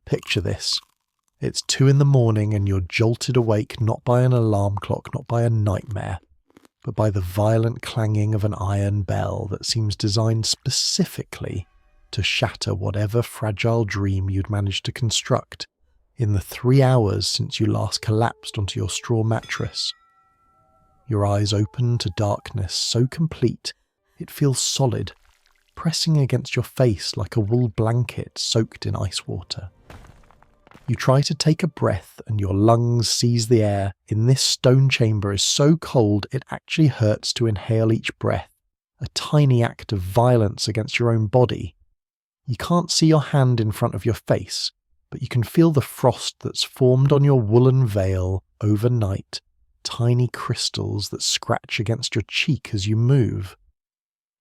Picture this. It's 2 a.m. and you're jolted awake not by an alarm clock, not by a nightmare, but by the violent clanging of an iron bell that seems designed specifically to shatter whatever fragile dream you'd managed to construct in the 3 hours since you last collapsed onto your straw mattress. Your eyes open to darkness so complete it feels solid, pressing against your face like a wool blanket soaked in ice water. You try to take a breath and your lungs seize the air in this stone chamber is so cold it actually hurts to inhale each breath, a tiny act of violence against your own body. You can't see your hand in front of your face, but you can feel the frost that's formed on your woolen veil overnight, tiny crystals that scratch against your cheek as you move.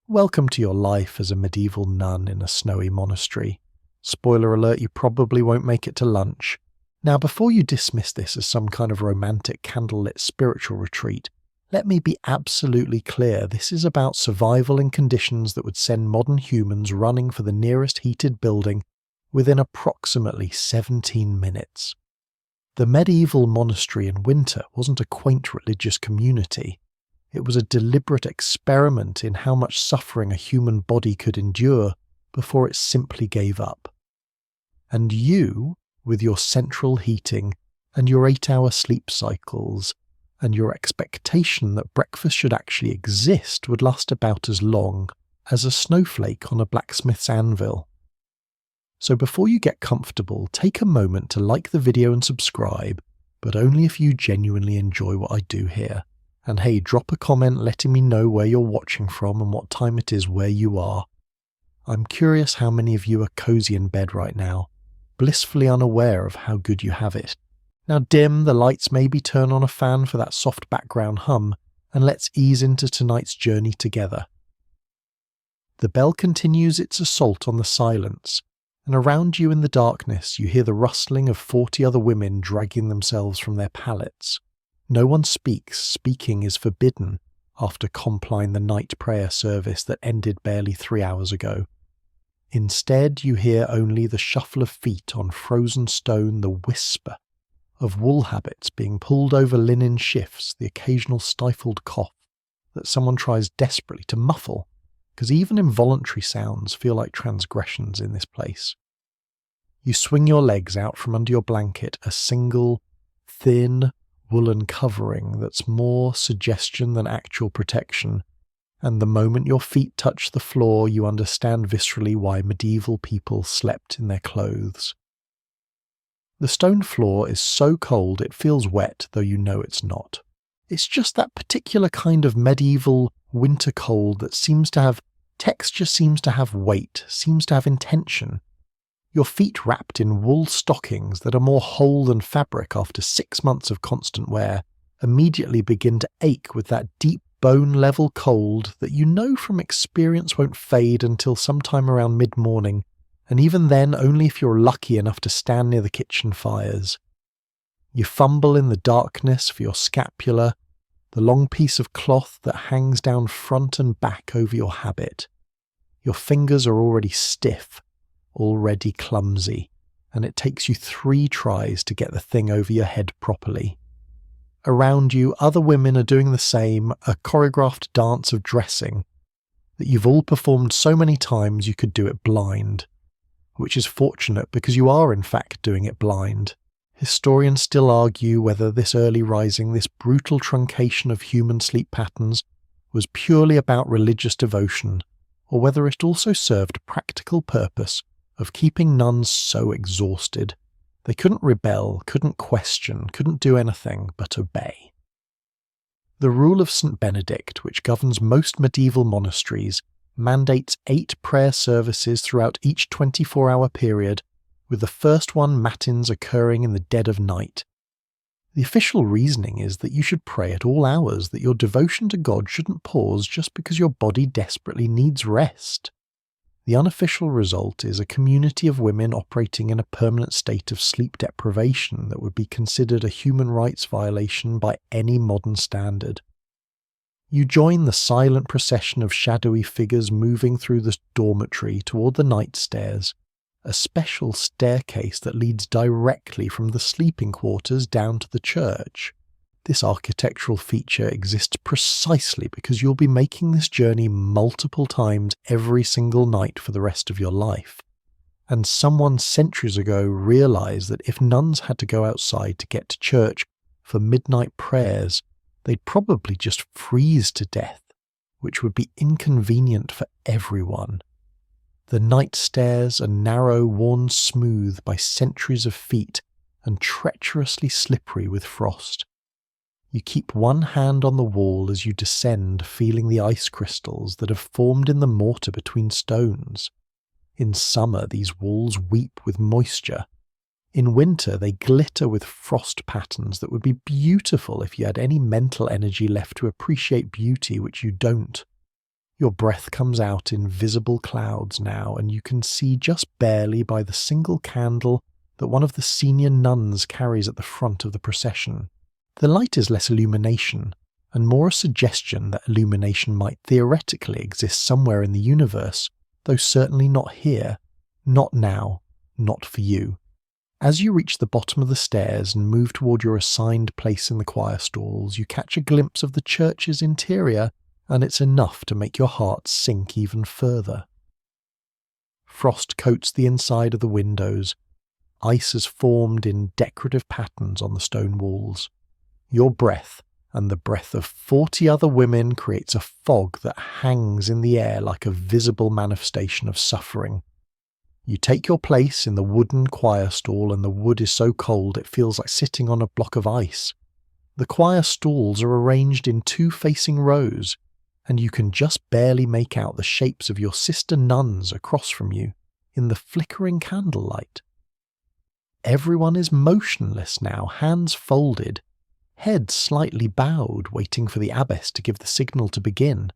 Welcome to your life as a medieval nun in a snowy monastery. Spoiler alert, you probably won't make it to lunch. Now, before you dismiss this as some kind of romantic candlelit spiritual retreat, let me be absolutely clear, this is about survival in conditions that would send modern humans running for the nearest heated building within approximately 17 minutes. The medieval monastery in winter wasn't a quaint religious community. It was a deliberate experiment in how much suffering a human body could endure before it simply gave up. And you, with your central heating and your 8-hour sleep cycles, and your expectation that breakfast should actually exist would last about as long as a snowflake on a blacksmith's anvil. So before you get comfortable, take a moment to like the video and subscribe, but only if you genuinely enjoy what I do here. And hey, drop a comment letting me know where you're watching from and what time it is where you are. I'm curious how many of you are cozy in bed right now, blissfully unaware of how good you have it. Now dim the lights, maybe turn on a fan for that soft background hum, and let's ease into tonight's journey together. The bell continues its assault on the silence, and around you in the darkness you hear the rustling of 40 other women dragging themselves from their pallets. No one speaks, speaking is forbidden after Compline the night prayer service that ended barely 3 hours ago. Instead you hear only the shuffle of feet on frozen stone, the whisper of wool habits being pulled over linen shifts, the occasional stifled cough that someone tries desperately to muffle, because even involuntary sounds feel like transgressions in this place. You swing your legs out from under your blanket, a single, thin, woolen covering that's more suggestion than actual protection, and the moment your feet touch the floor you understand viscerally why medieval people slept in their clothes. The stone floor is so cold it feels wet, though you know it's not. It's just that particular kind of medieval winter cold that seems to have texture, seems to have weight, seems to have intention. Your feet wrapped in wool stockings that are more whole than fabric after 6 months of constant wear immediately begin to ache with that deep bone-level cold that you know from experience won't fade until sometime around mid-morning, and even then only if you're lucky enough to stand near the kitchen fires. You fumble in the darkness for your scapula, the long piece of cloth that hangs down front and back over your habit. Your fingers are already stiff, already clumsy, and it takes you 3 tries to get the thing over your head properly. Around you, other women are doing the same, a choreographed dance of dressing that you've all performed so many times you could do it blind, which is fortunate because you are in fact doing it blind. Historians still argue whether this early rising, this brutal truncation of human sleep patterns, was purely about religious devotion, or whether it also served a practical purpose of keeping nuns so exhausted they couldn't rebel, couldn't question, couldn't do anything but obey. The rule of St. Benedict, which governs most medieval monasteries, mandates 8 prayer services throughout each 24-hour period, with the first one matins occurring in the dead of night. The official reasoning is that you should pray at all hours, that your devotion to God shouldn't pause just because your body desperately needs rest. The unofficial result is a community of women operating in a permanent state of sleep deprivation that would be considered a human rights violation by any modern standard. You join the silent procession of shadowy figures moving through the dormitory toward the night stairs, a special staircase that leads directly from the sleeping quarters down to the church. This architectural feature exists precisely because you'll be making this journey multiple times every single night for the rest of your life. And someone centuries ago realized that if nuns had to go outside to get to church for midnight prayers, they'd probably just freeze to death, which would be inconvenient for everyone. The night stairs are narrow, worn smooth by centuries of feet and treacherously slippery with frost. You keep one hand on the wall as you descend, feeling the ice crystals that have formed in the mortar between stones. In summer, these walls weep with moisture. In winter, they glitter with frost patterns that would be beautiful if you had any mental energy left to appreciate beauty, which you don't. Your breath comes out in visible clouds now, and you can see just barely by the single candle that one of the senior nuns carries at the front of the procession. The light is less illumination, and more a suggestion that illumination might theoretically exist somewhere in the universe, though certainly not here, not now, not for you. As you reach the bottom of the stairs and move toward your assigned place in the choir stalls, you catch a glimpse of the church's interior, and it's enough to make your heart sink even further. Frost coats the inside of the windows. Ice has formed in decorative patterns on the stone walls. Your breath and the breath of 40 other women creates a fog that hangs in the air like a visible manifestation of suffering. You take your place in the wooden choir stall, and the wood is so cold it feels like sitting on a block of ice. The choir stalls are arranged in 2 facing rows, and you can just barely make out the shapes of your sister nuns across from you in the flickering candlelight. Everyone is motionless now, hands folded, head slightly bowed, waiting for the abbess to give the signal to begin.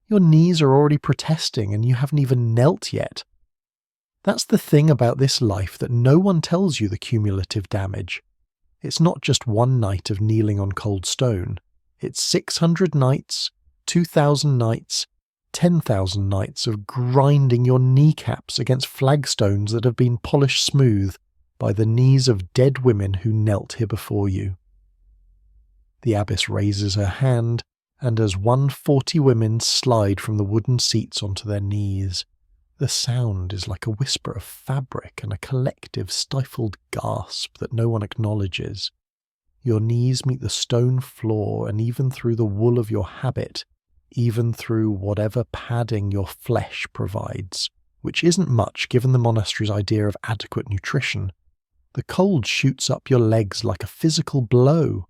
Your knees are already protesting, and you haven't even knelt yet. That's the thing about this life, that no one tells you the cumulative damage. It's not just one night of kneeling on cold stone. It's 600 nights, 2,000 nights, 10,000 nights of grinding your kneecaps against flagstones that have been polished smooth by the knees of dead women who knelt here before you. The abbess raises her hand, and as 140 women slide from the wooden seats onto their knees, the sound is like a whisper of fabric and a collective stifled gasp that no one acknowledges. Your knees meet the stone floor, and even through the wool of your habit, even through whatever padding your flesh provides, which isn't much given the monastery's idea of adequate nutrition, the cold shoots up your legs like a physical blow.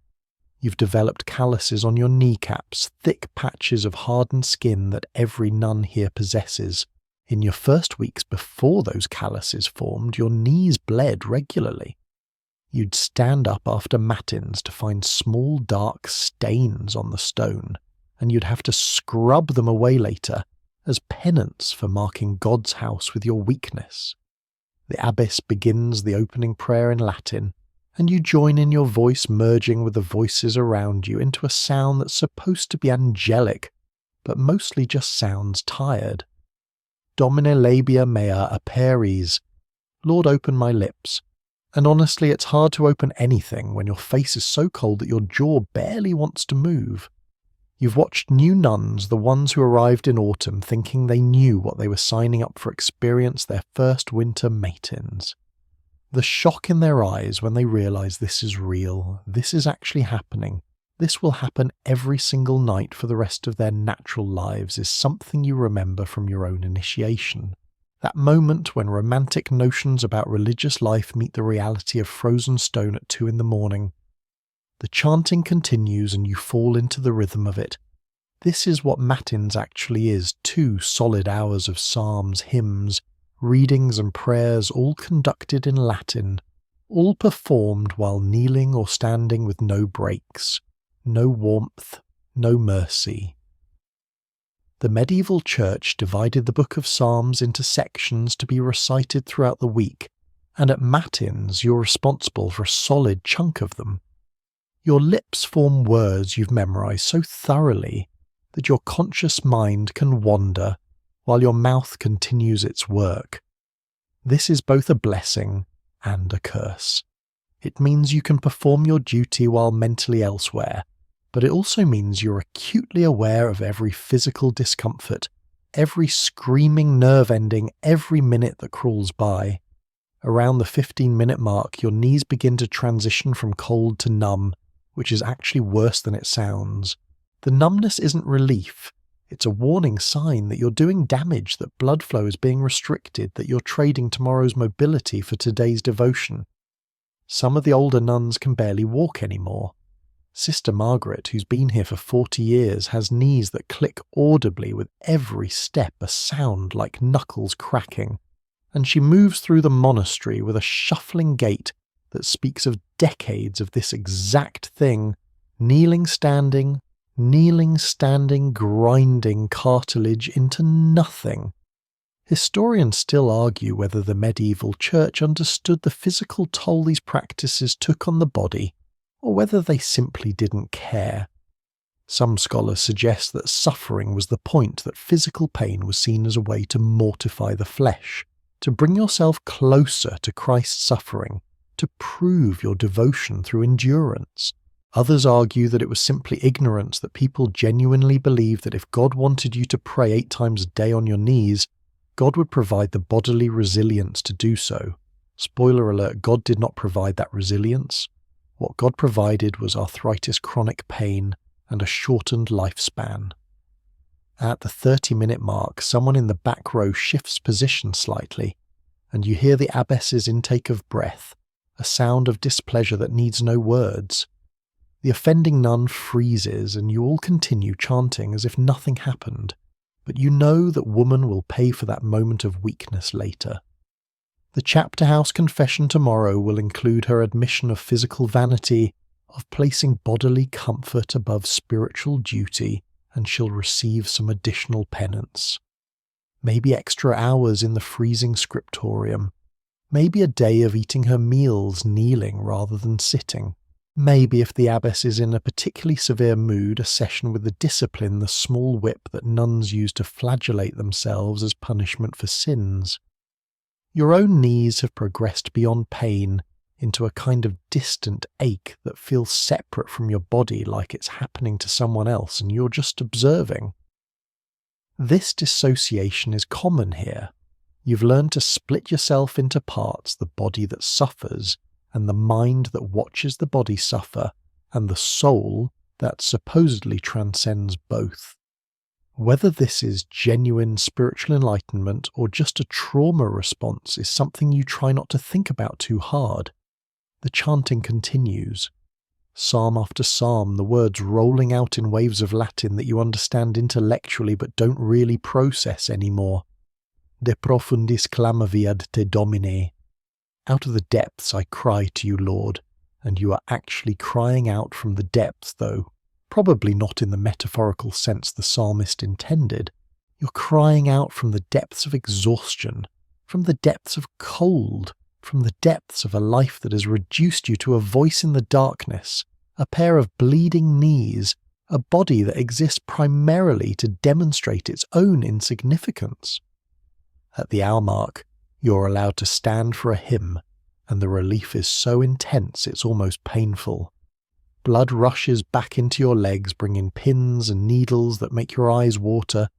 You've developed calluses on your kneecaps, thick patches of hardened skin that every nun here possesses. In your first weeks before those calluses formed, your knees bled regularly. You'd stand up after matins to find small dark stains on the stone, and you'd have to scrub them away later as penance for marking God's house with your weakness. The abbess begins the opening prayer in Latin, and you join in, your voice merging with the voices around you into a sound that's supposed to be angelic, but mostly just sounds tired. Domine labia mea aperis. Lord, open my lips. And honestly, it's hard to open anything when your face is so cold that your jaw barely wants to move. You've watched new nuns, the ones who arrived in autumn, thinking they knew what they were signing up for, experience their first winter matins. The shock in their eyes when they realise this is real, this is actually happening, this will happen every single night for the rest of their natural lives, is something you remember from your own initiation. That moment when romantic notions about religious life meet the reality of frozen stone at 2 a.m. The chanting continues and you fall into the rhythm of it. This is what matins actually is, 2 solid hours of psalms, hymns, readings and prayers, all conducted in Latin, all performed while kneeling or standing with no breaks, no warmth, no mercy. The medieval church divided the Book of Psalms into sections to be recited throughout the week, and at matins you're responsible for a solid chunk of them. Your lips form words you've memorized so thoroughly that your conscious mind can wander while your mouth continues its work. This is both a blessing and a curse. It means you can perform your duty while mentally elsewhere, but it also means you're acutely aware of every physical discomfort, every screaming nerve ending, every minute that crawls by. Around the 15-minute mark, your knees begin to transition from cold to numb, which is actually worse than it sounds. The numbness isn't relief. It's a warning sign that you're doing damage, that blood flow is being restricted, that you're trading tomorrow's mobility for today's devotion. Some of the older nuns can barely walk anymore. Sister Margaret, who's been here for 40 years, has knees that click audibly with every step, a sound like knuckles cracking, and she moves through the monastery with a shuffling gait that speaks of decades of this exact thing, kneeling, standing, grinding cartilage into nothing. Historians still argue whether the medieval church understood the physical toll these practices took on the body, or whether they simply didn't care. Some scholars suggest that suffering was the point, that physical pain was seen as a way to mortify the flesh, to bring yourself closer to Christ's suffering, to prove your devotion through endurance. Others argue that it was simply ignorance, that people genuinely believed that if God wanted you to pray 8 times a day on your knees, God would provide the bodily resilience to do so. Spoiler alert, God did not provide that resilience. What God provided was arthritis, chronic pain, and a shortened lifespan. At the 30-minute mark, someone in the back row shifts position slightly, and you hear the abbess's intake of breath, a sound of displeasure that needs no words. The offending nun freezes, and you all continue chanting as if nothing happened, but you know that woman will pay for that moment of weakness later. The chapter house confession tomorrow will include her admission of physical vanity, of placing bodily comfort above spiritual duty, and she'll receive some additional penance. Maybe extra hours in the freezing scriptorium. Maybe a day of eating her meals kneeling rather than sitting. Maybe, if the abbess is in a particularly severe mood, a session with the discipline, the small whip that nuns use to flagellate themselves as punishment for sins. Your own knees have progressed beyond pain into a kind of distant ache that feels separate from your body, like it's happening to someone else and you're just observing. This dissociation is common here. You've learned to split yourself into parts, the body that suffers, and the mind that watches the body suffer, and the soul that supposedly transcends both. Whether this is genuine spiritual enlightenment or just a trauma response is something you try not to think about too hard. The chanting continues. Psalm after psalm, the words rolling out in waves of Latin that you understand intellectually but don't really process anymore. De profundis clamavi ad te Domine. Out of the depths I cry to you, Lord, and you are actually crying out from the depths, though probably not in the metaphorical sense the psalmist intended. You're crying out from the depths of exhaustion, from the depths of cold, from the depths of a life that has reduced you to a voice in the darkness, a pair of bleeding knees, a body that exists primarily to demonstrate its own insignificance. At the hour mark, you're allowed to stand for a hymn, and the relief is so intense it's almost painful. Blood rushes back into your legs, bringing pins and needles that make your eyes water.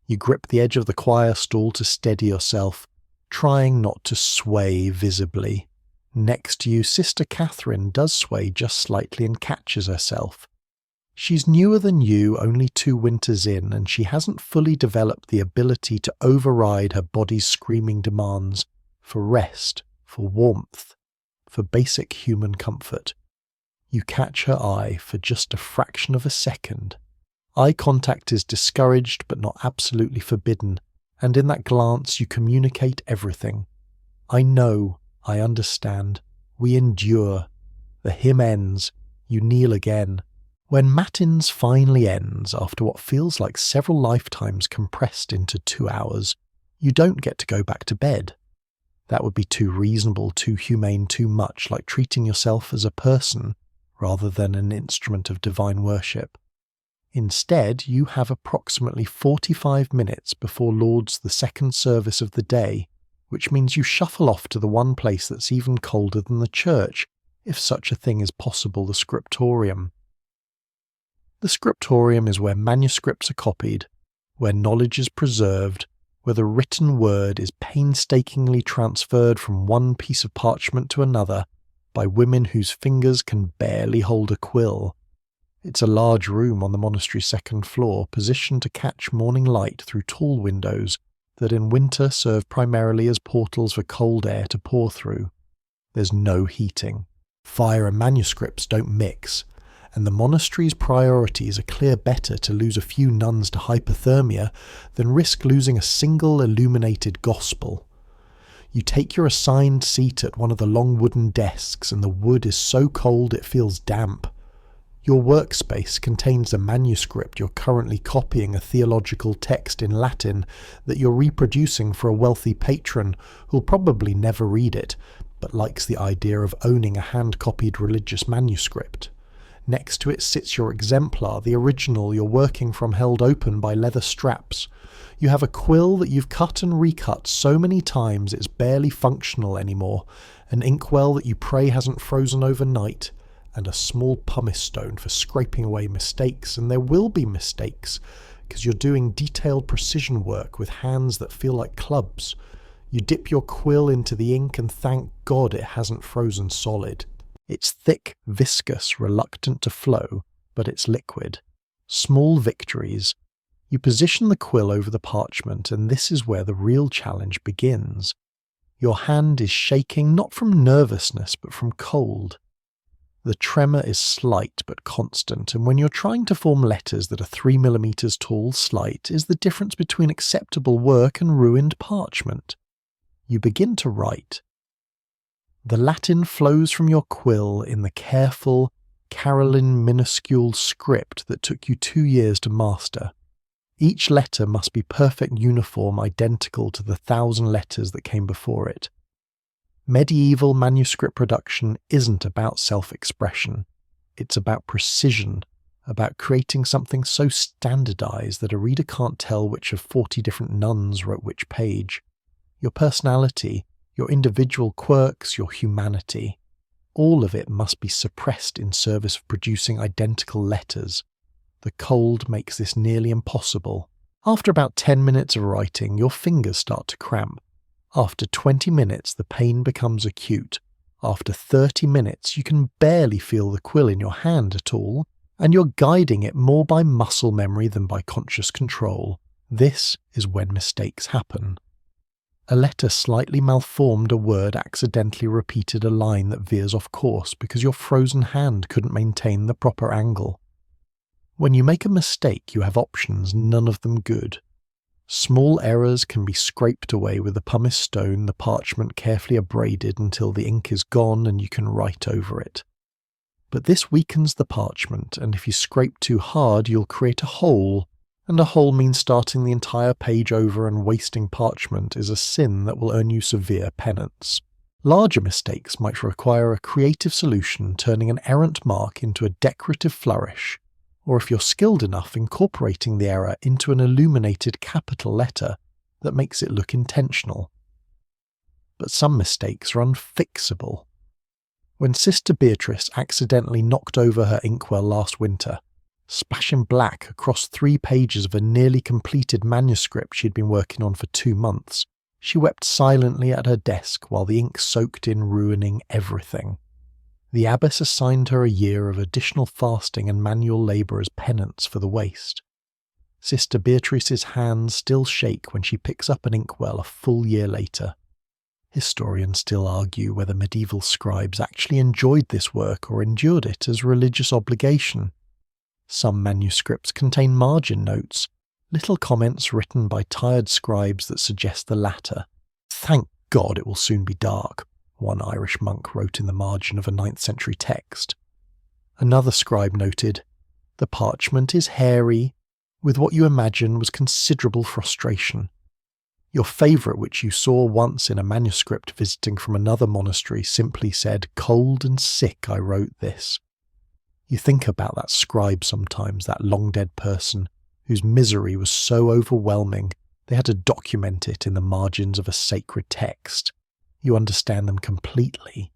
You grip the edge of the choir stool to steady yourself, trying not to sway visibly. Next to you, Sister Catherine does sway just slightly and catches herself. She's newer than you, only 2 winters in, and she hasn't fully developed the ability to override her body's screaming demands for rest, for warmth, for basic human comfort. You catch her eye for just a fraction of a second. Eye contact is discouraged but not absolutely forbidden, and in that glance you communicate everything. I know, I understand, we endure. The hymn ends, you kneel again. When Matins finally ends, after what feels like several lifetimes compressed into 2 hours, you don't get to go back to bed. That would be too reasonable, too humane, too much like treating yourself as a person rather than an instrument of divine worship. Instead, you have approximately 45 minutes before Lauds the second service of the day, which means you shuffle off to the one place that's even colder than the church, if such a thing is possible, the scriptorium. The scriptorium is where manuscripts are copied, where knowledge is preserved, where the written word is painstakingly transferred from one piece of parchment to another by women whose fingers can barely hold a quill. It's a large room on the monastery's second floor, positioned to catch morning light through tall windows that in winter serve primarily as portals for cold air to pour through. There's no heating. Fire and manuscripts don't mix, and the monastery's priorities are clear: better to lose a few nuns to hypothermia than risk losing a single illuminated gospel. You take your assigned seat at one of the long wooden desks, and the wood is so cold it feels damp. Your workspace contains a manuscript you're currently copying, a theological text in Latin that you're reproducing for a wealthy patron who'll probably never read it, but likes the idea of owning a hand-copied religious manuscript. Next to it sits your exemplar, the original you're working from, held open by leather straps. You have a quill that you've cut and recut so many times it's barely functional anymore, an inkwell that you pray hasn't frozen overnight, and a small pumice stone for scraping away mistakes. And there will be mistakes, because you're doing detailed precision work with hands that feel like clubs. You dip your quill into the ink and thank God it hasn't frozen solid. It's thick, viscous, reluctant to flow, but it's liquid. Small victories. You position the quill over the parchment, and this is where the real challenge begins. Your hand is shaking not from nervousness but from cold. The tremor is slight but constant, and when you're trying to form letters that are 3 millimeters tall, slight is the difference between acceptable work and ruined parchment. You begin to write. The Latin flows from your quill in the careful, Caroline minuscule script that took you 2 years to master. Each letter must be perfect, uniform, identical to the 1,000 letters that came before it. Medieval manuscript production isn't about self-expression. It's about precision, about creating something so standardized that a reader can't tell which of 40 different nuns wrote which page. Your personality, your individual quirks, your humanity, all of it must be suppressed in service of producing identical letters. The cold makes this nearly impossible. After about 10 minutes of writing, your fingers start to cramp. After 20 minutes, the pain becomes acute. After 30 minutes, you can barely feel the quill in your hand at all, and you're guiding it more by muscle memory than by conscious control. This is when mistakes happen. A letter slightly malformed, a word accidentally repeated a line that veers off course because your frozen hand couldn't maintain the proper angle. When you make a mistake, you have options, none of them good. Small errors can be scraped away with a pumice stone, the parchment carefully abraded until the ink is gone and you can write over it. But this weakens the parchment, and if you scrape too hard, you'll create a hole, and a hole means starting the entire page over, and wasting parchment is a sin that will earn you severe penance. Larger mistakes might require a creative solution, turning an errant mark into a decorative flourish, or if you're skilled enough, incorporating the error into an illuminated capital letter that makes it look intentional. But some mistakes are unfixable. When Sister Beatrice accidentally knocked over her inkwell last winter, splashing black across 3 pages of a nearly completed manuscript she'd been working on for 2 months, she wept silently at her desk while the ink soaked in, ruining everything. The abbess assigned her a year of additional fasting and manual labour as penance for the waste. Sister Beatrice's hands still shake when she picks up an inkwell a full year later. Historians still argue whether medieval scribes actually enjoyed this work or endured it as religious obligation. Some manuscripts contain margin notes, little comments written by tired scribes that suggest the latter. "Thank God it will soon be dark," one Irish monk wrote in the margin of a 9th century text. Another scribe noted, "The parchment is hairy, with what you imagine was considerable frustration. Your favourite, which you saw once in a manuscript visiting from another monastery, simply said, 'Cold and sick I wrote this.'" You think about that scribe sometimes, that long-dead person, whose misery was so overwhelming They had to document it in the margins of a sacred text. You understand them completely.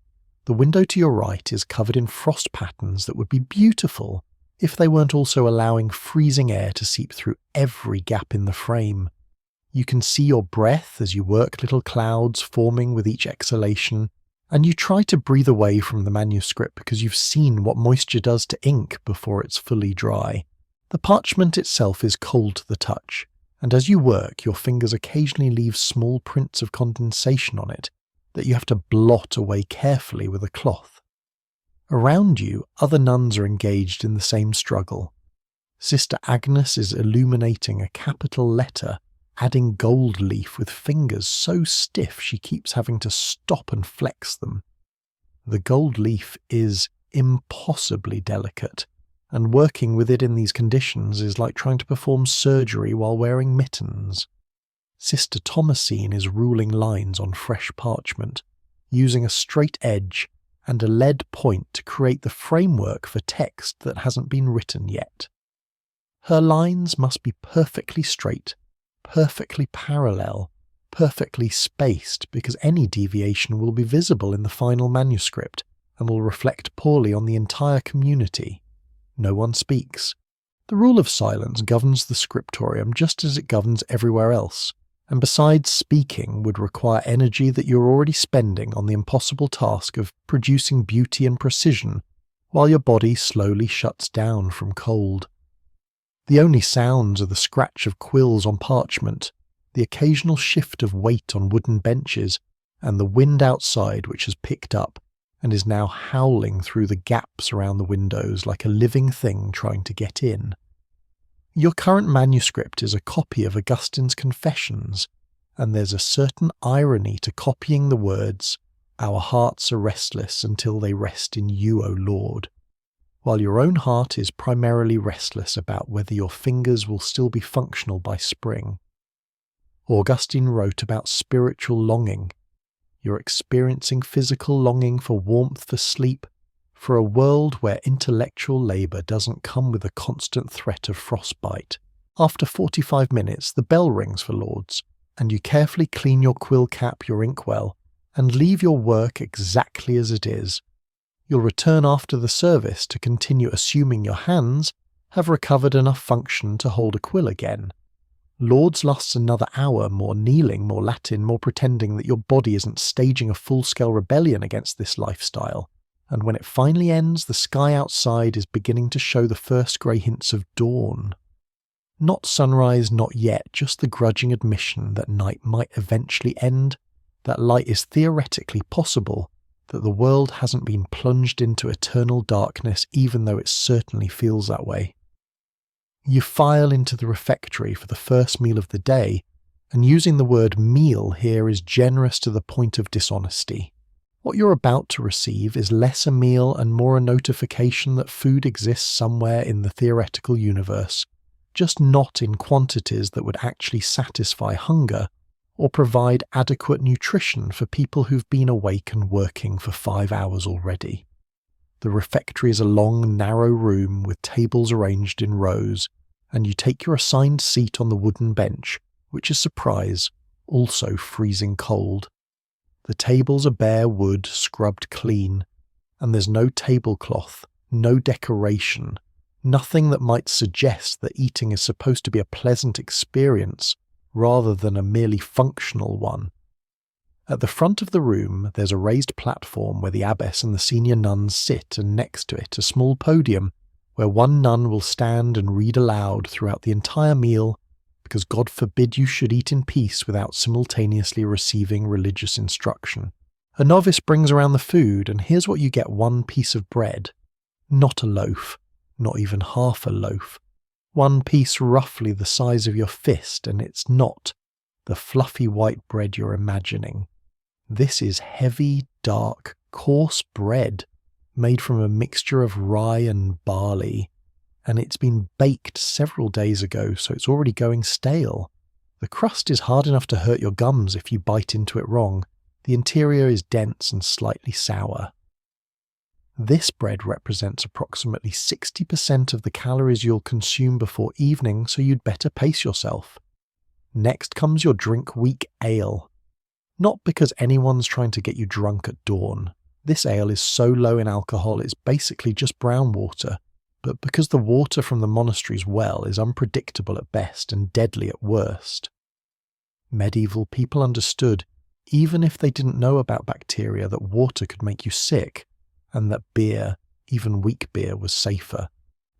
The window to your right is covered in frost patterns that would be beautiful if they weren't also allowing freezing air to seep through every gap in the frame. You can see your breath as you work little clouds forming with each exhalation, and you try to breathe away from the manuscript because you've seen what moisture does to ink before it's fully dry. The parchment itself is cold to the touch, and as you work, your fingers occasionally leave small prints of condensation on it that you have to blot away carefully with a cloth. Around you, other nuns are engaged in the same struggle. Sister Agnes is illuminating a capital letter, adding gold leaf with fingers so stiff she keeps having to stop and flex them. The gold leaf is impossibly delicate, and working with it in these conditions is like trying to perform surgery while wearing mittens. Sister Thomasine is ruling lines on fresh parchment, using a straight edge and a lead point to create the framework for text that hasn't been written yet. Her lines must be perfectly straight, perfectly parallel, perfectly spaced, because any deviation will be visible in the final manuscript and will reflect poorly on the entire community. No one speaks. The rule of silence governs the scriptorium just as it governs everywhere else, and besides speaking would require energy that you're already spending on the impossible task of producing beauty and precision while your body slowly shuts down from cold. The only sounds are the scratch of quills on parchment, the occasional shift of weight on wooden benches, and the wind outside which has picked up and is now howling through the gaps around the windows like a living thing trying to get in. Your current manuscript is a copy of Augustine's Confessions, and there's a certain irony to copying the words, "Our hearts are restless until they rest in you, O Lord," while your own heart is primarily restless about whether your fingers will still be functional by spring. Augustine wrote about spiritual longing. You're experiencing physical longing for warmth, for sleep, for a world where intellectual labour doesn't come with a constant threat of frostbite. After 45 minutes, the bell rings for Lauds, and you carefully clean your quill cap, your inkwell, and leave your work exactly as it is. You'll return after the service to continue assuming your hands have recovered enough function to hold a quill again. Lauds lasts another hour, more kneeling, more Latin, more pretending that your body isn't staging a full-scale rebellion against this lifestyle. And when it finally ends, the sky outside is beginning to show the first grey hints of dawn. Not sunrise, not yet, just the grudging admission that night might eventually end, that light is theoretically possible, that the world hasn't been plunged into eternal darkness even though it certainly feels that way. You file into the refectory for the first meal of the day, and using the word meal here is generous to the point of dishonesty. What you're about to receive is less a meal and more a notification that food exists somewhere in the theoretical universe, just not in quantities that would actually satisfy hunger or provide adequate nutrition for people who've been awake and working for 5 hours already. The refectory is a long, narrow room with tables arranged in rows, and you take your assigned seat on the wooden bench, which is, surprise, also freezing cold. The tables are bare wood, scrubbed clean, and there's no tablecloth, no decoration, nothing that might suggest that eating is supposed to be a pleasant experience rather than a merely functional one. At the front of the room, there's a raised platform where the abbess and the senior nuns sit, and next to it a small podium where one nun will stand and read aloud throughout the entire meal, because God forbid you should eat in peace without simultaneously receiving religious instruction. A novice brings around the food, and here's what you get: one piece of bread. Not a loaf, not even half a loaf. One piece roughly the size of your fist, and it's not the fluffy white bread you're imagining. This is heavy, dark, coarse bread made from a mixture of rye and barley, and it's been baked several days ago, so it's already going stale. The crust is hard enough to hurt your gums if you bite into it wrong. The interior is dense and slightly sour. This bread represents approximately 60% of the calories you'll consume before evening, so you'd better pace yourself. Next comes your drink weak ale. Not because anyone's trying to get you drunk at dawn. This ale is so low in alcohol it's basically just brown water, but because the water from the monastery's well is unpredictable at best and deadly at worst. Medieval people understood, even if they didn't know about bacteria, that water could make you sick, and that beer, even weak beer, was safer.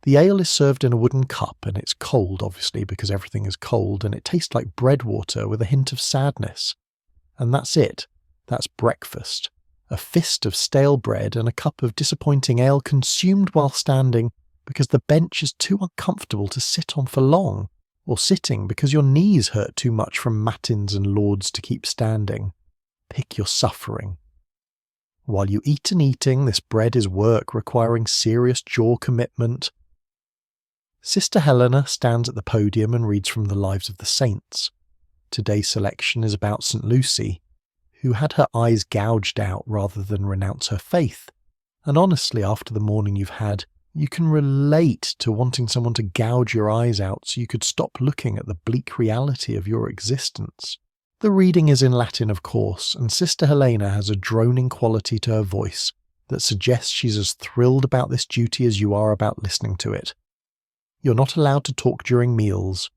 The ale is served in a wooden cup, and it's cold, obviously, because everything is cold, and it tastes like bread water with a hint of sadness. And that's it. That's breakfast. A fist of stale bread and a cup of disappointing ale consumed while standing because the bench is too uncomfortable to sit on for long, or sitting because your knees hurt too much from matins and lauds to keep standing. Pick your suffering. While you eat and eating, this bread is work requiring serious jaw commitment. Sister Helena stands at the podium and reads from the lives of the saints. Today's selection is about St. Lucy, who had her eyes gouged out rather than renounce her faith. And honestly, after the morning you've had, you can relate to wanting someone to gouge your eyes out so you could stop looking at the bleak reality of your existence. The reading is in Latin, of course, and Sister Helena has a droning quality to her voice that suggests she's as thrilled about this duty as you are about listening to it. You're not allowed to talk during meals.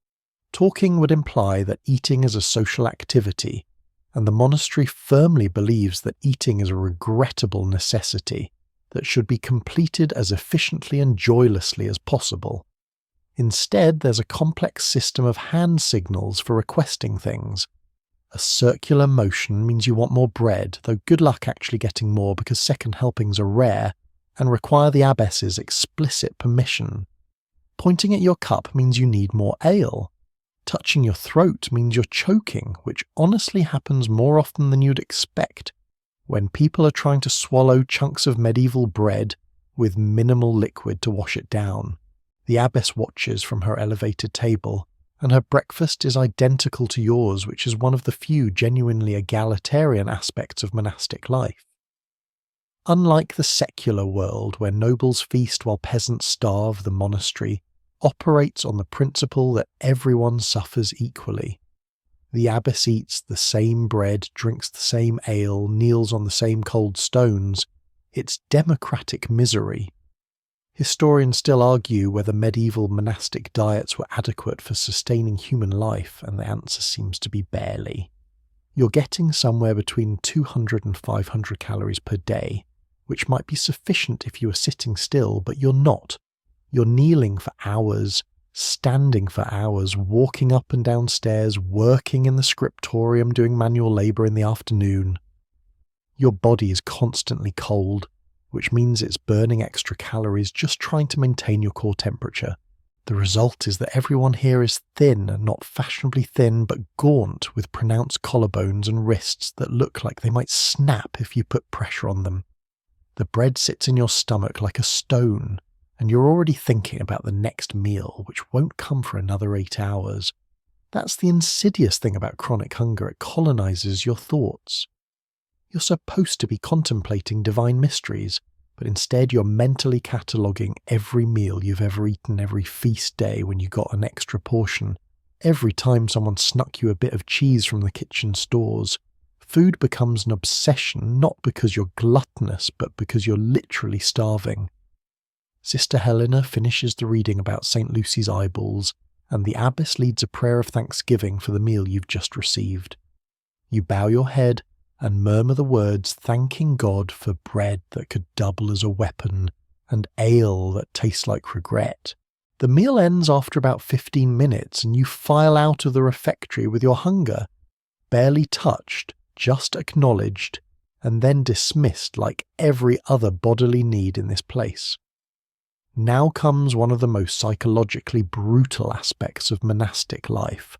Talking would imply that eating is a social activity, and the monastery firmly believes that eating is a regrettable necessity that should be completed as efficiently and joylessly as possible. Instead, there's a complex system of hand signals for requesting things. A circular motion means you want more bread, though good luck actually getting more because second helpings are rare and require the abbess's explicit permission. Pointing at your cup means you need more ale. Touching your throat means you're choking, which honestly happens more often than you'd expect when people are trying to swallow chunks of medieval bread with minimal liquid to wash it down. The abbess watches from her elevated table, and her breakfast is identical to yours, which is one of the few genuinely egalitarian aspects of monastic life. Unlike the secular world where nobles feast while peasants starve, the monastery operates on the principle that everyone suffers equally. The abbess eats the same bread, drinks the same ale, kneels on the same cold stones. It's democratic misery. Historians still argue whether medieval monastic diets were adequate for sustaining human life, and the answer seems to be barely. You're getting somewhere between 200 and 500 calories per day, which might be sufficient if you are sitting still, but you're not. You're kneeling for hours, standing for hours, walking up and down stairs, working in the scriptorium, doing manual labour in the afternoon. Your body is constantly cold, which means it's burning extra calories just trying to maintain your core temperature. The result is that everyone here is thin, not fashionably thin, but gaunt, with pronounced collarbones and wrists that look like they might snap if you put pressure on them. The bread sits in your stomach like a stone, and you're already thinking about the next meal, which won't come for another 8 hours. That's the insidious thing about chronic hunger. It colonizes your thoughts. You're supposed to be contemplating divine mysteries, but instead you're mentally cataloguing every meal you've ever eaten, every feast day when you got an extra portion, every time someone snuck you a bit of cheese from the kitchen stores. Food becomes an obsession, not because you're gluttonous, but because you're literally starving. Sister Helena finishes the reading about St. Lucy's eyeballs, and the abbess leads a prayer of thanksgiving for the meal you've just received. You bow your head and murmur the words thanking God for bread that could double as a weapon, and ale that tastes like regret. The meal ends after about 15 minutes, and you file out of the refectory with your hunger, barely touched, just acknowledged, and then dismissed like every other bodily need in this place. Now comes one of the most psychologically brutal aspects of monastic life,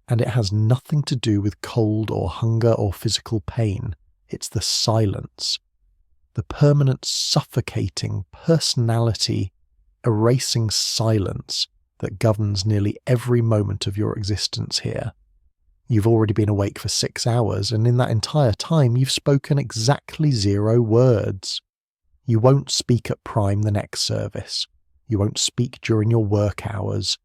and it has nothing to do with cold or hunger or physical pain. It's the silence. The permanent suffocating, personality erasing silence that governs nearly every moment of your existence here. You've already been awake for 6 hours, and in that entire time you've spoken exactly 0 words. You won't speak at prime the next service. You won't speak during your work hours.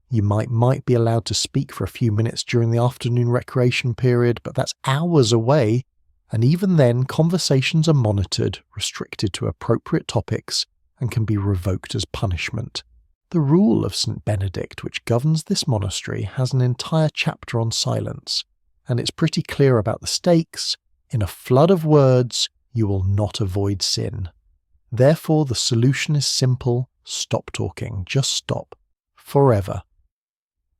You might be allowed to speak for a few minutes during the afternoon recreation period, but that's hours away, and even then conversations are monitored, restricted to appropriate topics, and can be revoked as punishment. The rule of St. Benedict, which governs this monastery, has an entire chapter on silence, and it's pretty clear about the stakes. In a flood of words, you will not avoid sin. Therefore, the solution is simple: stop talking. Just stop. Forever.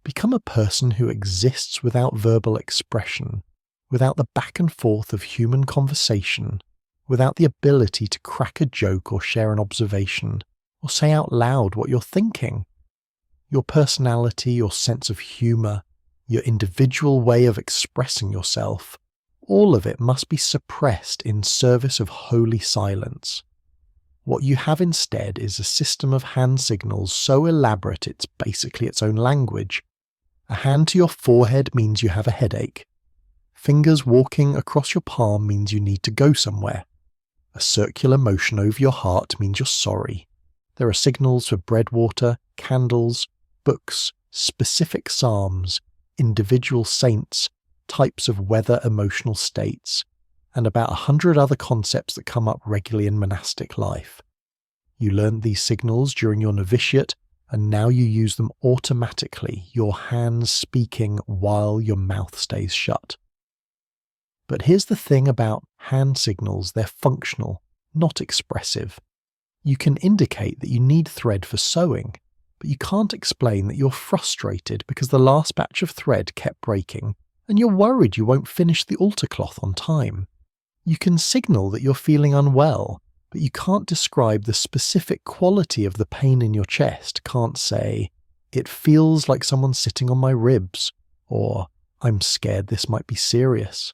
Become a person who exists without verbal expression, without the back and forth of human conversation, without the ability to crack a joke or share an observation, or say out loud what you're thinking. Your personality, your sense of humour, your individual way of expressing yourself, all of it must be suppressed in service of holy silence. What you have instead is a system of hand signals so elaborate it's basically its own language. A hand to your forehead means you have a headache. Fingers walking across your palm means you need to go somewhere. A circular motion over your heart means you're sorry. There are signals for bread water, candles, books, specific psalms, individual saints, types of weather, emotional states, and about 100 other concepts that come up regularly in monastic life. You learned these signals during your novitiate, and now you use them automatically, your hands speaking while your mouth stays shut. But here's the thing about hand signals: they're functional, not expressive. You can indicate that you need thread for sewing, but you can't explain that you're frustrated because the last batch of thread kept breaking, and you're worried you won't finish the altar cloth on time. You can signal that you're feeling unwell, but you can't describe the specific quality of the pain in your chest, can't say, "It feels like someone's sitting on my ribs," or "I'm scared this might be serious."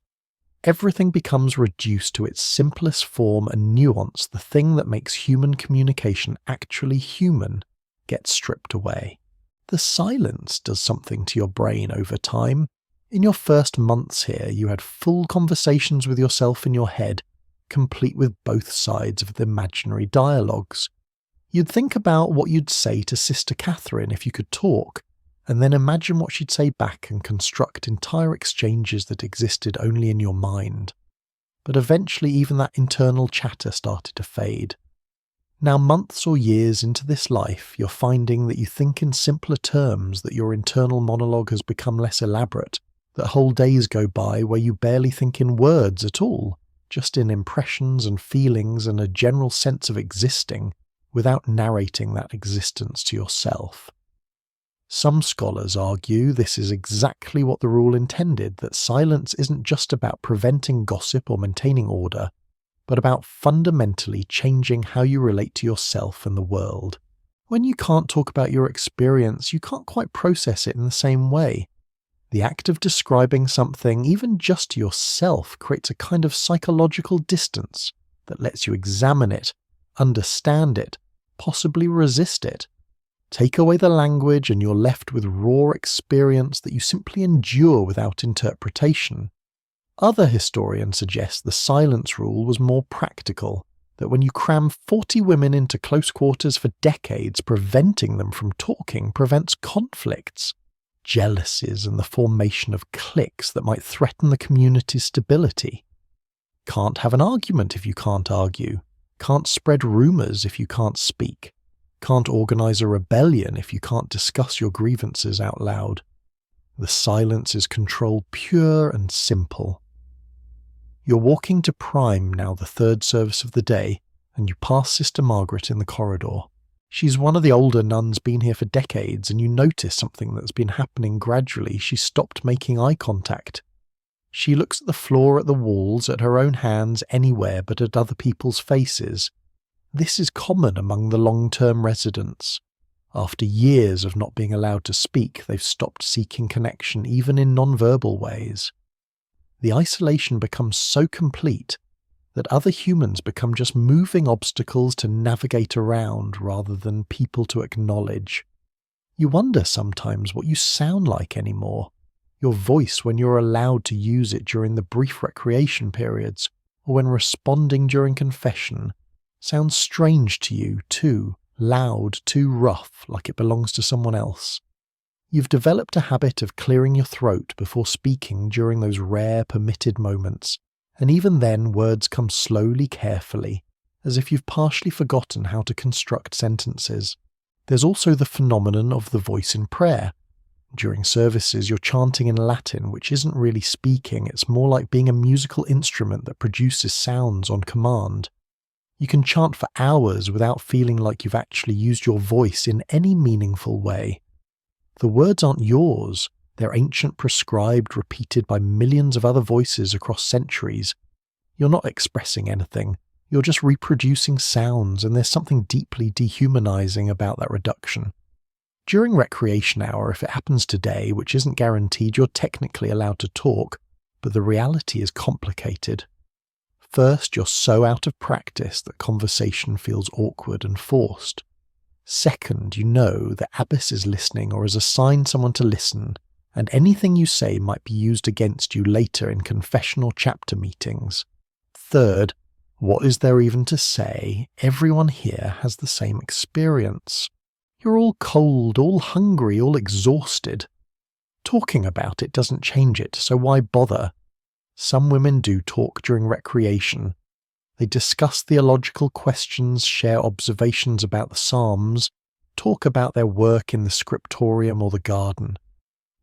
Everything becomes reduced to its simplest form, and nuance, the thing that makes human communication actually human, gets stripped away. The silence does something to your brain over time. In your first months here, you had full conversations with yourself in your head, complete with both sides of the imaginary dialogues. You'd think about what you'd say to Sister Catherine if you could talk, and then imagine what she'd say back and construct entire exchanges that existed only in your mind. But eventually even that internal chatter started to fade. Now, months or years into this life, you're finding that you think in simpler terms, that your internal monologue has become less elaborate, that whole days go by where you barely think in words at all, just in impressions and feelings and a general sense of existing, without narrating that existence to yourself. Some scholars argue this is exactly what the rule intended, that silence isn't just about preventing gossip or maintaining order, but about fundamentally changing how you relate to yourself and the world. When you can't talk about your experience, you can't quite process it in the same way. The act of describing something, even just to yourself, creates a kind of psychological distance that lets you examine it, understand it, possibly resist it. Take away the language and you're left with raw experience that you simply endure without interpretation. Other historians suggest the silence rule was more practical, that when you cram 40 women into close quarters for decades, preventing them from talking prevents conflicts, jealousies, and the formation of cliques that might threaten the community's stability. Can't have an argument if you can't argue. Can't spread rumours if you can't speak. Can't organise a rebellion if you can't discuss your grievances out loud. The silence is control pure and simple. You're walking to Prime now, the third service of the day, and you pass Sister Margaret in the corridor. She's one of the older nuns, been here for decades, and you notice something that's been happening gradually. She stopped making eye contact. She looks at the floor, at the walls, at her own hands, anywhere but at other people's faces. This is common among the long-term residents. After years of not being allowed to speak, they've stopped seeking connection even in non-verbal ways. The isolation becomes so complete that other humans become just moving obstacles to navigate around rather than people to acknowledge. You wonder sometimes what you sound like anymore. Your voice when you're allowed to use it during the brief recreation periods, or when responding during confession, sounds strange to you, too loud, too rough, like it belongs to someone else. You've developed a habit of clearing your throat before speaking during those rare permitted moments, and even then words come slowly, carefully, as if you've partially forgotten how to construct sentences. There's also the phenomenon of the voice in prayer. During services, you're chanting in Latin, which isn't really speaking, it's more like being a musical instrument that produces sounds on command. You can chant for hours without feeling like you've actually used your voice in any meaningful way. The words aren't yours, they're ancient, prescribed, repeated by millions of other voices across centuries. You're not expressing anything. You're just reproducing sounds, and there's something deeply dehumanizing about that reduction. During recreation hour, if it happens today, which isn't guaranteed, you're technically allowed to talk, but the reality is complicated. First, you're so out of practice that conversation feels awkward and forced. Second, you know that Abbess is listening or has assigned someone to listen, and anything you say might be used against you later in confessional chapter meetings. Third, what is there even to say? Everyone here has the same experience. You're all cold, all hungry, all exhausted. Talking about it doesn't change it, so why bother? Some women do talk during recreation. They discuss theological questions, share observations about the Psalms, talk about their work in the scriptorium or the garden.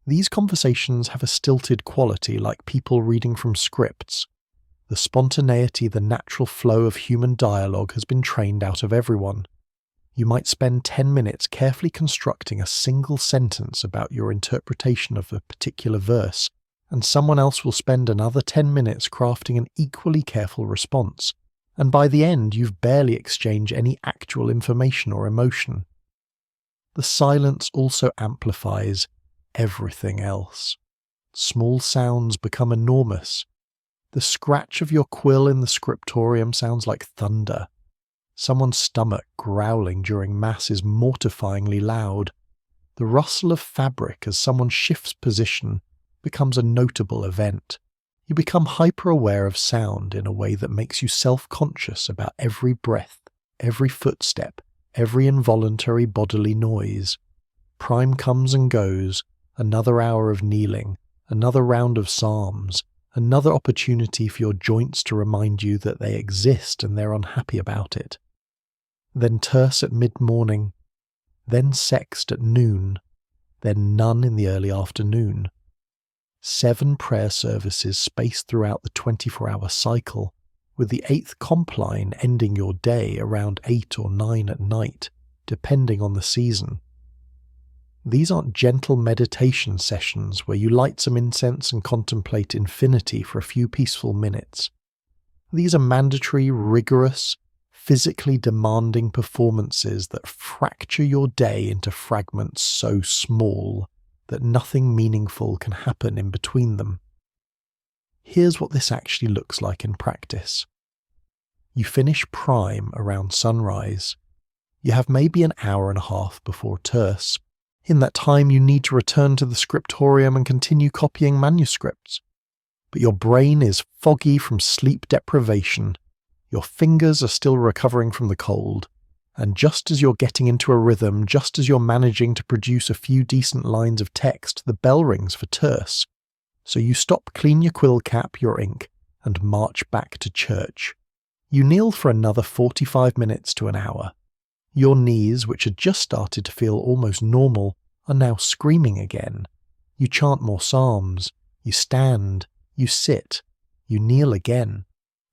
These conversations have a stilted quality, like people reading from scripts. The spontaneity, the natural flow of human dialogue has been trained out of everyone. You might spend 10 minutes carefully constructing a single sentence about your interpretation of a particular verse, and someone else will spend another 10 minutes crafting an equally careful response, and by the end you've barely exchanged any actual information or emotion. The silence also amplifies everything else. Small sounds become enormous. The scratch of your quill in the scriptorium sounds like thunder. Someone's stomach growling during Mass is mortifyingly loud. The rustle of fabric as someone shifts position becomes a notable event. You become hyper-aware of sound in a way that makes you self-conscious about every breath, every footstep, every involuntary bodily noise. Prime comes and goes, another hour of kneeling, another round of psalms, another opportunity for your joints to remind you that they exist and they're unhappy about it. Then terce at mid-morning, then sext at noon, then none in the early afternoon. 7 prayer services spaced throughout the 24-hour cycle, with the 8th compline ending your day around 8 or 9 at night, depending on the season. These aren't gentle meditation sessions where you light some incense and contemplate infinity for a few peaceful minutes. These are mandatory, rigorous, physically demanding performances that fracture your day into fragments so small that nothing meaningful can happen in between them. Here's what this actually looks like in practice. You finish prime around sunrise. You have maybe an hour and a half before terce. In that time, you need to return to the scriptorium and continue copying manuscripts. But your brain is foggy from sleep deprivation. Your fingers are still recovering from the cold. And just as you're getting into a rhythm, just as you're managing to produce a few decent lines of text, the bell rings for terce. So you stop, clean your quill cap, your ink, and march back to church. You kneel for another 45 minutes to an hour. Your knees, which had just started to feel almost normal, are now screaming again. You chant more psalms. You stand. You sit. You kneel again.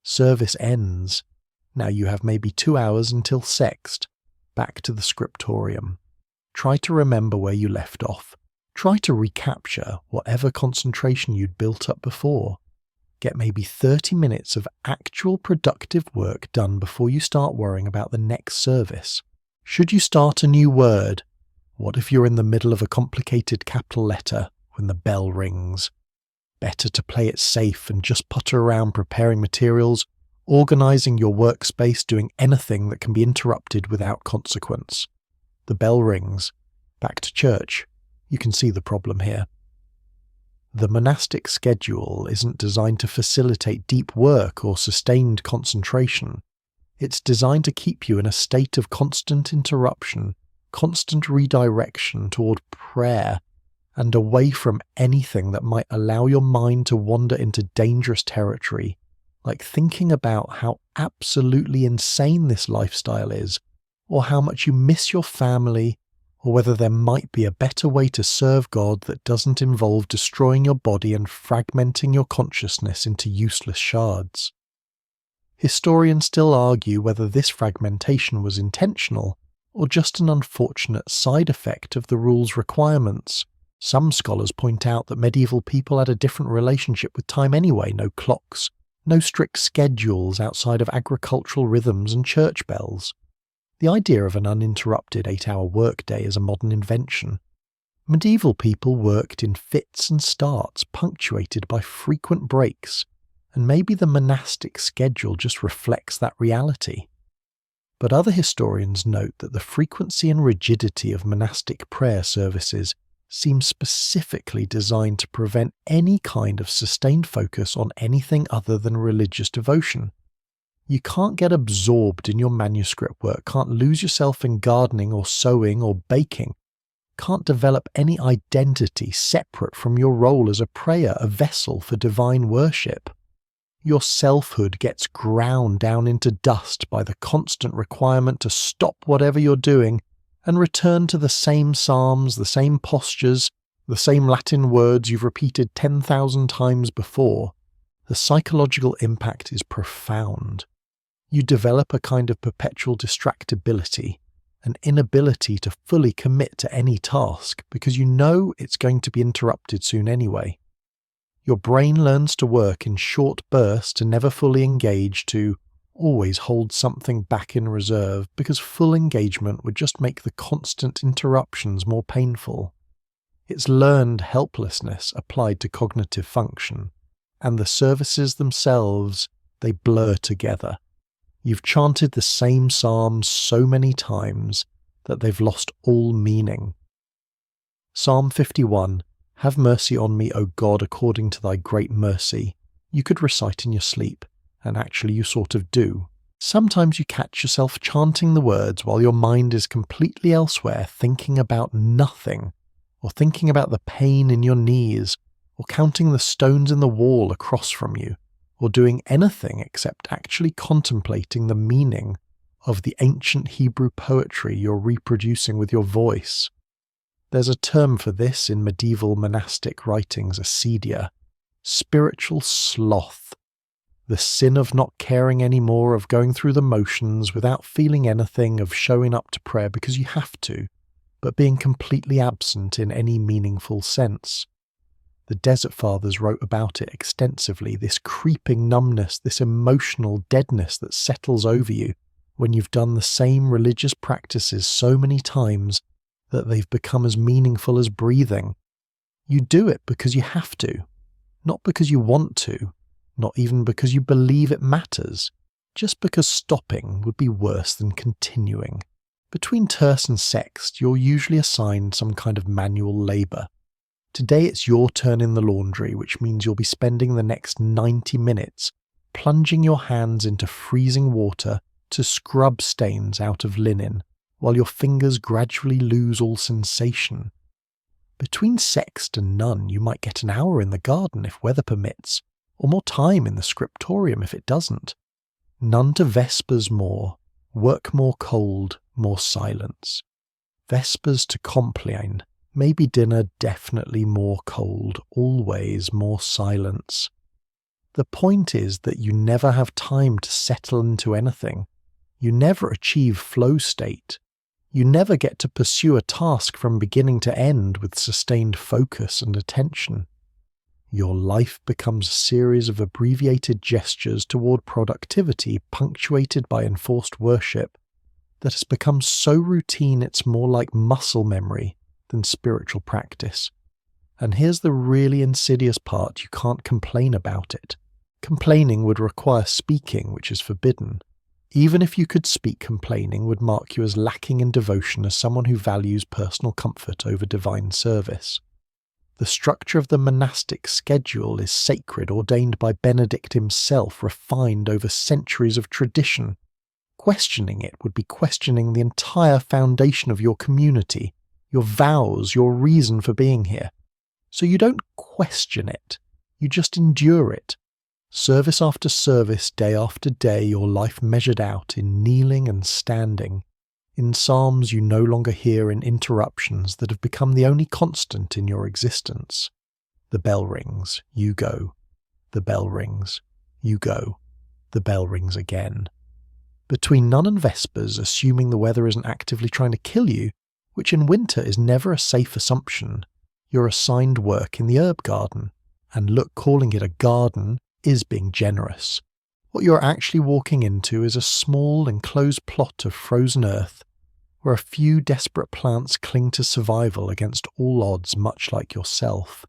Service ends. Now you have maybe 2 hours until sext. Back to the scriptorium. Try to remember where you left off. Try to recapture whatever concentration you'd built up before. Get maybe 30 minutes of actual productive work done before you start worrying about the next service. Should you start a new word? What if you're in the middle of a complicated capital letter when the bell rings? Better to play it safe and just putter around preparing materials, organising your workspace, doing anything that can be interrupted without consequence. The bell rings. Back to church. You can see the problem here. The monastic schedule isn't designed to facilitate deep work or sustained concentration. It's designed to keep you in a state of constant interruption, constant redirection toward prayer, and away from anything that might allow your mind to wander into dangerous territory, like thinking about how absolutely insane this lifestyle is, or how much you miss your family, or whether there might be a better way to serve God that doesn't involve destroying your body and fragmenting your consciousness into useless shards. Historians still argue whether this fragmentation was intentional or just an unfortunate side effect of the rule's requirements. Some scholars point out that medieval people had a different relationship with time anyway, no clocks, no strict schedules outside of agricultural rhythms and church bells. The idea of an uninterrupted 8-hour workday is a modern invention. Medieval people worked in fits and starts punctuated by frequent breaks, and maybe the monastic schedule just reflects that reality. But other historians note that the frequency and rigidity of monastic prayer services seems specifically designed to prevent any kind of sustained focus on anything other than religious devotion. You can't get absorbed in your manuscript work, can't lose yourself in gardening or sewing or baking, can't develop any identity separate from your role as a prayer, a vessel for divine worship. Your selfhood gets ground down into dust by the constant requirement to stop whatever you're doing and return to the same psalms, the same postures, the same Latin words you've repeated 10,000 times before. The psychological impact is profound. You develop a kind of perpetual distractibility, an inability to fully commit to any task because you know it's going to be interrupted soon anyway. Your brain learns to work in short bursts, to never fully engage, to always hold something back in reserve because full engagement would just make the constant interruptions more painful. It's learned helplessness applied to cognitive function, and the services themselves, they blur together. You've chanted the same psalms so many times that they've lost all meaning. Psalm 51, "Have mercy on me, O God, according to thy great mercy," you could recite in your sleep, and actually you sort of do. Sometimes you catch yourself chanting the words while your mind is completely elsewhere, thinking about nothing, or thinking about the pain in your knees, or counting the stones in the wall across from you, or doing anything except actually contemplating the meaning of the ancient Hebrew poetry you're reproducing with your voice. There's a term for this in medieval monastic writings, acedia, spiritual sloth, the sin of not caring anymore, of going through the motions without feeling anything, of showing up to prayer because you have to, but being completely absent in any meaningful sense. The Desert Fathers wrote about it extensively, this creeping numbness, this emotional deadness that settles over you when you've done the same religious practices so many times that they've become as meaningful as breathing. You do it because you have to, not because you want to, not even because you believe it matters, just because stopping would be worse than continuing. Between terce and sext, you're usually assigned some kind of manual labour. Today it's your turn in the laundry, which means you'll be spending the next 90 minutes plunging your hands into freezing water to scrub stains out of linen, while your fingers gradually lose all sensation. Between sext and nun, you might get an hour in the garden if weather permits, or more time in the scriptorium if it doesn't. Nun to vespers more, work more cold, more silence. Vespers to compline, maybe dinner definitely more cold, always more silence. The point is that you never have time to settle into anything. You never achieve flow state. You never get to pursue a task from beginning to end with sustained focus and attention. Your life becomes a series of abbreviated gestures toward productivity punctuated by enforced worship that has become so routine it's more like muscle memory than spiritual practice. And here's the really insidious part: you can't complain about it. Complaining would require speaking, which is forbidden. Even if you could speak, complaining would mark you as lacking in devotion, as someone who values personal comfort over divine service. The structure of the monastic schedule is sacred, ordained by Benedict himself, refined over centuries of tradition. Questioning it would be questioning the entire foundation of your community, your vows, your reason for being here. So you don't question it, you just endure it. Service after service, day after day, your life measured out in kneeling and standing, in psalms you no longer hear in interruptions that have become the only constant in your existence. The bell rings, you go. The bell rings, you go. The bell rings again. Between none and vespers, assuming the weather isn't actively trying to kill you, which in winter is never a safe assumption, you're assigned work in the herb garden. And look, calling it a garden is being generous. What you're actually walking into is a small enclosed plot of frozen earth where a few desperate plants cling to survival against all odds, much like yourself.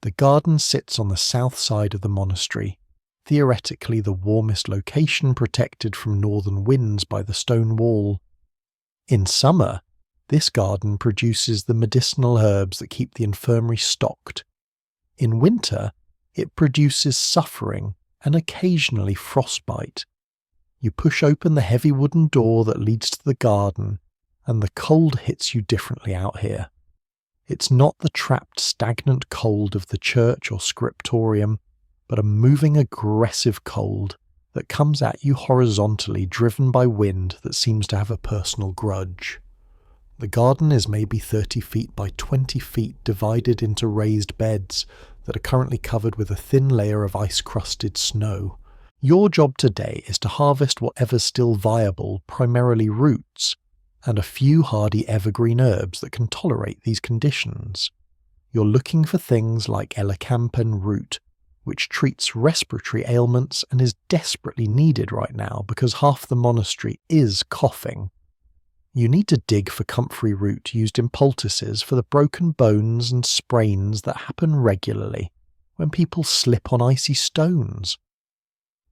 The garden sits on the south side of the monastery, theoretically the warmest location protected from northern winds by the stone wall. In summer, this garden produces the medicinal herbs that keep the infirmary stocked. In winter, it produces suffering and occasionally frostbite. You push open the heavy wooden door that leads to the garden, and the cold hits you differently out here. It's not the trapped, stagnant cold of the church or scriptorium, but a moving, aggressive cold that comes at you horizontally, driven by wind that seems to have a personal grudge. The garden is maybe 30 feet by 20 feet, divided into raised beds that are currently covered with a thin layer of ice-crusted snow. Your job today is to harvest whatever's still viable, primarily roots, and a few hardy evergreen herbs that can tolerate these conditions. You're looking for things like elecampane root, which treats respiratory ailments and is desperately needed right now because half the monastery is coughing. You need to dig for comfrey root used in poultices for the broken bones and sprains that happen regularly when people slip on icy stones.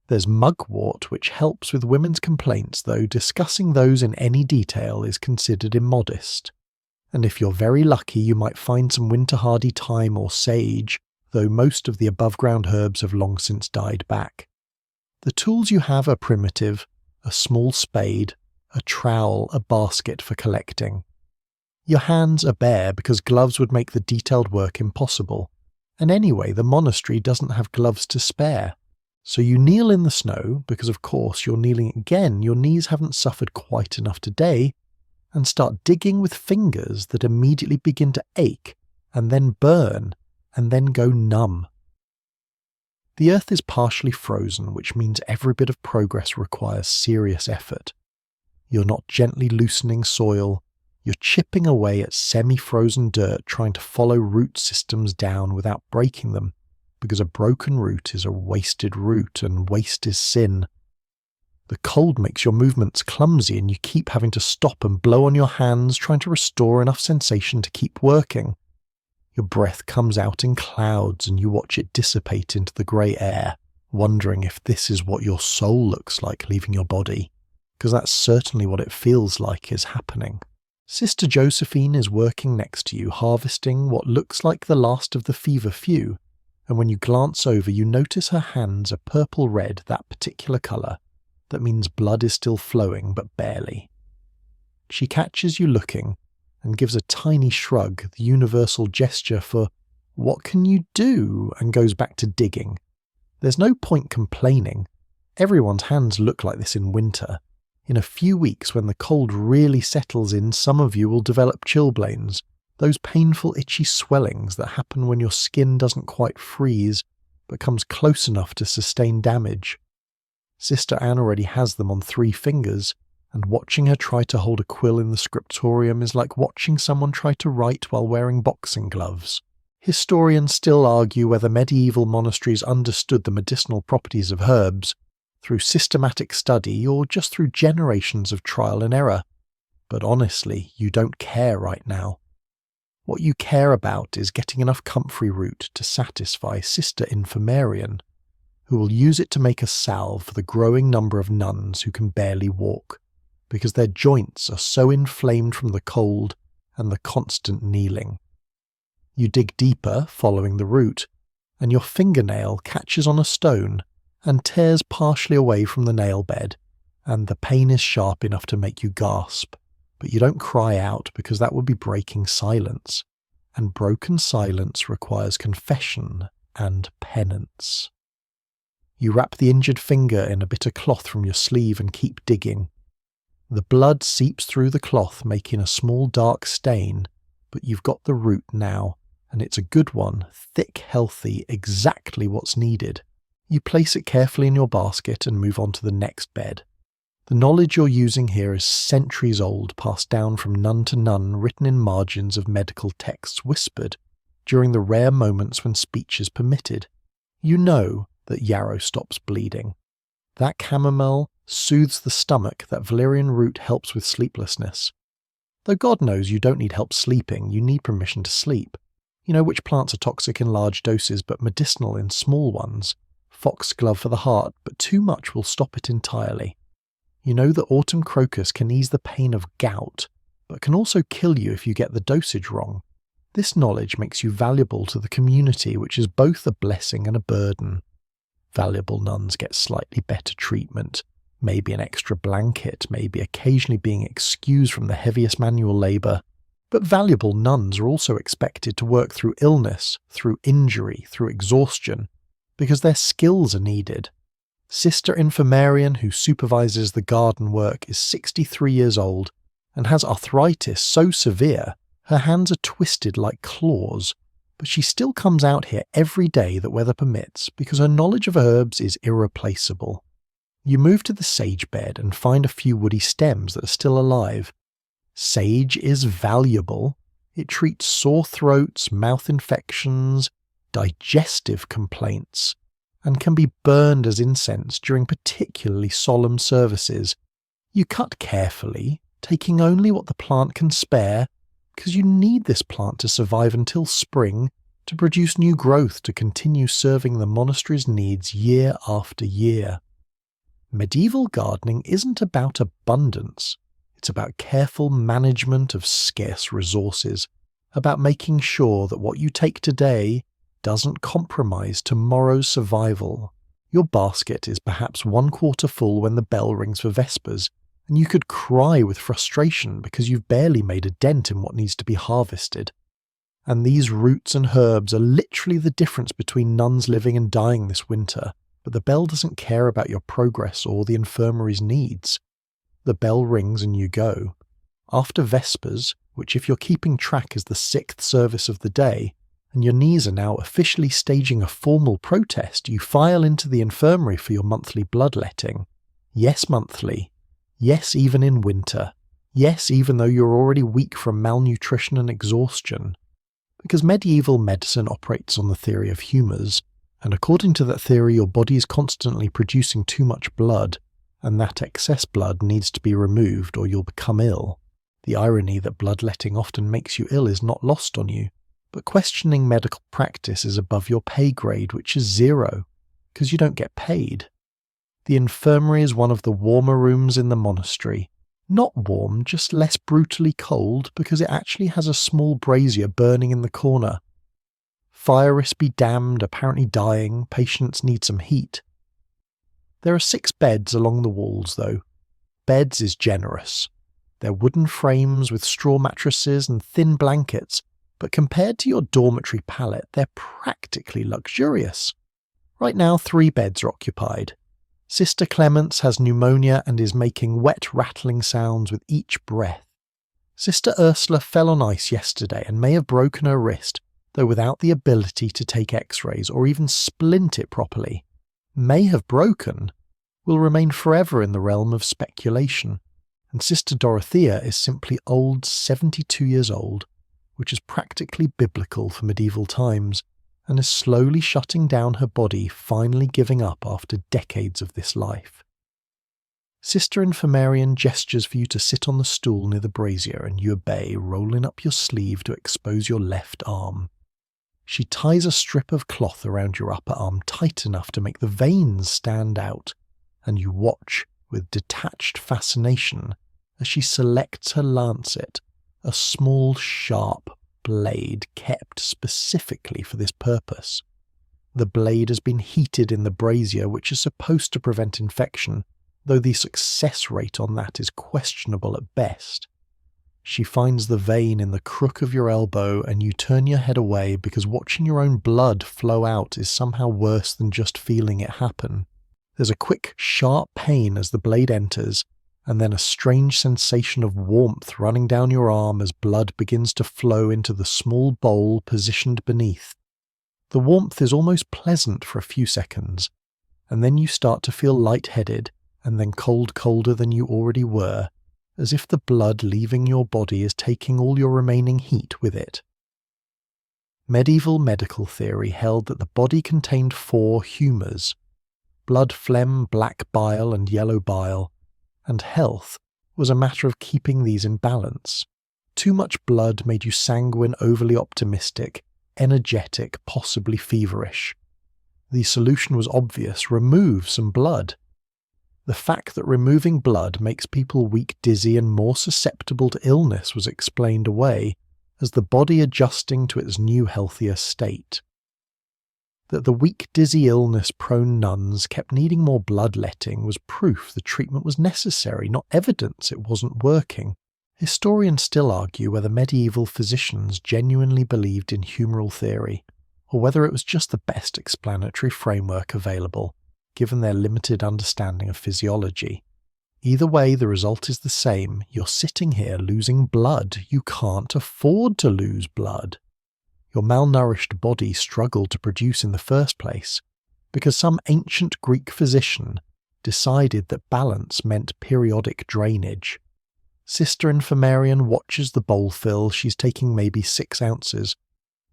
There's mugwort, which helps with women's complaints, though discussing those in any detail is considered immodest. And if you're very lucky, you might find some winter-hardy thyme or sage, though most of the above-ground herbs have long since died back. The tools you have are primitive: a small spade, a trowel, a basket for collecting. Your hands are bare because gloves would make the detailed work impossible, and anyway, the monastery doesn't have gloves to spare. So you kneel in the snow, because of course you're kneeling again, your knees haven't suffered quite enough today, and start digging with fingers that immediately begin to ache, and then burn, and then go numb. The earth is partially frozen, which means every bit of progress requires serious effort. You're not gently loosening soil, you're chipping away at semi-frozen dirt trying to follow root systems down without breaking them, because a broken root is a wasted root, and waste is sin. The cold makes your movements clumsy and you keep having to stop and blow on your hands trying to restore enough sensation to keep working. Your breath comes out in clouds and you watch it dissipate into the grey air, wondering if this is what your soul looks like leaving your body, because that's certainly what it feels like is happening. Sister Josephine is working next to you, harvesting what looks like the last of the fever few, and when you glance over you notice her hands are purple-red, that particular colour. That means blood is still flowing, but barely. She catches you looking and gives a tiny shrug, the universal gesture for, "What can you do?" and goes back to digging. There's no point complaining. Everyone's hands look like this in winter. In a few weeks, when the cold really settles in, some of you will develop chilblains, those painful itchy swellings that happen when your skin doesn't quite freeze, but comes close enough to sustain damage. Sister Anne already has them on 3 fingers, and watching her try to hold a quill in the scriptorium is like watching someone try to write while wearing boxing gloves. Historians still argue whether medieval monasteries understood the medicinal properties of herbs through systematic study or just through generations of trial and error. But honestly, you don't care right now. What you care about is getting enough comfrey root to satisfy Sister Infirmarian, who will use it to make a salve for the growing number of nuns who can barely walk, because their joints are so inflamed from the cold and the constant kneeling. You dig deeper, following the root, and your fingernail catches on a stone and tears partially away from the nail bed, and the pain is sharp enough to make you gasp, but you don't cry out because that would be breaking silence. and broken silence requires confession and penance. You wrap the injured finger in a bit of cloth from your sleeve and keep digging. The blood seeps through the cloth, making a small dark stain, but you've got the root now, and it's a good one, thick, healthy, exactly what's needed. You place it carefully in your basket and move on to the next bed. The knowledge you're using here is centuries old, passed down from nun to nun, written in margins of medical texts, whispered, during the rare moments when speech is permitted. You know that yarrow stops bleeding. That chamomile soothes the stomach, that valerian root helps with sleeplessness. Though God knows you don't need help sleeping, you need permission to sleep. You know which plants are toxic in large doses but medicinal in small ones. Foxglove for the heart, but too much will stop it entirely. You know that autumn crocus can ease the pain of gout, but can also kill you if you get the dosage wrong. This knowledge makes you valuable to the community, which is both a blessing and a burden. Valuable nuns get slightly better treatment, maybe an extra blanket, maybe occasionally being excused from the heaviest manual labour. But valuable nuns are also expected to work through illness, through injury, through exhaustion, because their skills are needed. Sister Infirmarian, who supervises the garden work, is 63 years old and has arthritis so severe her hands are twisted like claws, but she still comes out here every day that weather permits because her knowledge of herbs is irreplaceable. You move to the sage bed and find a few woody stems that are still alive. Sage is valuable. It treats sore throats, mouth infections, digestive complaints, and can be burned as incense during particularly solemn services. You cut carefully, taking only what the plant can spare, because you need this plant to survive until spring, to produce new growth to continue serving the monastery's needs year after year. Medieval gardening isn't about abundance. It's about careful management of scarce resources, about making sure that what you take today doesn't compromise tomorrow's survival. Your basket is perhaps 1/4 full when the bell rings for vespers, and you could cry with frustration because you've barely made a dent in what needs to be harvested. And these roots and herbs are literally the difference between nuns living and dying this winter, but the bell doesn't care about your progress or the infirmary's needs. The bell rings and you go. After vespers, which if you're keeping track is the 6th service of the day, and your knees are now officially staging a formal protest, you file into the infirmary for your monthly bloodletting. Yes, monthly. Yes, even in winter. Yes, even though you're already weak from malnutrition and exhaustion. Because medieval medicine operates on the theory of humours, and according to that theory your body is constantly producing too much blood, and that excess blood needs to be removed or you'll become ill. The irony that bloodletting often makes you ill is not lost on you. But questioning medical practice is above your pay grade, which is 0, because you don't get paid. The infirmary is one of the warmer rooms in the monastery. Not warm, just less brutally cold, because it actually has a small brazier burning in the corner. Fire be damned, apparently dying, patients need some heat. There are 6 beds along the walls, though. Beds is generous. They're wooden frames with straw mattresses and thin blankets, but compared to your dormitory pallet, they're practically luxurious. Right now, 3 beds are occupied. Sister Clemence has pneumonia and is making wet, rattling sounds with each breath. Sister Ursula fell on ice yesterday and may have broken her wrist, though without the ability to take x-rays or even splint it properly. May have broken will remain forever in the realm of speculation. And Sister Dorothea is simply old, 72 years old, which is practically biblical for medieval times, and is slowly shutting down her body, finally giving up after decades of this life. Sister Infirmarian gestures for you to sit on the stool near the brazier, and you obey, rolling up your sleeve to expose your left arm. She ties a strip of cloth around your upper arm tight enough to make the veins stand out, and you watch with detached fascination as she selects her lancet, a small, sharp blade kept specifically for this purpose. The blade has been heated in the brazier, which is supposed to prevent infection, though the success rate on that is questionable at best. She finds the vein in the crook of your elbow and you turn your head away because watching your own blood flow out is somehow worse than just feeling it happen. There's a quick, sharp pain as the blade enters, and then a strange sensation of warmth running down your arm as blood begins to flow into the small bowl positioned beneath. The warmth is almost pleasant for a few seconds, and then you start to feel lightheaded and then colder than you already were, as if the blood leaving your body is taking all your remaining heat with it. Medieval medical theory held that the body contained 4 humours: blood, phlegm, black bile and yellow bile, and health was a matter of keeping these in balance. Too much blood made you sanguine, overly optimistic, energetic, possibly feverish. The solution was obvious: remove some blood. The fact that removing blood makes people weak, dizzy, and more susceptible to illness was explained away as the body adjusting to its new, healthier state. That the weak, dizzy, illness-prone nuns kept needing more bloodletting was proof the treatment was necessary, not evidence it wasn't working. Historians still argue whether medieval physicians genuinely believed in humoral theory, or whether it was just the best explanatory framework available, given their limited understanding of physiology. Either way, the result is the same. You're sitting here losing blood. You can't afford to lose blood. Your malnourished body struggled to produce in the first place, because some ancient Greek physician decided that balance meant periodic drainage. Sister Infirmarian watches the bowl fill. She's taking maybe 6 ounces,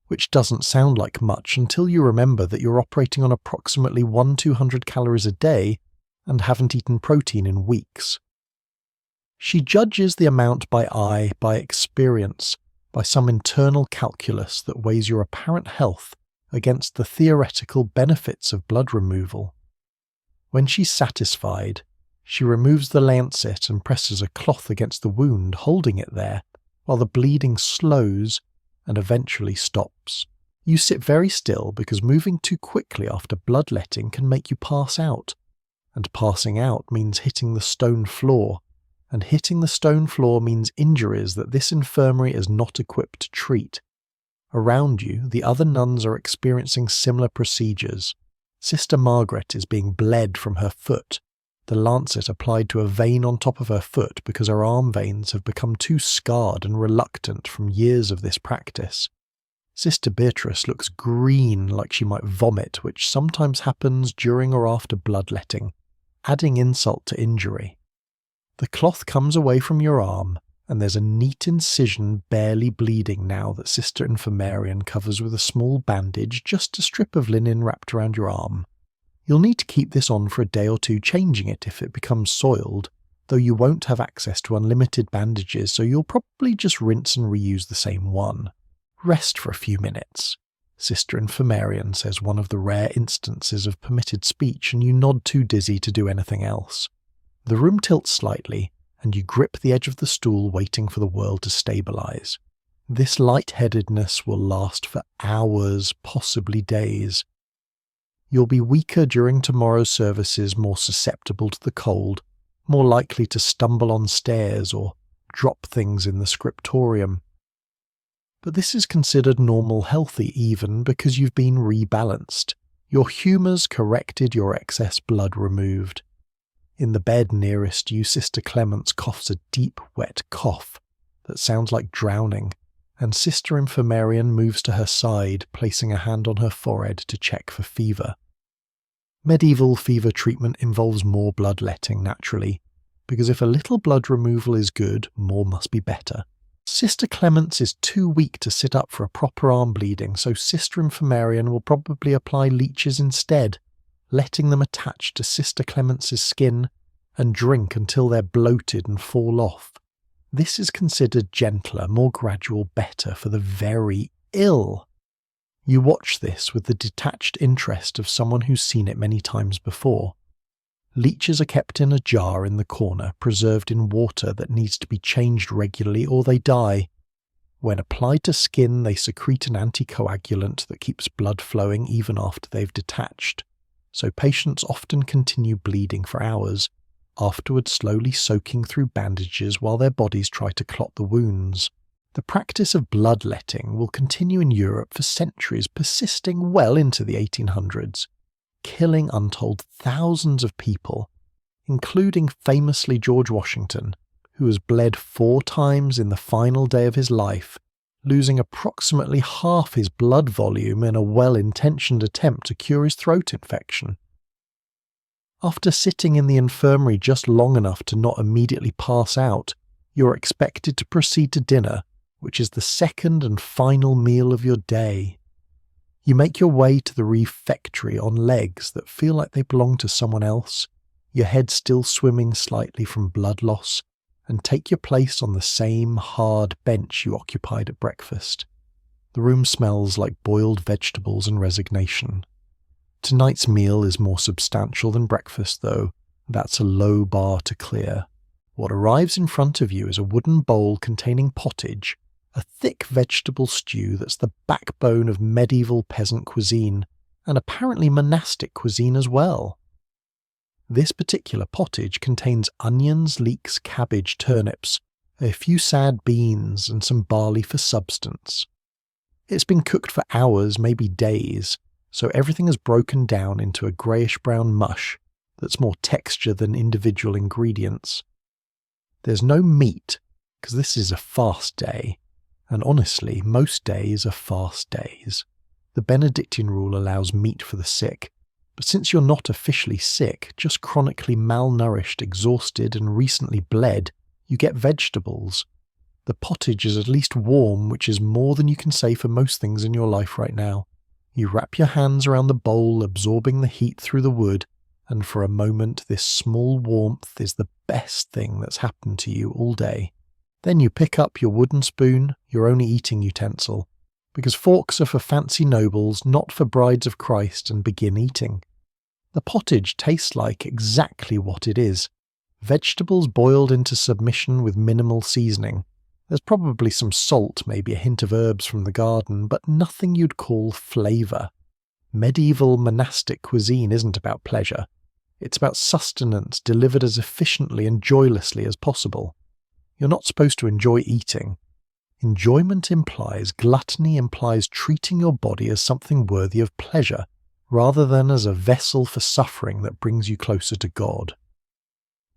which doesn't sound like much until you remember that you're operating on approximately 100-200 calories a day and haven't eaten protein in weeks. She judges the amount by eye, by experience, by some internal calculus that weighs your apparent health against the theoretical benefits of blood removal. When she's satisfied, she removes the lancet and presses a cloth against the wound, holding it there, while the bleeding slows and eventually stops. You sit very still because moving too quickly after bloodletting can make you pass out, and passing out means hitting the stone floor, and hitting the stone floor means injuries that this infirmary is not equipped to treat. Around you, the other nuns are experiencing similar procedures. Sister Margaret is being bled from her foot, the lancet applied to a vein on top of her foot because her arm veins have become too scarred and reluctant from years of this practice. Sister Beatrice looks green, like she might vomit, which sometimes happens during or after bloodletting, adding insult to injury. The cloth comes away from your arm, and there's a neat incision barely bleeding now that Sister Infirmarian covers with a small bandage, just a strip of linen wrapped around your arm. You'll need to keep this on for a day or two, changing it if it becomes soiled, though you won't have access to unlimited bandages, so you'll probably just rinse and reuse the same one. Rest for a few minutes. Sister Infirmarian says one of the rare instances of permitted speech, and you nod too dizzy to do anything else. The room tilts slightly, and you grip the edge of the stool waiting for the world to stabilize. This lightheadedness will last for hours, possibly days. You'll be weaker during tomorrow's services, more susceptible to the cold, more likely to stumble on stairs or drop things in the scriptorium. But this is considered normal, healthy even, because you've been rebalanced. Your humours corrected, your excess blood removed. In the bed nearest you, Sister Clemence coughs a deep, wet cough that sounds like drowning, and Sister Infirmarian moves to her side, placing a hand on her forehead to check for fever. Medieval fever treatment involves more bloodletting, naturally, because if a little blood removal is good, more must be better. Sister Clemence is too weak to sit up for a proper arm bleeding, so Sister Infirmarian will probably apply leeches instead, letting them attach to Sister Clemence's skin and drink until they're bloated and fall off. This is considered gentler, more gradual, better for the very ill. You watch this with the detached interest of someone who's seen it many times before. Leeches are kept in a jar in the corner, preserved in water that needs to be changed regularly or they die. When applied to skin, they secrete an anticoagulant that keeps blood flowing even after they've detached, so patients often continue bleeding for hours, afterwards slowly soaking through bandages while their bodies try to clot the wounds. The practice of bloodletting will continue in Europe for centuries, persisting well into the 1800s, killing untold thousands of people, including famously George Washington, who was bled 4 times in the final day of his life, losing approximately half his blood volume in a well-intentioned attempt to cure his throat infection. After sitting in the infirmary just long enough to not immediately pass out, you're expected to proceed to dinner, which is the second and final meal of your day. You make your way to the refectory on legs that feel like they belong to someone else, your head still swimming slightly from blood loss, and take your place on the same hard bench you occupied at breakfast. The room smells like boiled vegetables and resignation. Tonight's meal is more substantial than breakfast, though. That's a low bar to clear. What arrives in front of you is a wooden bowl containing pottage, a thick vegetable stew that's the backbone of medieval peasant cuisine, and apparently monastic cuisine as well. This particular pottage contains onions, leeks, cabbage, turnips, a few sad beans, and some barley for substance. It's been cooked for hours, maybe days, so everything is broken down into a greyish-brown mush that's more texture than individual ingredients. There's no meat, because this is a fast day, and honestly, most days are fast days. The Benedictine rule allows meat for the sick, but since you're not officially sick, just chronically malnourished, exhausted, and recently bled, you get vegetables. The pottage is at least warm, which is more than you can say for most things in your life right now. You wrap your hands around the bowl, absorbing the heat through the wood, and for a moment this small warmth is the best thing that's happened to you all day. Then you pick up your wooden spoon, your only eating utensil, because forks are for fancy nobles, not for brides of Christ, and begin eating. The pottage tastes like exactly what it is. Vegetables boiled into submission with minimal seasoning. There's probably some salt, maybe a hint of herbs from the garden, but nothing you'd call flavour. Medieval monastic cuisine isn't about pleasure. It's about sustenance delivered as efficiently and joylessly as possible. You're not supposed to enjoy eating. Enjoyment implies, gluttony implies treating your body as something worthy of pleasure, rather than as a vessel for suffering that brings you closer to God.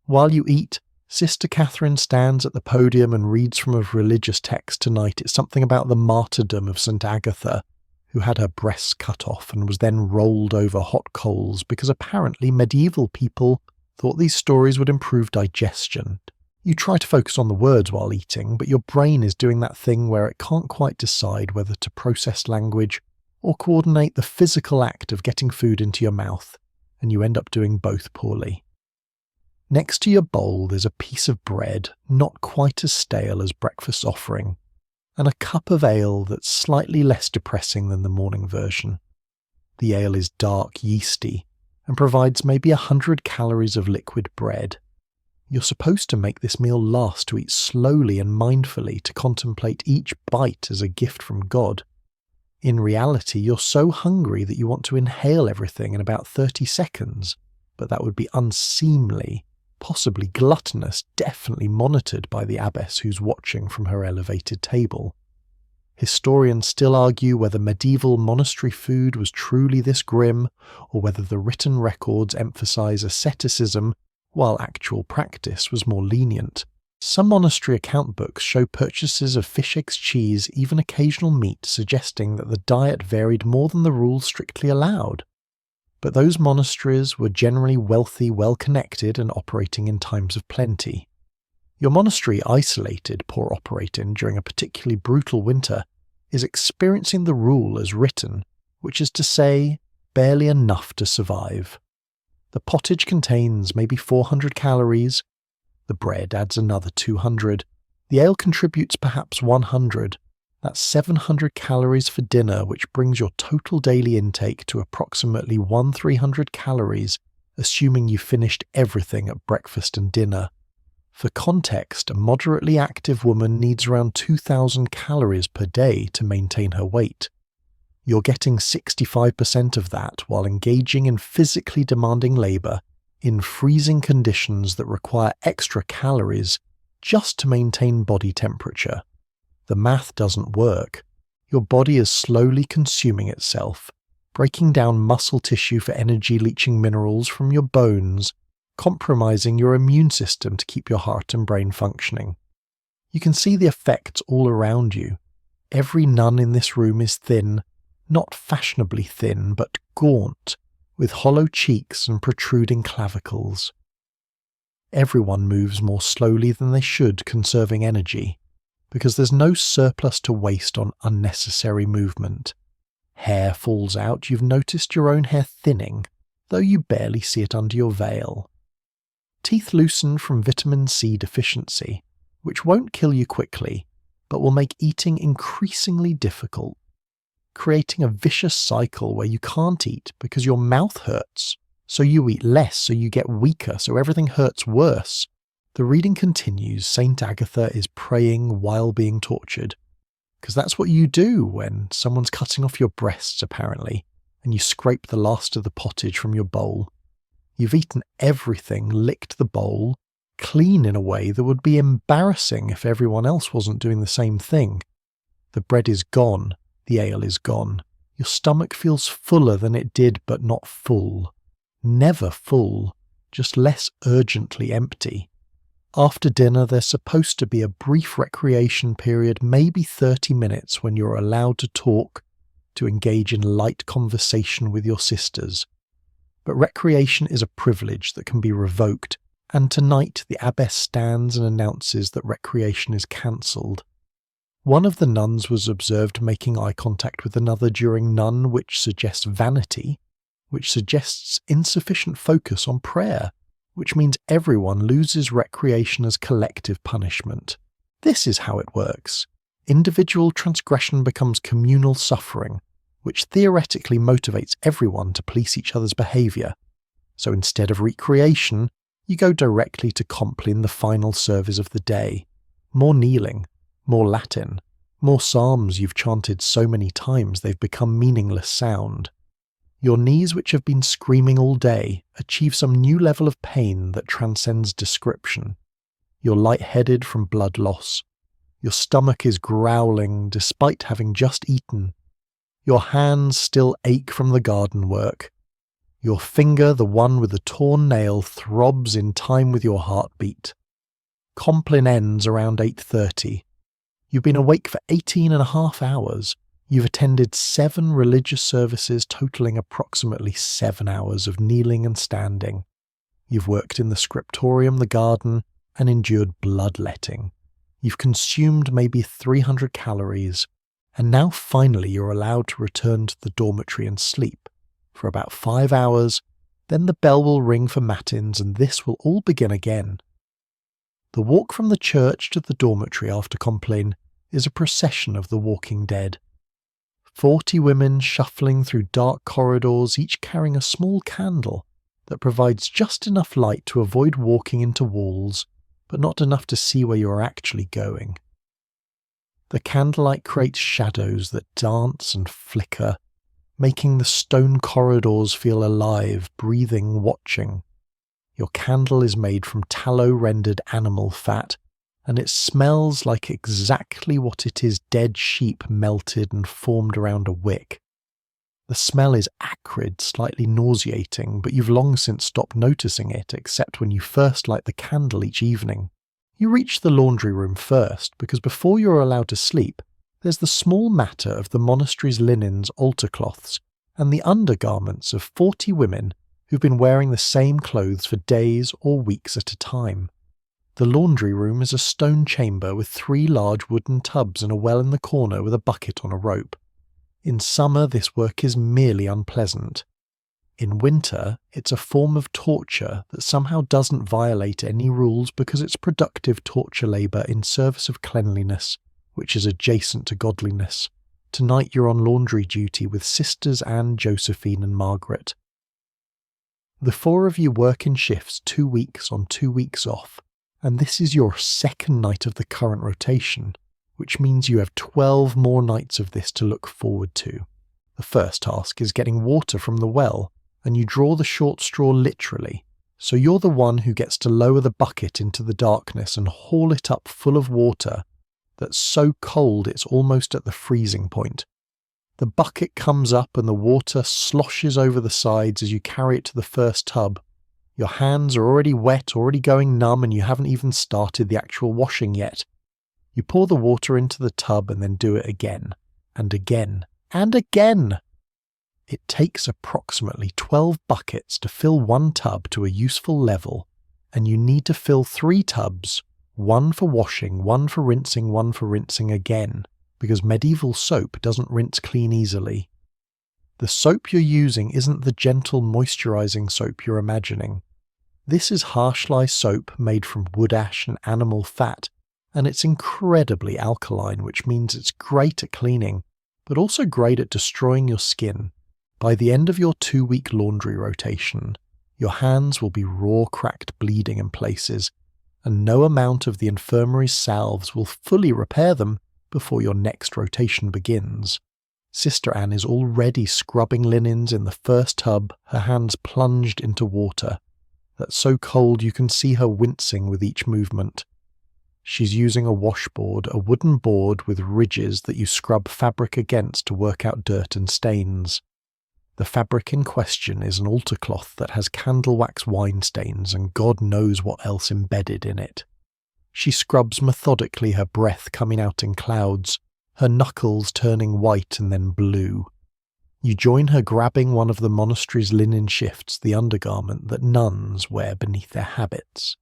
While you eat, Sister Catherine stands at the podium and reads from a religious text tonight. It's something about the martyrdom of St. Agatha, who had her breasts cut off and was then rolled over hot coals because apparently medieval people thought these stories would improve digestion. You try to focus on the words while eating, but your brain is doing that thing where it can't quite decide whether to process language or coordinate the physical act of getting food into your mouth, and you end up doing both poorly. Next to your bowl there's a piece of bread, not quite as stale as breakfast's offering, and a cup of ale that's slightly less depressing than the morning version. The ale is dark, yeasty, and provides maybe 100 calories of liquid bread. You're supposed to make this meal last, to eat slowly and mindfully, to contemplate each bite as a gift from God. In reality, you're so hungry that you want to inhale everything in about 30 seconds, but that would be unseemly, possibly gluttonous, definitely monitored by the abbess who's watching from her elevated table. Historians still argue whether medieval monastery food was truly this grim, or whether the written records emphasize asceticism while actual practice was more lenient. Some monastery account books show purchases of fish, eggs, cheese, even occasional meat, suggesting that the diet varied more than the rules strictly allowed. But those monasteries were generally wealthy, well-connected, and operating in times of plenty. Your monastery, isolated, poor operating during a particularly brutal winter, is experiencing the rule as written, which is to say, barely enough to survive. The pottage contains maybe 400 calories, the bread adds another 200, the ale contributes perhaps 100, that's 700 calories for dinner, which brings your total daily intake to approximately 1,300 calories, assuming you finished everything at breakfast and dinner. For context, a moderately active woman needs around 2,000 calories per day to maintain her weight. You're getting 65% of that while engaging in physically demanding labour, in freezing conditions that require extra calories just to maintain body temperature. The math doesn't work. Your body is slowly consuming itself, breaking down muscle tissue for energy-leaching minerals from your bones, compromising your immune system to keep your heart and brain functioning. You can see the effects all around you. Every nun in this room is thin, not fashionably thin, but gaunt, with hollow cheeks and protruding clavicles. Everyone moves more slowly than they should, conserving energy, because there's no surplus to waste on unnecessary movement. Hair falls out. You've noticed your own hair thinning, though you barely see it under your veil. Teeth loosen from vitamin C deficiency, which won't kill you quickly, but will make eating increasingly difficult, creating a vicious cycle where you can't eat because your mouth hurts, so you eat less, so you get weaker, so everything hurts worse. The reading continues. Saint Agatha is praying while being tortured, because that's what you do when someone's cutting off your breasts, apparently, and you scrape the last of the pottage from your bowl. You've eaten everything, licked the bowl, clean in a way that would be embarrassing if everyone else wasn't doing the same thing. The bread is gone, the ale is gone. Your stomach feels fuller than it did, but not full. Never full, just less urgently empty. After dinner, there's supposed to be a brief recreation period, maybe 30 minutes, when you're allowed to talk, to engage in light conversation with your sisters. But recreation is a privilege that can be revoked, and tonight the abbess stands and announces that recreation is cancelled. One of the nuns was observed making eye contact with another during NUN, which suggests vanity, which suggests insufficient focus on prayer, which means everyone loses recreation as collective punishment. This is how it works. Individual transgression becomes communal suffering, which theoretically motivates everyone to police each other's behaviour. So instead of recreation, you go directly to Compline, the final service of the day. More kneeling, more Latin, more psalms you've chanted so many times they've become meaningless sound. Your knees, which have been screaming all day, achieve some new level of pain that transcends description. You're lightheaded from blood loss. Your stomach is growling despite having just eaten. Your hands still ache from the garden work. Your finger, the one with the torn nail, throbs in time with your heartbeat. Compline ends around 8:30. You've been awake for 18.5 hours. You've attended 7 religious services totaling approximately 7 hours of kneeling and standing. You've worked in the scriptorium, the garden, and endured bloodletting. You've consumed maybe 300 calories, and now finally you're allowed to return to the dormitory and sleep for about 5 hours. Then the bell will ring for matins, and this will all begin again. The walk from the church to the dormitory after Compline is a procession of the walking dead. 40 women shuffling through dark corridors, each carrying a small candle that provides just enough light to avoid walking into walls, but not enough to see where you are actually going. The candlelight creates shadows that dance and flicker, making the stone corridors feel alive, breathing, watching. Your candle is made from tallow-rendered animal fat, and it smells like exactly what it is: dead sheep melted and formed around a wick. The smell is acrid, slightly nauseating, but you've long since stopped noticing it, except when you first light the candle each evening. You reach the laundry room first, because before you're allowed to sleep, there's the small matter of the monastery's linens, altar cloths, and the undergarments of 40 women who've been wearing the same clothes for days or weeks at a time. The laundry room is a stone chamber with 3 large wooden tubs and a well in the corner with a bucket on a rope. In summer, this work is merely unpleasant. In winter, it's a form of torture that somehow doesn't violate any rules because it's productive torture labour in service of cleanliness, which is adjacent to godliness. Tonight you're on laundry duty with sisters Anne, Josephine and Margaret. The 4 of you work in shifts 2 weeks on 2 weeks off, and this is your second night of the current rotation, which means you have 12 more nights of this to look forward to. The first task is getting water from the well, and you draw the short straw literally, So you're the one who gets to lower the bucket into the darkness and haul it up full of water that's so cold it's almost at the freezing point. The bucket comes up and the water sloshes over the sides as you carry it to the first tub. Your hands are already wet, already going numb, and you haven't even started the actual washing yet. You pour the water into the tub and then do it again, and again, and again. It takes approximately 12 buckets to fill one tub to a useful level, and you need to fill 3 tubs, one for washing, one for rinsing again, because medieval soap doesn't rinse clean easily. The soap you're using isn't the gentle moisturizing soap you're imagining. This is harsh lye soap made from wood ash and animal fat, and it's incredibly alkaline, which means it's great at cleaning, but also great at destroying your skin. By the end of your 2-week laundry rotation, your hands will be raw, cracked, bleeding in places, and no amount of the infirmary's salves will fully repair them before your next rotation begins. Sister Anne is already scrubbing linens in the first tub, her hands plunged into water, that's so cold you can see her wincing with each movement. She's using a washboard, a wooden board with ridges that you scrub fabric against to work out dirt and stains. The fabric in question is an altar cloth that has candle wax wine stains and God knows what else embedded in it. She scrubs methodically, her breath coming out in clouds, her knuckles turning white and then blue. You join her grabbing one of the monastery's linen shifts, the undergarment that nuns wear beneath their habits.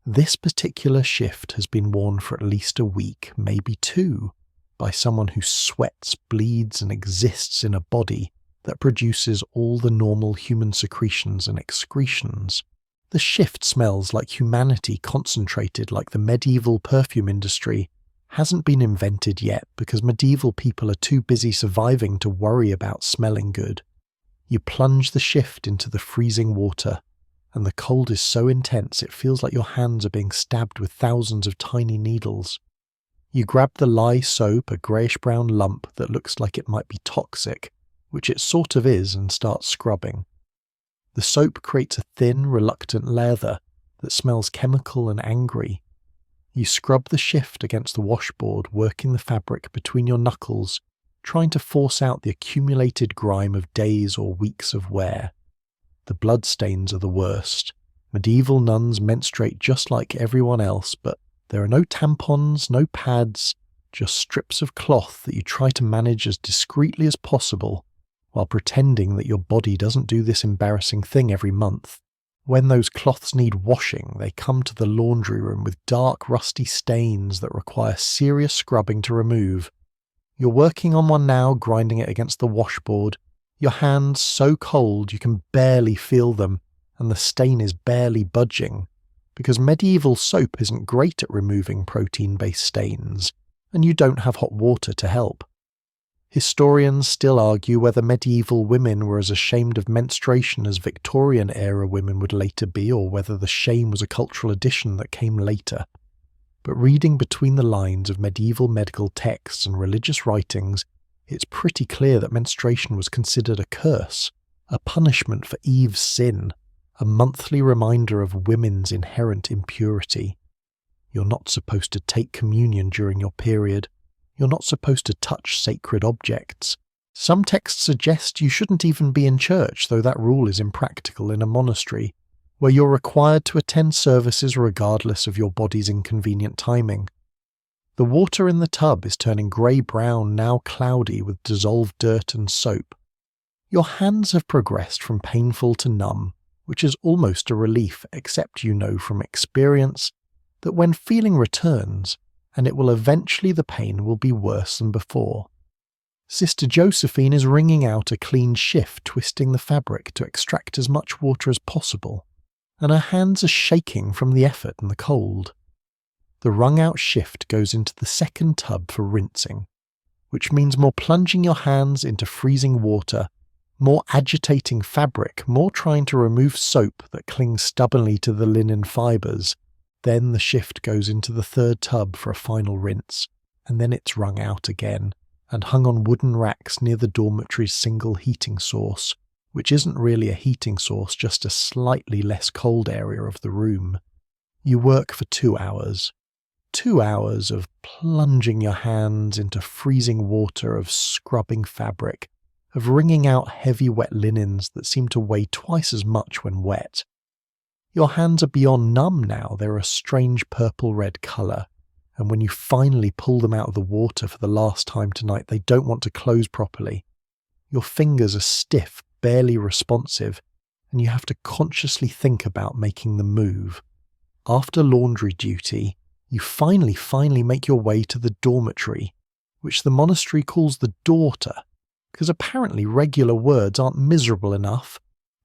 This particular shift has been worn for at least a week, maybe 2, by someone who sweats, bleeds and exists in a body that produces all the normal human secretions and excretions. The shift smells like humanity concentrated, like the medieval perfume industry hasn't been invented yet because medieval people are too busy surviving to worry about smelling good. You plunge the shift into the freezing water, and the cold is so intense it feels like your hands are being stabbed with thousands of tiny needles. You grab the lye soap, a greyish-brown lump that looks like it might be toxic, which it sort of is, and start scrubbing. The soap creates a thin, reluctant lather that smells chemical and angry. You scrub the shift against the washboard, working the fabric between your knuckles, trying to force out the accumulated grime of days or weeks of wear. The blood stains are the worst. Medieval nuns menstruate just like everyone else, but there are no tampons, no pads, just strips of cloth that you try to manage as discreetly as possible, while pretending that your body doesn't do this embarrassing thing every month. When those cloths need washing, they come to the laundry room with dark, rusty stains that require serious scrubbing to remove. You're working on one now, grinding it against the washboard, your hands so cold you can barely feel them, and the stain is barely budging, because medieval soap isn't great at removing protein-based stains, and you don't have hot water to help. Historians still argue whether medieval women were as ashamed of menstruation as Victorian-era women would later be, or whether the shame was a cultural addition that came later. But reading between the lines of medieval medical texts and religious writings, it's pretty clear that menstruation was considered a curse, a punishment for Eve's sin, a monthly reminder of women's inherent impurity. You're not supposed to take communion during your period. You're not supposed to touch sacred objects. Some texts suggest you shouldn't even be in church, though that rule is impractical in a monastery, where you're required to attend services regardless of your body's inconvenient timing. The water in the tub is turning grey-brown, now cloudy with dissolved dirt and soap. Your hands have progressed from painful to numb, which is almost a relief, except you know from experience that when feeling returns, and the pain will be worse than before. Sister Josephine is wringing out a clean shift, twisting the fabric to extract as much water as possible, and her hands are shaking from the effort and the cold. The wrung-out shift goes into the second tub for rinsing, which means more plunging your hands into freezing water, more agitating fabric, more trying to remove soap that clings stubbornly to the linen fibres. Then the shift goes into the third tub for a final rinse, and then it's wrung out again, and hung on wooden racks near the dormitory's single heating source, which isn't really a heating source, just a slightly less cold area of the room. You work for 2 hours. 2 hours of plunging your hands into freezing water, of scrubbing fabric, of wringing out heavy wet linens that seem to weigh twice as much when wet. Your hands are beyond numb now, they're a strange purple-red colour, and when you finally pull them out of the water for the last time tonight, they don't want to close properly. Your fingers are stiff, barely responsive, and you have to consciously think about making them move. After laundry duty, you finally make your way to the dormitory, which the monastery calls the daughter, because apparently regular words aren't miserable enough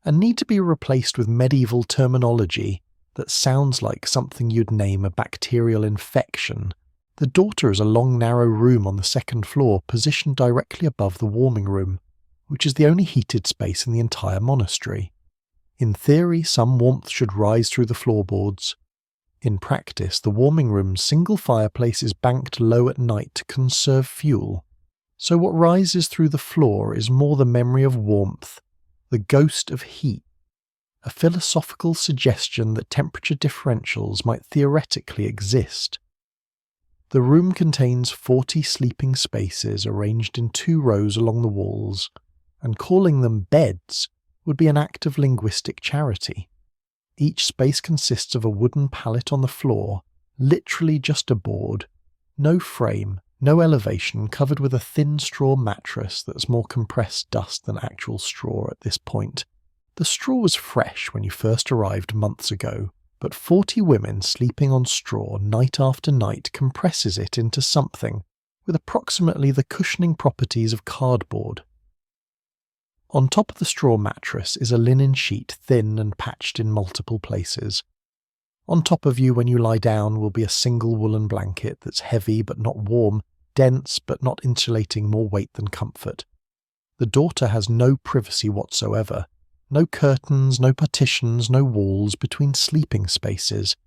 and need to be replaced with medieval terminology that sounds like something you'd name a bacterial infection. The daughter is a long, narrow room on the 2nd floor, positioned directly above the warming room, which is the only heated space in the entire monastery. In theory, some warmth should rise through the floorboards. In practice, the warming room's single fireplace is banked low at night to conserve fuel, so what rises through the floor is more the memory of warmth, the ghost of heat, a philosophical suggestion that temperature differentials might theoretically exist. The room contains 40 sleeping spaces arranged in 2 rows along the walls, and calling them beds would be an act of linguistic charity. Each space consists of a wooden pallet on the floor, literally just a board, no frame, no elevation, covered with a thin straw mattress that's more compressed dust than actual straw at this point. The straw was fresh when you first arrived months ago, but 40 women sleeping on straw night after night compresses it into something with approximately the cushioning properties of cardboard. On top of the straw mattress is a linen sheet, thin and patched in multiple places. On top of you when you lie down will be a single woolen blanket that's heavy but not warm, dense but not insulating more weight than comfort. The daughter has no privacy whatsoever. No curtains, no partitions, no walls between sleeping spaces.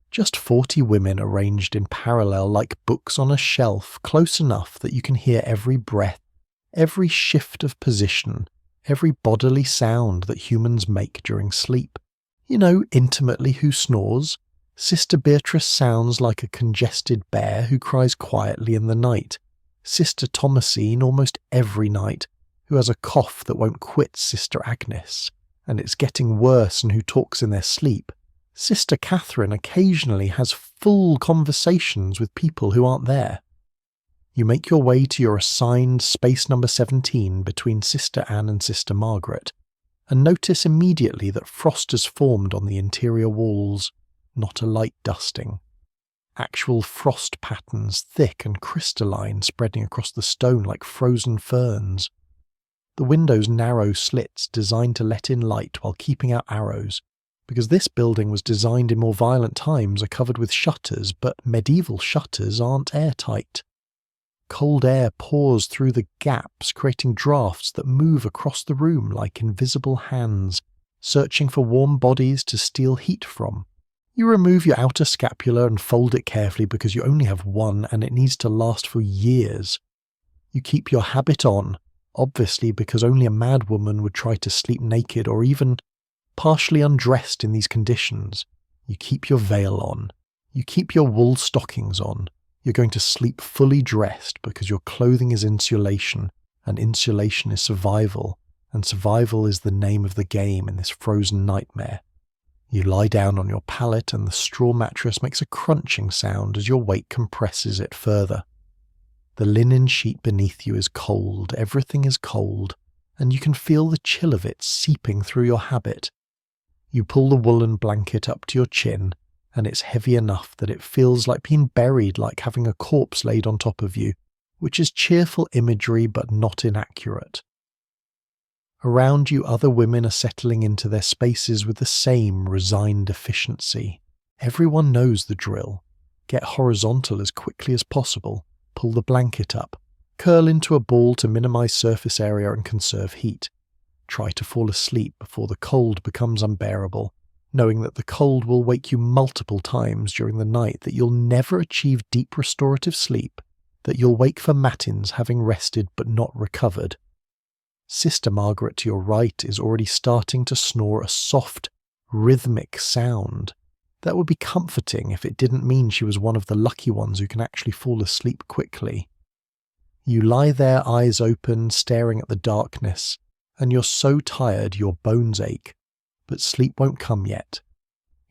Just 40 women arranged in parallel like books on a shelf, close enough that you can hear every breath, every shift of position, every bodily sound that humans make during sleep. You know intimately who snores. Sister Beatrice sounds like a congested bear who cries quietly in the night. Sister Thomasine almost every night, who has a cough that won't quit Sister Agnes, and it's getting worse, and who talks in their sleep. Sister Catherine occasionally has full conversations with people who aren't there. You make your way to your assigned space number 17 between Sister Anne and Sister Margaret, and notice immediately that frost has formed on the interior walls, not a light dusting. Actual frost patterns, thick and crystalline, spreading across the stone like frozen ferns. The windows' narrow slits designed to let in light while keeping out arrows, because this building was designed in more violent times, are covered with shutters, but medieval shutters aren't airtight. Cold air pours through the gaps, creating drafts that move across the room like invisible hands, searching for warm bodies to steal heat from. You remove your outer scapula and fold it carefully because you only have one and it needs to last for years. You keep your habit on, obviously because only a mad woman would try to sleep naked or even partially undressed in these conditions. You keep your veil on. You keep your wool stockings on. You're going to sleep fully dressed because your clothing is insulation, and insulation is survival, and survival is the name of the game in this frozen nightmare. You lie down on your pallet and the straw mattress makes a crunching sound as your weight compresses it further. The linen sheet beneath you is cold, everything is cold, and you can feel the chill of it seeping through your habit. You pull the woolen blanket up to your chin, and it's heavy enough that it feels like being buried, like having a corpse laid on top of you, which is cheerful imagery but not inaccurate. Around you, other women are settling into their spaces with the same resigned efficiency. Everyone knows the drill. Get horizontal as quickly as possible, pull the blanket up, curl into a ball to minimize surface area and conserve heat. Try to fall asleep before the cold becomes unbearable, knowing that the cold will wake you multiple times during the night, that you'll never achieve deep restorative sleep, that you'll wake for matins having rested but not recovered. Sister Margaret to your right is already starting to snore a soft, rhythmic sound. That would be comforting if it didn't mean she was one of the lucky ones who can actually fall asleep quickly. You lie there, eyes open, staring at the darkness, and you're so tired your bones ache, but sleep won't come yet.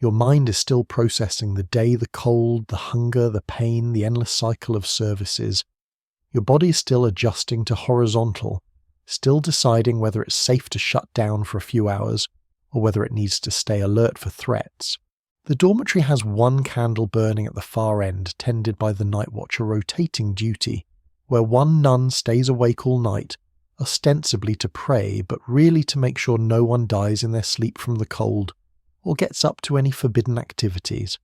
Your mind is still processing the day, the cold, the hunger, the pain, the endless cycle of services. Your body is still adjusting to horizontal, still deciding whether it's safe to shut down for a few hours or whether it needs to stay alert for threats. The dormitory has one candle burning at the far end, tended by the night watcher rotating duty, where one nun stays awake all night, ostensibly to pray, but really to make sure no one dies in their sleep from the cold, or gets up to any forbidden activities.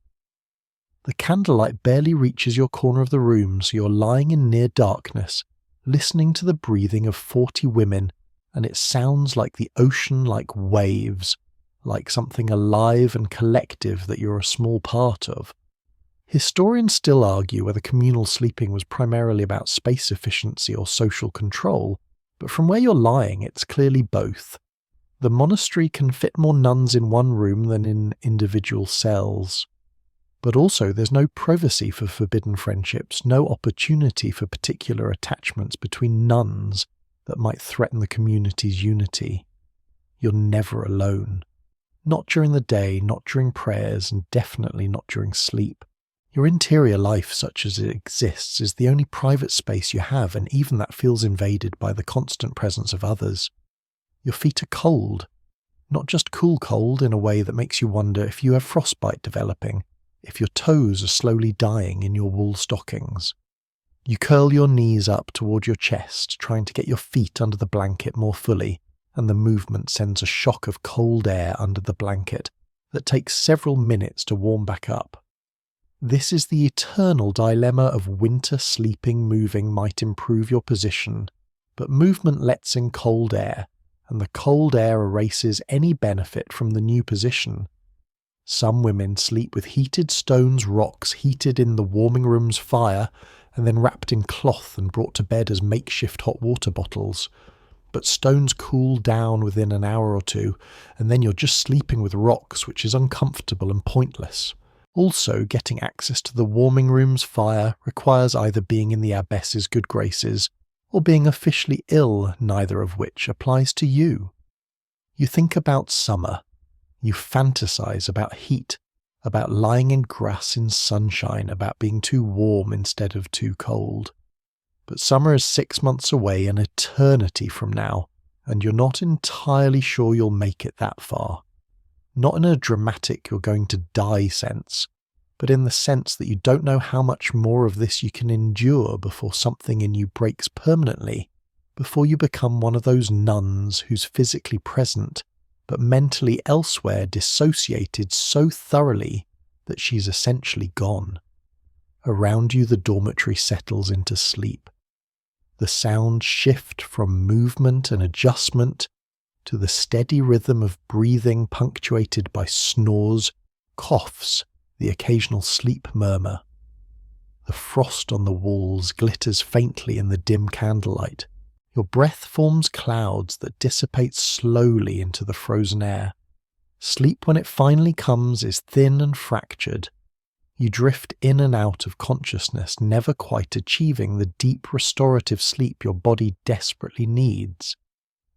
The candlelight barely reaches your corner of the room, so you're lying in near darkness, listening to the breathing of 40 women, and it sounds like the ocean, like waves, like something alive and collective that you're a small part of. Historians still argue whether communal sleeping was primarily about space efficiency or social control, but from where you're lying, it's clearly both. The monastery can fit more nuns in one room than in individual cells. But also there's no privacy for forbidden friendships, no opportunity for particular attachments between nuns that might threaten the community's unity. You're never alone. Not during the day, not during prayers, and definitely not during sleep. Your interior life, such as it exists, is the only private space you have, and even that feels invaded by the constant presence of others. Your feet are cold. Not just cool cold in a way that makes you wonder if you have frostbite developing, if your toes are slowly dying in your wool stockings. You curl your knees up toward your chest, trying to get your feet under the blanket more fully, and the movement sends a shock of cold air under the blanket that takes several minutes to warm back up. This is the eternal dilemma of winter sleeping. Moving might improve your position, but movement lets in cold air, and the cold air erases any benefit from the new position. Some women sleep with heated stones rocks heated in the warming room's fire and then wrapped in cloth and brought to bed as makeshift hot water bottles. But stones cool down within an hour or two, and then you're just sleeping with rocks, which is uncomfortable and pointless. Also, getting access to the warming room's fire requires either being in the abbess's good graces or being officially ill, neither of which applies to you. You think about summer. You fantasize about heat, about lying in grass in sunshine, about being too warm instead of too cold. But summer is 6 months away, an eternity from now, and you're not entirely sure you'll make it that far. Not in a dramatic you're going to die sense, but in the sense that you don't know how much more of this you can endure before something in you breaks permanently, before you become one of those nuns who's physically present, but mentally elsewhere, dissociated so thoroughly that she's essentially gone. Around you the dormitory settles into sleep. The sounds shift from movement and adjustment to the steady rhythm of breathing punctuated by snores, coughs, the occasional sleep murmur. The frost on the walls glitters faintly in the dim candlelight. Your breath forms clouds that dissipate slowly into the frozen air. Sleep, when it finally comes, is thin and fractured. You drift in and out of consciousness, never quite achieving the deep restorative sleep your body desperately needs.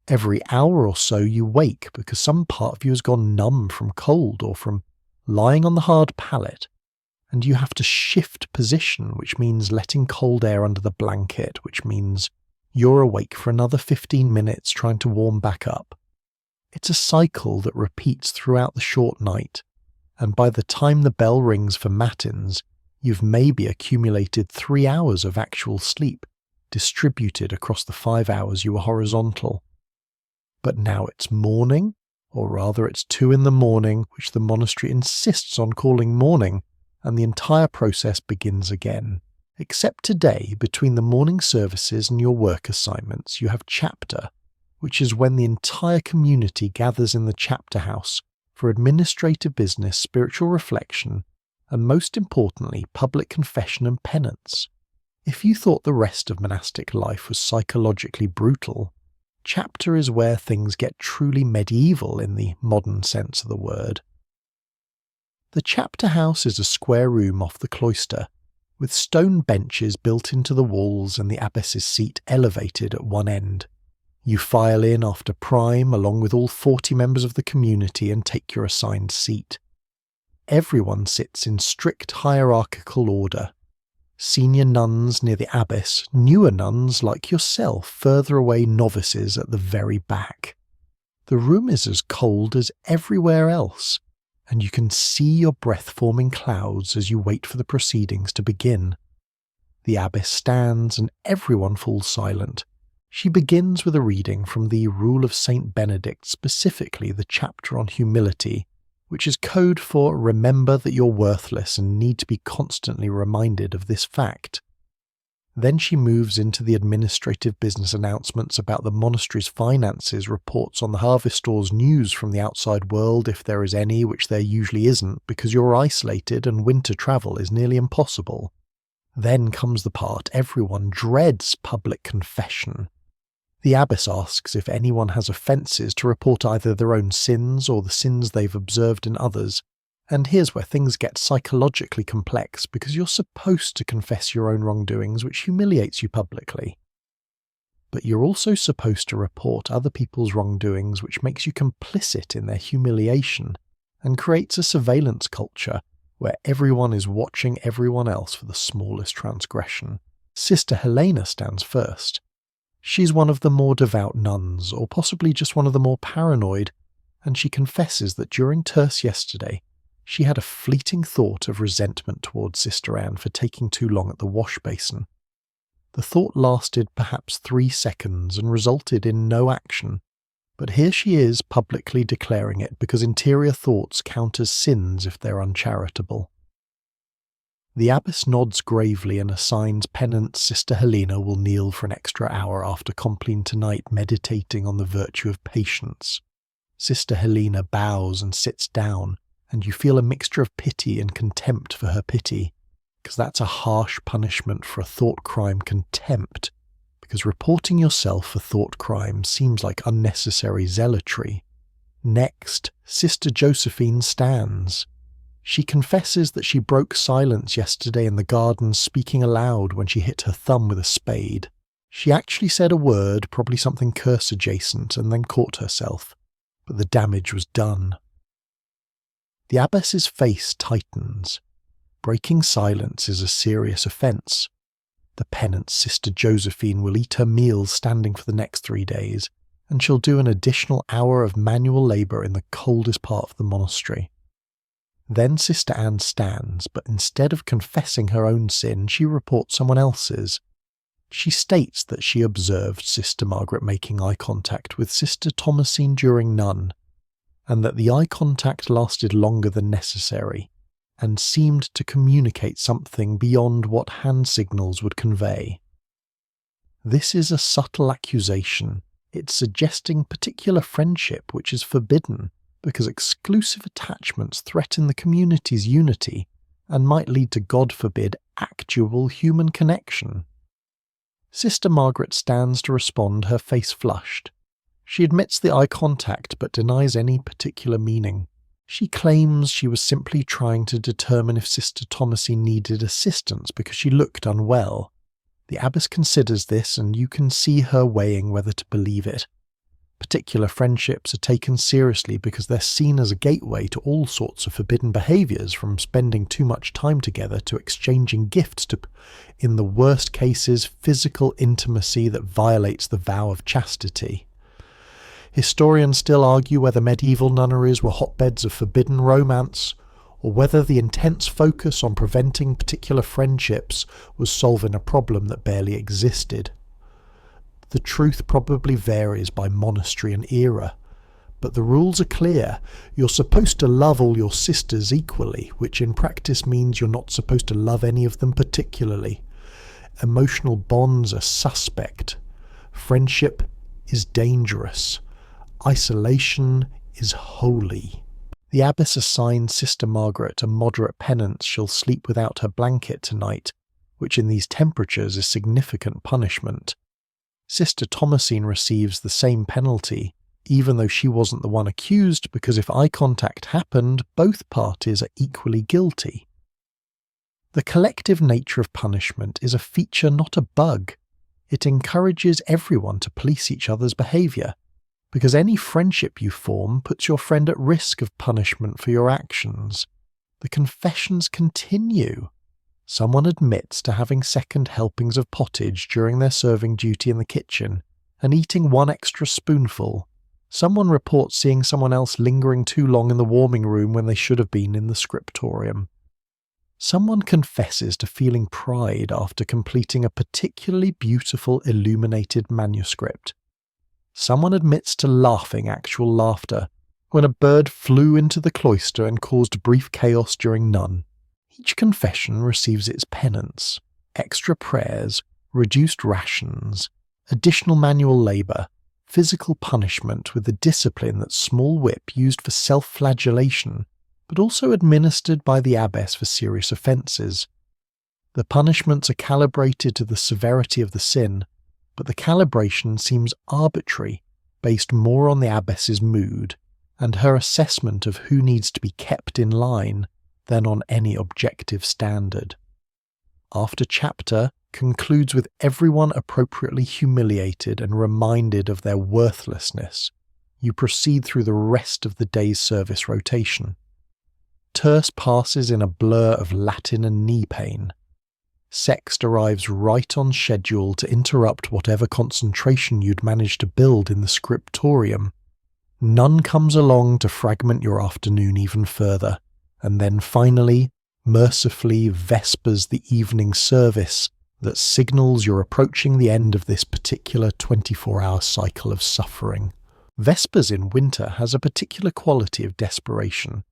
Every hour or so you wake because some part of you has gone numb from cold or from lying on the hard pallet, and you have to shift position, which means letting cold air under the blanket, which means you're awake for another 15 minutes trying to warm back up. It's a cycle that repeats throughout the short night, and by the time the bell rings for matins, you've maybe accumulated 3 hours of actual sleep, distributed across the 5 hours you were horizontal. But now it's morning, or rather it's 2 a.m, which the monastery insists on calling morning, and the entire process begins again. Except today, between the morning services and your work assignments, you have chapter, which is when the entire community gathers in the chapter house for administrative business, spiritual reflection, and most importantly, public confession and penance. If you thought the rest of monastic life was psychologically brutal, Chapter is where things get truly medieval in the modern sense of the word. The chapter house is a square room off the cloister, with stone benches built into the walls and the abbess's seat elevated at one end. You file in after prime along with all 40 members of the community and take your assigned seat. Everyone sits in strict hierarchical order. Senior nuns near the abbess, newer nuns like yourself further away, novices at the very back. The room is as cold as everywhere else, and you can see your breath-forming clouds as you wait for the proceedings to begin. The abbess stands and everyone falls silent. She begins with a reading from the Rule of St. Benedict, specifically the chapter on humility, which is code for remember that you're worthless and need to be constantly reminded of this fact. Then she moves into the administrative business announcements about the monastery's finances, reports on the harvest store's news from the outside world if there is any, which there usually isn't because you're isolated and winter travel is nearly impossible. Then comes the part everyone dreads, public confession. The abbess asks if anyone has offences to report either their own sins or the sins they've observed in others, and here's where things get psychologically complex because you're supposed to confess your own wrongdoings, which humiliates you publicly. But you're also supposed to report other people's wrongdoings, which makes you complicit in their humiliation and creates a surveillance culture where everyone is watching everyone else for the smallest transgression. Sister Helena stands first. She's one of the more devout nuns, or possibly just one of the more paranoid, and she confesses that during terce yesterday, she had a fleeting thought of resentment towards Sister Anne for taking too long at the wash basin. The thought lasted perhaps 3 seconds and resulted in no action, but here she is publicly declaring it because interior thoughts count as sins if they're uncharitable. The abbess nods gravely and assigns penance Sister Helena will kneel for an extra hour after Compline tonight, meditating on the virtue of patience. Sister Helena bows and sits down, and you feel a mixture of pity and contempt for her pity, because that's a harsh punishment for a thought crime. Contempt, because reporting yourself for thought crime seems like unnecessary zealotry. Next, Sister Josephine stands. She confesses that she broke silence yesterday in the garden, speaking aloud when she hit her thumb with a spade. She actually said a word, probably something curse adjacent, and then caught herself, but the damage was done. The abbess's face tightens. Breaking silence is a serious offence. The penance Sister Josephine will eat her meals standing for the next 3 days, and she'll do an additional hour of manual labour in the coldest part of the monastery. Then Sister Anne stands, but instead of confessing her own sin, she reports someone else's. She states that she observed Sister Margaret making eye contact with Sister Thomasine during NUN, and that the eye contact lasted longer than necessary, and seemed to communicate something beyond what hand signals would convey. This is a subtle accusation. It's suggesting particular friendship which is forbidden, because exclusive attachments threaten the community's unity and might lead to, God forbid, actual human connection. Sister Margaret stands to respond, her face flushed. She admits the eye contact but denies any particular meaning. She claims she was simply trying to determine if Sister Thomasine needed assistance because she looked unwell. The abbess considers this, and you can see her weighing whether to believe it. Particular friendships are taken seriously because they're seen as a gateway to all sorts of forbidden behaviours, from spending too much time together to exchanging gifts to, in the worst cases, physical intimacy that violates the vow of chastity. Historians still argue whether medieval nunneries were hotbeds of forbidden romance, or whether the intense focus on preventing particular friendships was solving a problem that barely existed. The truth probably varies by monastery and era, but the rules are clear. You're supposed to love all your sisters equally, which in practice means you're not supposed to love any of them particularly. Emotional bonds are suspect. Friendship is dangerous. Isolation is holy. The abbess assigns Sister Margaret a moderate penance. She'll sleep without her blanket tonight, which in these temperatures is significant punishment. Sister Thomasine receives the same penalty, even though she wasn't the one accused, because if eye contact happened, both parties are equally guilty. The collective nature of punishment is a feature, not a bug. It encourages everyone to police each other's behaviour, because any friendship you form puts your friend at risk of punishment for your actions. The confessions continue. Someone admits to having second helpings of pottage during their serving duty in the kitchen and eating one extra spoonful. Someone reports seeing someone else lingering too long in the warming room when they should have been in the scriptorium. Someone confesses to feeling pride after completing a particularly beautiful illuminated manuscript. Someone admits to laughing actual laughter when a bird flew into the cloister and caused brief chaos during NUN. Each confession receives its penance, extra prayers, reduced rations, additional manual labour, physical punishment with the discipline that small whip used for self-flagellation, but also administered by the abbess for serious offences. The punishments are calibrated to the severity of the sin, but the calibration seems arbitrary, based more on the abbess's mood and her assessment of who needs to be kept in line than on any objective standard. After chapter concludes with everyone appropriately humiliated and reminded of their worthlessness, you proceed through the rest of the day's service rotation. Terce passes in a blur of Latin and knee pain. Sext arrives right on schedule to interrupt whatever concentration you'd managed to build in the scriptorium. NUN comes along to fragment your afternoon even further, and then finally, mercifully, Vespers the evening service that signals you're approaching the end of this particular 24-hour cycle of suffering. Vespers in winter has a particular quality of desperation.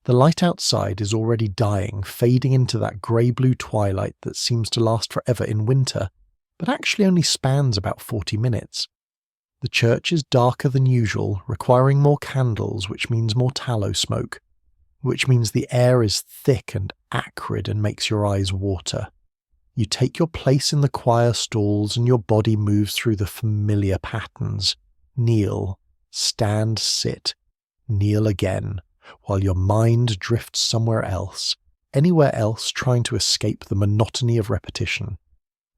The light outside is already dying, fading into that grey-blue twilight that seems to last forever in winter, but actually only spans about 40 minutes. The church is darker than usual, requiring more candles, which means more tallow smoke, which means the air is thick and acrid and makes your eyes water. You take your place in the choir stalls and your body moves through the familiar patterns. Kneel, stand, sit, kneel again, while your mind drifts somewhere else, anywhere else trying to escape the monotony of repetition.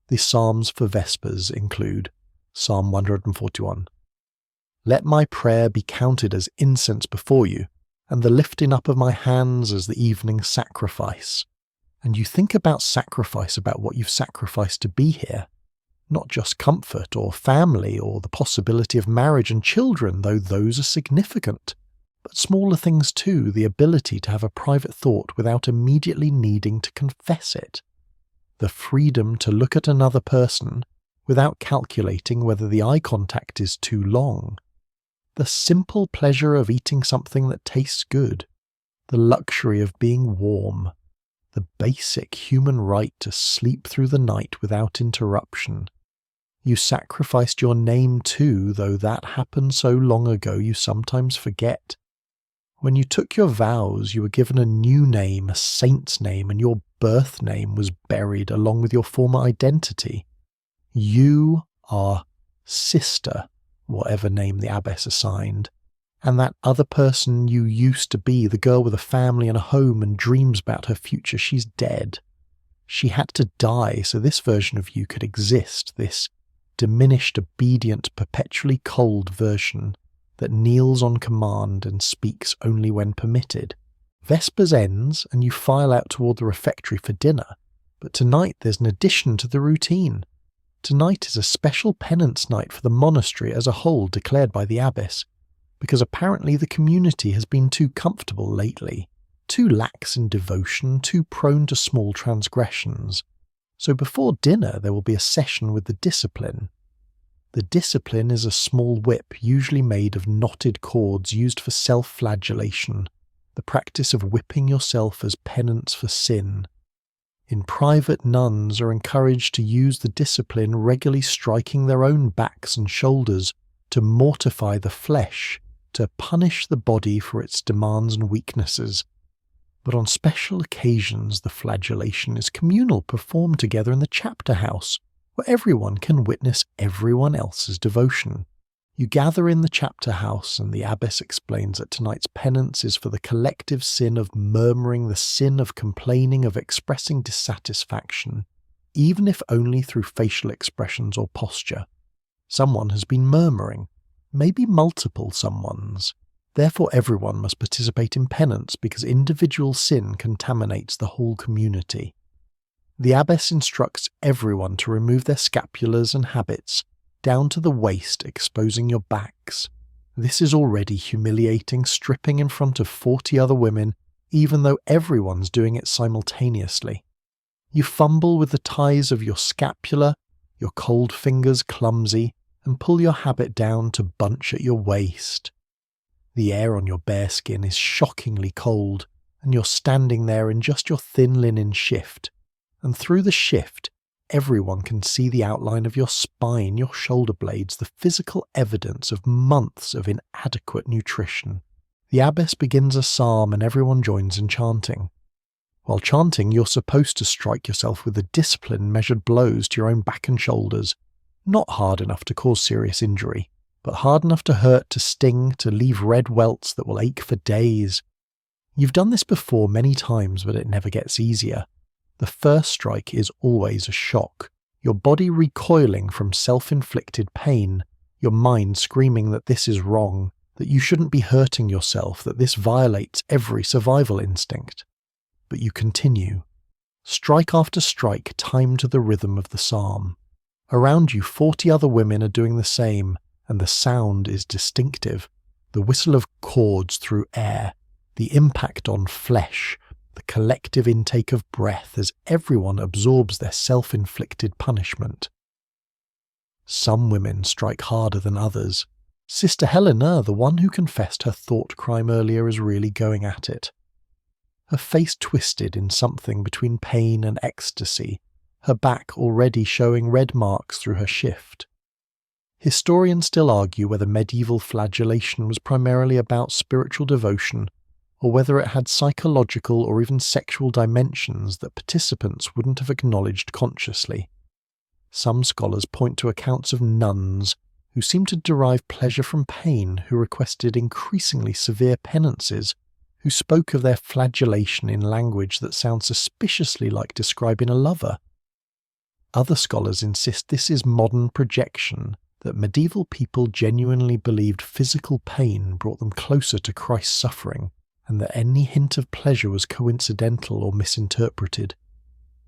The psalms for Vespers include Psalm 141. Let my prayer be counted as incense before you, and the lifting up of my hands as the evening sacrifice. And you think about sacrifice, about what you've sacrificed to be here. Not just comfort or family or the possibility of marriage and children, though those are significant. But smaller things too, the ability to have a private thought without immediately needing to confess it. The freedom to look at another person without calculating whether the eye contact is too long. The simple pleasure of eating something that tastes good. The luxury of being warm. The basic human right to sleep through the night without interruption. You sacrificed your name too, though that happened so long ago you sometimes forget. When you took your vows, you were given a new name, a saint's name, and your birth name was buried along with your former identity. You are sister, whatever name the abbess assigned, and that other person you used to be, the girl with a family and a home and dreams about her future, she's dead. She had to die so this version of you could exist, this diminished, obedient, perpetually cold version that kneels on command and speaks only when permitted. Vespers ends and you file out toward the refectory for dinner, but tonight there's an addition to the routine. Tonight is a special penance night for the monastery as a whole declared by the abbess, because apparently the community has been too comfortable lately, too lax in devotion, too prone to small transgressions. So before dinner there will be a session with the discipline. The discipline is a small whip usually made of knotted cords used for self-flagellation, the practice of whipping yourself as penance for sin. In private, nuns are encouraged to use the discipline regularly striking their own backs and shoulders to mortify the flesh, to punish the body for its demands and weaknesses. But on special occasions the flagellation is communal, performed together in the chapter house, where everyone can witness everyone else's devotion. You gather in the chapter house, and the abbess explains that tonight's penance is for the collective sin of murmuring, the sin of complaining, of expressing dissatisfaction, even if only through facial expressions or posture. Someone has been murmuring, maybe multiple someones. Therefore everyone must participate in penance because individual sin contaminates the whole community. The abbess instructs everyone to remove their scapulars and habits, down to the waist, exposing your backs. This is already humiliating, stripping in front of 40 other women, even though everyone's doing it simultaneously. You fumble with the ties of your scapula, your cold fingers clumsy, and pull your habit down to bunch at your waist. The air on your bare skin is shockingly cold, and you're standing there in just your thin linen shift. And through the shift, everyone can see the outline of your spine, your shoulder blades, the physical evidence of months of inadequate nutrition. The abbess begins a psalm and everyone joins in chanting. While chanting, you're supposed to strike yourself with the disciplined, measured blows to your own back and shoulders, not hard enough to cause serious injury, but hard enough to hurt, to sting, to leave red welts that will ache for days. You've done this before many times, but it never gets easier. The first strike is always a shock, your body recoiling from self-inflicted pain, your mind screaming that this is wrong, that you shouldn't be hurting yourself, that this violates every survival instinct. But you continue. Strike after strike, timed to the rhythm of the psalm. Around you 40 other women are doing the same, and the sound is distinctive. The whistle of chords through air, the impact on flesh, the collective intake of breath as everyone absorbs their self-inflicted punishment. Some women strike harder than others. Sister Helena, the one who confessed her thought crime earlier, is really going at it. Her face twisted in something between pain and ecstasy, her back already showing red marks through her shift. Historians still argue whether medieval flagellation was primarily about spiritual devotion, or whether it had psychological or even sexual dimensions that participants wouldn't have acknowledged consciously. Some scholars point to accounts of nuns who seemed to derive pleasure from pain, who requested increasingly severe penances, who spoke of their flagellation in language that sounds suspiciously like describing a lover. Other scholars insist this is modern projection, that medieval people genuinely believed physical pain brought them closer to Christ's suffering, and that any hint of pleasure was coincidental or misinterpreted.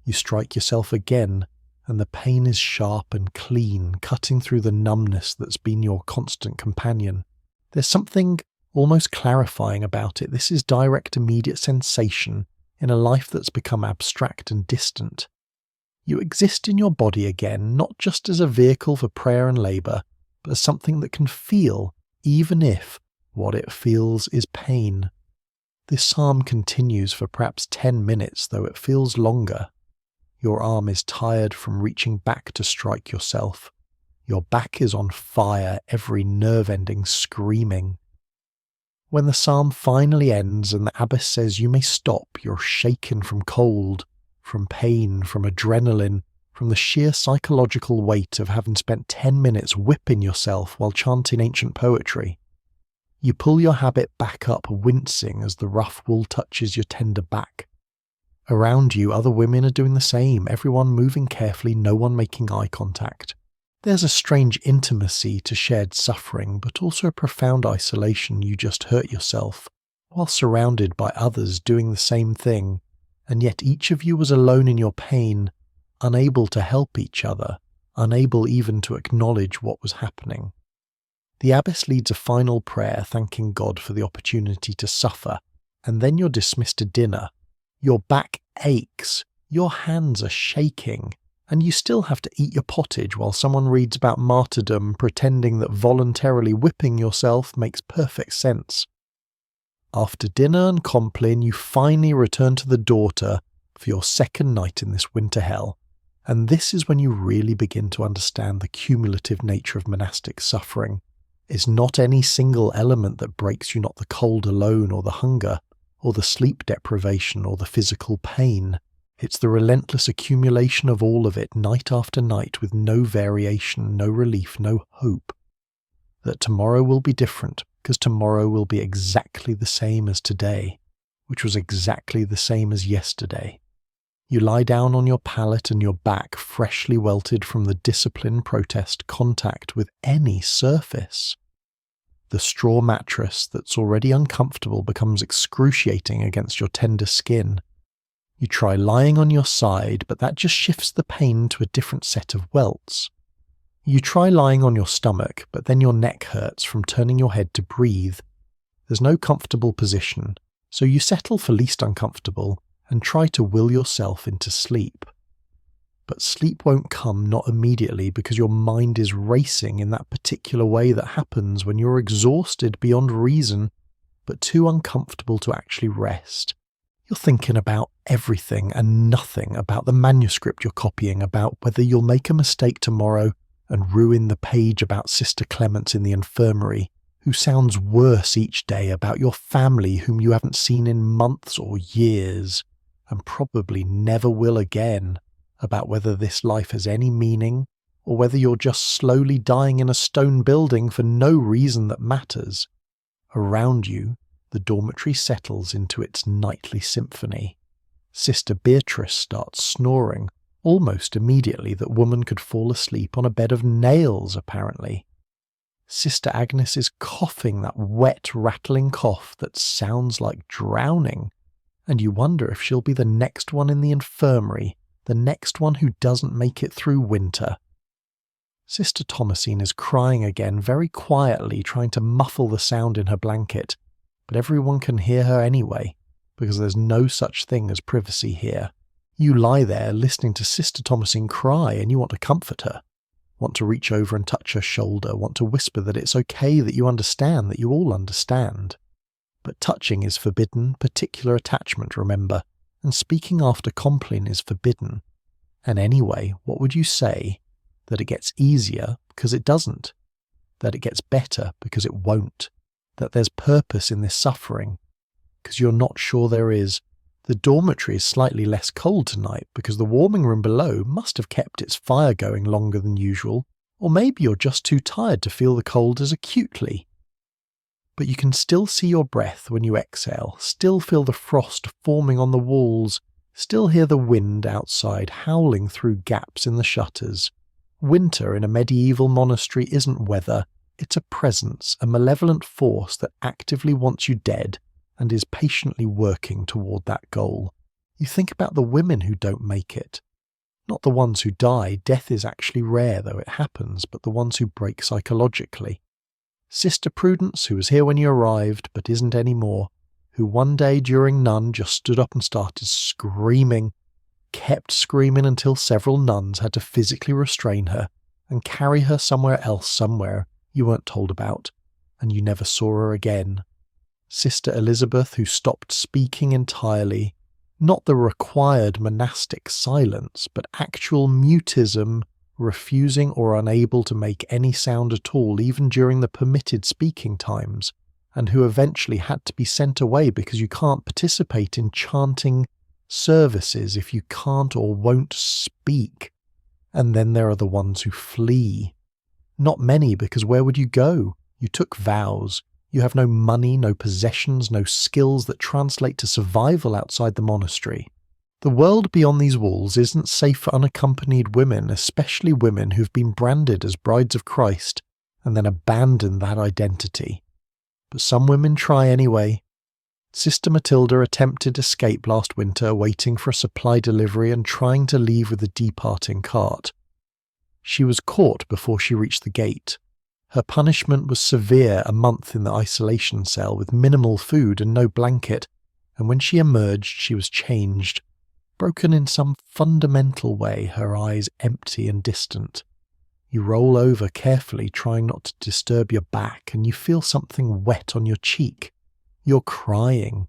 You strike yourself again, and the pain is sharp and clean, cutting through the numbness that's been your constant companion. There's something almost clarifying about it. This is direct, immediate sensation in a life that's become abstract and distant. You exist in your body again, not just as a vehicle for prayer and labour, but as something that can feel, even if what it feels is pain. This psalm continues for perhaps 10 minutes, though it feels longer. Your arm is tired from reaching back to strike yourself. Your back is on fire, every nerve ending screaming. When the psalm finally ends and the abbess says you may stop, you're shaken from cold, from pain, from adrenaline, from the sheer psychological weight of having spent 10 minutes whipping yourself while chanting ancient poetry. You pull your habit back up, wincing as the rough wool touches your tender back. Around you, other women are doing the same, everyone moving carefully, no one making eye contact. There's a strange intimacy to shared suffering, but also a profound isolation. You just hurt yourself, while surrounded by others doing the same thing, and yet each of you was alone in your pain, unable to help each other, unable even to acknowledge what was happening. The abbess leads a final prayer, thanking God for the opportunity to suffer, and then you're dismissed to dinner. Your back aches, your hands are shaking, and you still have to eat your pottage while someone reads about martyrdom, pretending that voluntarily whipping yourself makes perfect sense. After dinner and compline, you finally return to the daughter for your second night in this winter hell, and this is when you really begin to understand the cumulative nature of monastic suffering. It's not any single element that breaks you, not the cold alone or the hunger, or the sleep deprivation or the physical pain. It's the relentless accumulation of all of it, night after night, with no variation, no relief, no hope. That tomorrow will be different, because tomorrow will be exactly the same as today, which was exactly the same as yesterday. You lie down on your pallet and your back freshly welted from the discipline protest contact with any surface. The straw mattress that's already uncomfortable becomes excruciating against your tender skin. You try lying on your side, but that just shifts the pain to a different set of welts. You try lying on your stomach, but then your neck hurts from turning your head to breathe. There's no comfortable position, so you settle for least uncomfortable and try to will yourself into sleep. But sleep won't come, not immediately, because your mind is racing in that particular way that happens when you're exhausted beyond reason, but too uncomfortable to actually rest. You're thinking about everything and nothing about the manuscript you're copying, about whether you'll make a mistake tomorrow and ruin the page about Sister Clemence in the infirmary, who sounds worse each day, about your family whom you haven't seen in months or years, and probably never will again, about whether this life has any meaning, or whether you're just slowly dying in a stone building for no reason that matters. Around you, the dormitory settles into its nightly symphony. Sister Beatrice starts snoring, almost immediately that woman could fall asleep on a bed of nails, apparently. Sister Agnes is coughing that wet, rattling cough that sounds like drowning, and you wonder if she'll be the next one in the infirmary, the next one who doesn't make it through winter. Sister Thomasine is crying again, very quietly, trying to muffle the sound in her blanket, but everyone can hear her anyway, because there's no such thing as privacy here. You lie there listening to Sister Thomasine cry, and you want to comfort her, want to reach over and touch her shoulder, want to whisper that it's okay, that you understand, that you all understand. But touching is forbidden, particular attachment, remember, and speaking after Compline is forbidden. And anyway, what would you say? That it gets easier because it doesn't, that it gets better because it won't, that there's purpose in this suffering, because you're not sure there is. The dormitory is slightly less cold tonight because the warming room below must have kept its fire going longer than usual, or maybe you're just too tired to feel the cold as acutely. But you can still see your breath when you exhale, still feel the frost forming on the walls, still hear the wind outside howling through gaps in the shutters. Winter in a medieval monastery isn't weather, it's a presence, a malevolent force that actively wants you dead and is patiently working toward that goal. You think about the women who don't make it. Not the ones who die, death is actually rare though it happens, but the ones who break psychologically. Sister Prudence, who was here when you arrived but isn't anymore, who one day during NUN just stood up and started screaming, kept screaming until several nuns had to physically restrain her and carry her somewhere else, somewhere you weren't told about, and you never saw her again. Sister Elizabeth, who stopped speaking entirely, not the required monastic silence, but actual mutism, refusing or unable to make any sound at all even during the permitted speaking times, and who eventually had to be sent away because you can't participate in chanting services if you can't or won't speak. And then there are the ones who flee. Not many, because where would you go? You took vows. You have no money, no possessions, no skills that translate to survival outside the monastery. The world beyond these walls isn't safe for unaccompanied women, especially women who've been branded as brides of Christ and then abandoned that identity. But some women try anyway. Sister Matilda attempted escape last winter, waiting for a supply delivery and trying to leave with a departing cart. She was caught before she reached the gate. Her punishment was severe, a month in the isolation cell with minimal food and no blanket, and when she emerged she was changed, broken in some fundamental way, her eyes empty and distant. You roll over carefully, trying not to disturb your back, and you feel something wet on your cheek. You're crying.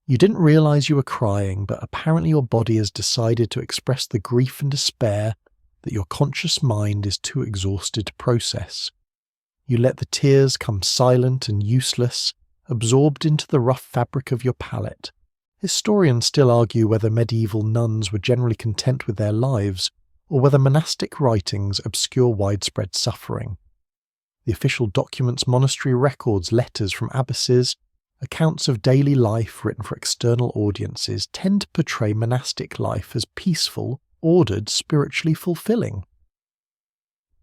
You didn't realize you were crying, but apparently your body has decided to express the grief and despair that your conscious mind is too exhausted to process. You let the tears come silent and useless, absorbed into the rough fabric of your palate. Historians still argue whether medieval nuns were generally content with their lives, or whether monastic writings obscure widespread suffering. The official documents, monastery records, letters from abbesses, accounts of daily life written for external audiences tend to portray monastic life as peaceful, ordered, spiritually fulfilling.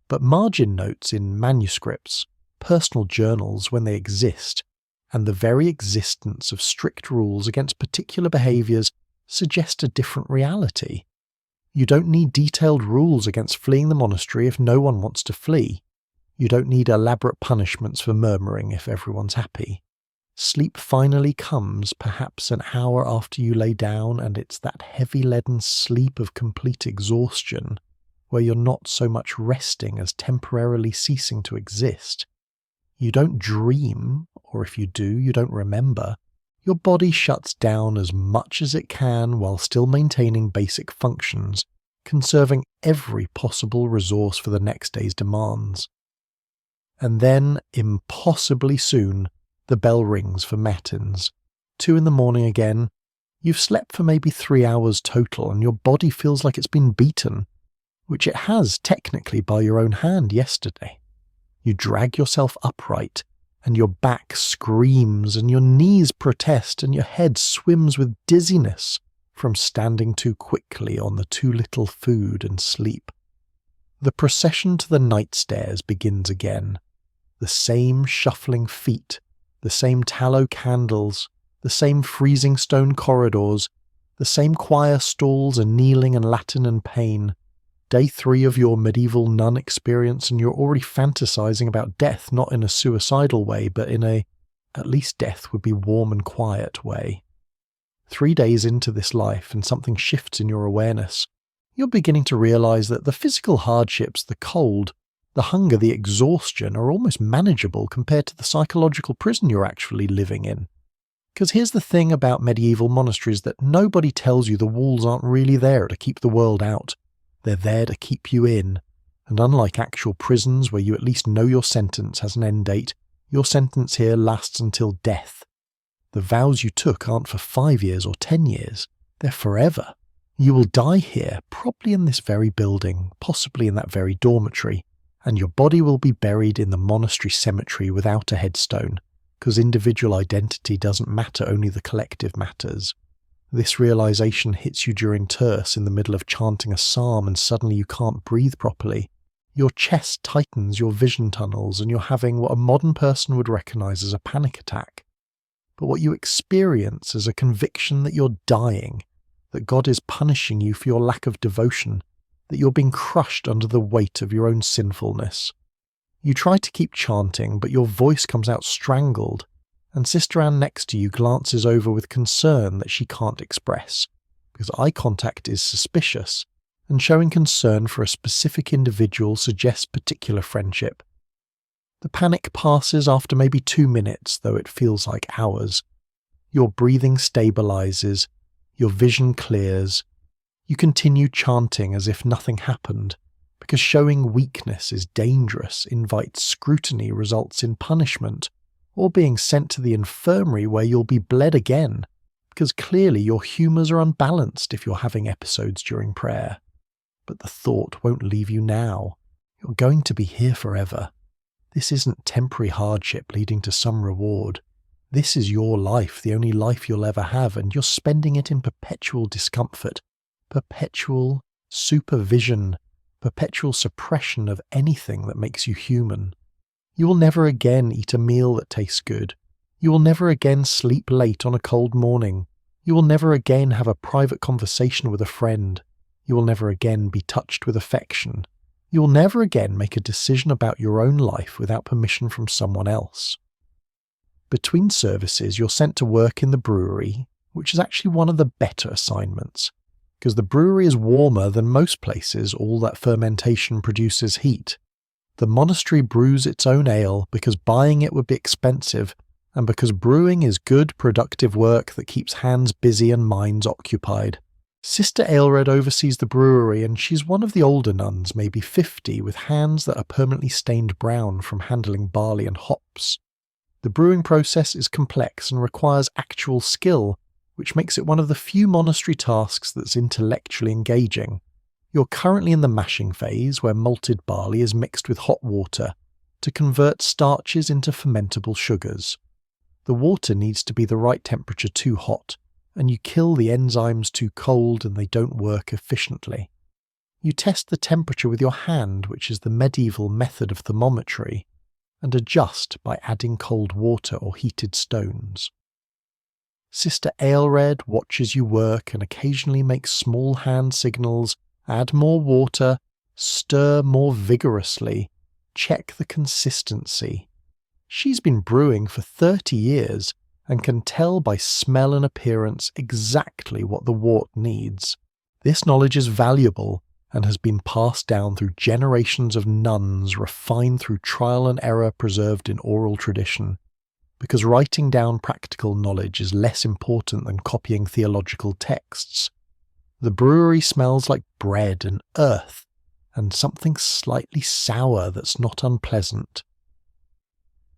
But margin notes in manuscripts, personal journals when they exist, and the very existence of strict rules against particular behaviours suggest a different reality. You don't need detailed rules against fleeing the monastery if no one wants to flee. You don't need elaborate punishments for murmuring if everyone's happy. Sleep finally comes perhaps an hour after you lay down, and it's that heavy leaden sleep of complete exhaustion where you're not so much resting as temporarily ceasing to exist. You don't dream, or if you do, you don't remember. Your body shuts down as much as it can while still maintaining basic functions, conserving every possible resource for the next day's demands. And then, impossibly soon, the bell rings for matins. 2 a.m. again. You've slept for maybe 3 hours total, and your body feels like it's been beaten, which it has technically by your own hand yesterday. You drag yourself upright, and your back screams, and your knees protest, and your head swims with dizziness from standing too quickly on the too little food and sleep. The procession to the night stairs begins again. The same shuffling feet, the same tallow candles, the same freezing stone corridors, the same choir stalls and kneeling and Latin and pain. Day 3 of your medieval nun experience, and you're already fantasizing about death, not in a suicidal way, but in a, at least death would be warm and quiet way. 3 days into this life, and something shifts in your awareness. You're beginning to realize that the physical hardships, the cold, the hunger, the exhaustion are almost manageable compared to the psychological prison you're actually living in. Because here's the thing about medieval monasteries that nobody tells you: the walls aren't really there to keep the world out. They're there to keep you in, and unlike actual prisons where you at least know your sentence has an end date, your sentence here lasts until death. The vows you took aren't for 5 years or 10 years, they're forever. You will die here, probably in this very building, possibly in that very dormitory, and your body will be buried in the monastery cemetery without a headstone, because individual identity doesn't matter, only the collective matters. This realization hits you during terce in the middle of chanting a psalm, and suddenly you can't breathe properly. Your chest tightens, your vision tunnels, and you're having what a modern person would recognize as a panic attack. But what you experience is a conviction that you're dying, that God is punishing you for your lack of devotion, that you're being crushed under the weight of your own sinfulness. You try to keep chanting, but your voice comes out strangled, and Sister Anne next to you glances over with concern that she can't express, because eye contact is suspicious, and showing concern for a specific individual suggests particular friendship. The panic passes after maybe 2 minutes, though it feels like hours. Your breathing stabilizes, your vision clears. You continue chanting as if nothing happened, because showing weakness is dangerous, invites scrutiny, results in punishment, or being sent to the infirmary where you'll be bled again, because clearly your humours are unbalanced if you're having episodes during prayer. But the thought won't leave you now. You're going to be here forever. This isn't temporary hardship leading to some reward. This is your life, the only life you'll ever have, and you're spending it in perpetual discomfort, perpetual supervision, perpetual suppression of anything that makes you human. You will never again eat a meal that tastes good. You will never again sleep late on a cold morning. You will never again have a private conversation with a friend. You will never again be touched with affection. You will never again make a decision about your own life without permission from someone else. Between services, you're sent to work in the brewery, which is actually one of the better assignments, because the brewery is warmer than most places. All that fermentation produces heat. The monastery brews its own ale because buying it would be expensive, and because brewing is good, productive work that keeps hands busy and minds occupied. Sister Aelred oversees the brewery, and she's one of the older nuns, maybe 50, with hands that are permanently stained brown from handling barley and hops. The brewing process is complex and requires actual skill, which makes it one of the few monastery tasks that's intellectually engaging. You're currently in the mashing phase, where malted barley is mixed with hot water to convert starches into fermentable sugars. The water needs to be the right temperature too hot, and you kill the enzymes too cold and they don't work efficiently. You test the temperature with your hand, which is the medieval method of thermometry, and adjust by adding cold water or heated stones. Sister Aelred watches you work and occasionally makes small hand signals, add more water, stir more vigorously, check the consistency. She's been brewing for 30 years and can tell by smell and appearance exactly what the wort needs. This knowledge is valuable and has been passed down through generations of nuns, refined through trial and error, preserved in oral tradition, because writing down practical knowledge is less important than copying theological texts. The brewery smells like bread and earth, and something slightly sour that's not unpleasant.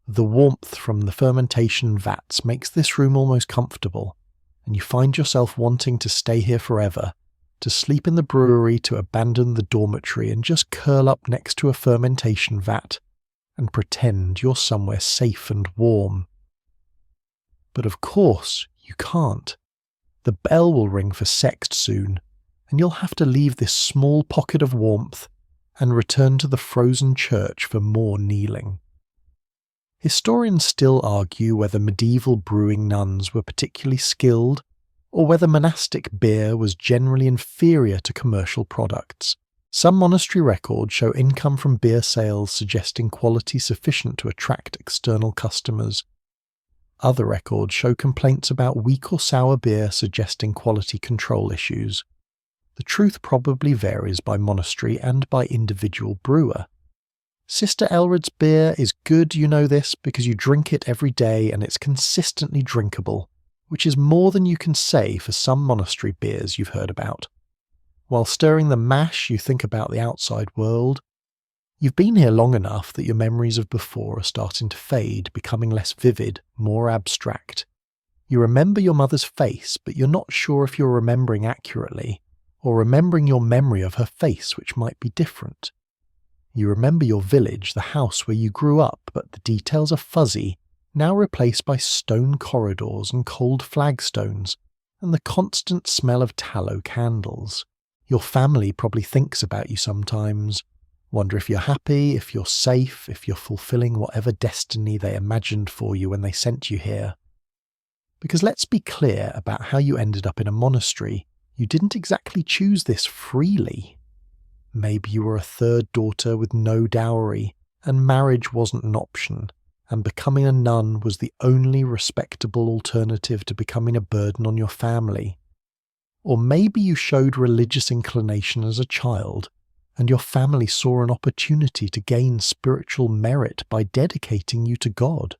The warmth from the fermentation vats makes this room almost comfortable, and you find yourself wanting to stay here forever, to sleep in the brewery, to abandon the dormitory and just curl up next to a fermentation vat and pretend you're somewhere safe and warm. But of course you can't. The bell will ring for sext soon, and you'll have to leave this small pocket of warmth and return to the frozen church for more kneeling. Historians still argue whether medieval brewing nuns were particularly skilled, or whether monastic beer was generally inferior to commercial products. Some monastery records show income from beer sales suggesting quality sufficient to attract external customers. Other records show complaints about weak or sour beer suggesting quality control issues. The truth probably varies by monastery and by individual brewer. Sister Aelred's beer is good, you know this, because you drink it every day and it's consistently drinkable, which is more than you can say for some monastery beers you've heard about. While stirring the mash, you think about the outside world. You've been here long enough that your memories of before are starting to fade, becoming less vivid, more abstract. You remember your mother's face, but you're not sure if you're remembering accurately, or remembering your memory of her face, which might be different. You remember your village, the house where you grew up, but the details are fuzzy, now replaced by stone corridors and cold flagstones, and the constant smell of tallow candles. Your family probably thinks about you sometimes, wonder if you're happy, if you're safe, if you're fulfilling whatever destiny they imagined for you when they sent you here. Because let's be clear about how you ended up in a monastery. You didn't exactly choose this freely. Maybe you were a third daughter with no dowry, and marriage wasn't an option, and becoming a nun was the only respectable alternative to becoming a burden on your family. Or maybe you showed religious inclination as a child, and your family saw an opportunity to gain spiritual merit by dedicating you to God.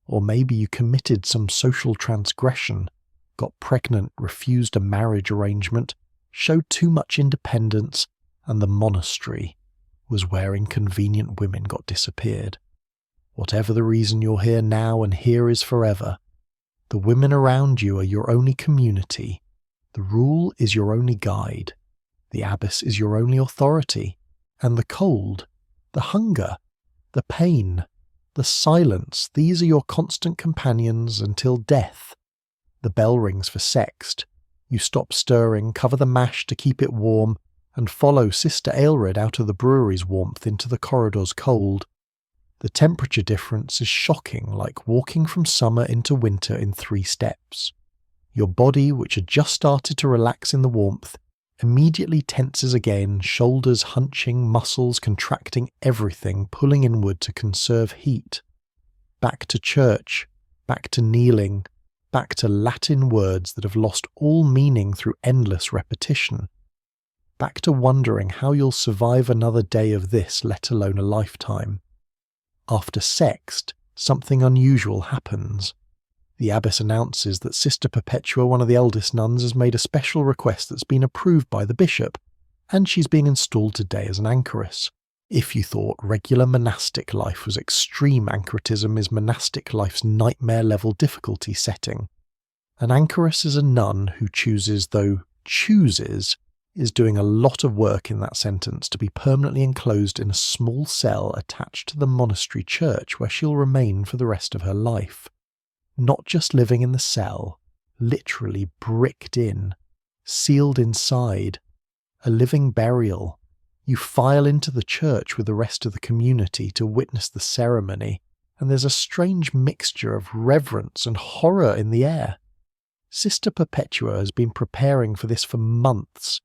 Or maybe you committed some social transgression, got pregnant, refused a marriage arrangement, showed too much independence, and the monastery was where inconvenient women got disappeared. Whatever the reason you're here now and here is forever, the women around you are your only community, the rule is your only guide, the abbess is your only authority, and the cold, the hunger, the pain, the silence, these are your constant companions until death. The bell rings for sext. You stop stirring, cover the mash to keep it warm, and follow Sister Aelred out of the brewery's warmth into the corridor's cold. The temperature difference is shocking, like walking from summer into winter in 3 steps. Your body, which had just started to relax in the warmth, immediately tenses again, shoulders hunching, muscles contracting, everything pulling inward to conserve heat. Back to church, back to kneeling, back to Latin words that have lost all meaning through endless repetition. Back to wondering how you'll survive another day of this, let alone a lifetime. After sext, something unusual happens. The abbess announces that Sister Perpetua, one of the eldest nuns, has made a special request that's been approved by the bishop, and she's being installed today as an anchoress. If you thought regular monastic life was extreme, anchoritism is monastic life's nightmare-level difficulty setting. An anchoress is a nun who chooses, though chooses is doing a lot of work in that sentence, to be permanently enclosed in a small cell attached to the monastery church where she'll remain for the rest of her life. Not just living in the cell, literally bricked in, sealed inside, a living burial. You file into the church with the rest of the community to witness the ceremony, and there's a strange mixture of reverence and horror in the air. Sister Perpetua has been preparing for this for months,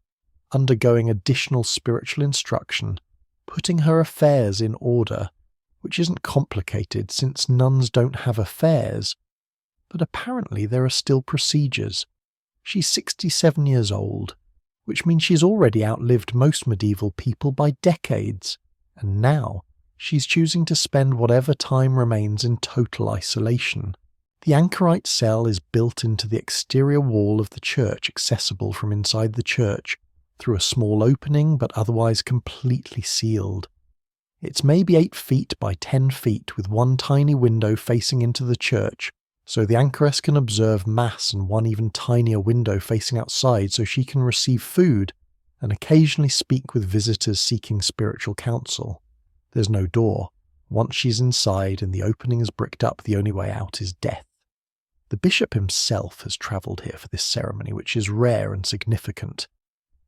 undergoing additional spiritual instruction, putting her affairs in order, which isn't complicated since nuns don't have affairs. But apparently there are still procedures. She's 67 years old, which means she's already outlived most medieval people by decades, and now she's choosing to spend whatever time remains in total isolation. The anchorite cell is built into the exterior wall of the church, accessible from inside the church, through a small opening but otherwise completely sealed. It's maybe 8 feet by 10 feet with one tiny window facing into the church, so the anchoress can observe Mass, and one even tinier window facing outside so she can receive food and occasionally speak with visitors seeking spiritual counsel. There's no door. Once she's inside and the opening is bricked up, the only way out is death. The bishop himself has travelled here for this ceremony, which is rare and significant.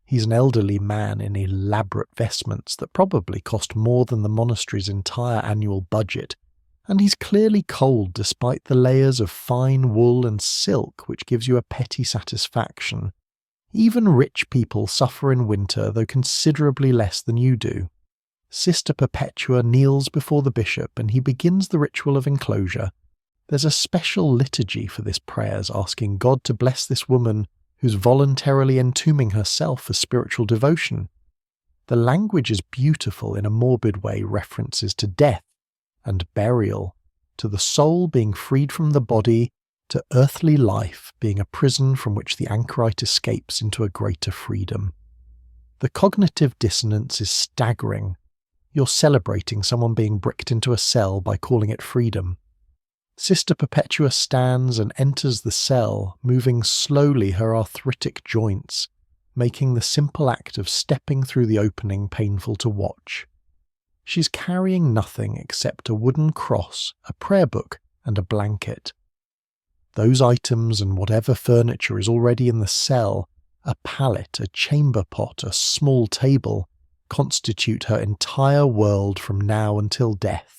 He's an elderly man in elaborate vestments that probably cost more than the monastery's entire annual budget, and he's clearly cold despite the layers of fine wool and silk which gives you a petty satisfaction. Even rich people suffer in winter, though considerably less than you do. Sister Perpetua kneels before the bishop and he begins the ritual of enclosure. There's a special liturgy for this prayers, asking God to bless this woman who's voluntarily entombing herself for spiritual devotion. The language is beautiful in a morbid way, references to death and burial, to the soul being freed from the body, to earthly life being a prison from which the anchorite escapes into a greater freedom. The cognitive dissonance is staggering. You're celebrating someone being bricked into a cell by calling it freedom. Sister Perpetua stands and enters the cell, moving slowly her arthritic joints, making the simple act of stepping through the opening painful to watch. She's carrying nothing except a wooden cross, a prayer book, and a blanket. Those items and whatever furniture is already in the cell, a pallet, a chamber pot, a small table, constitute her entire world from now until death.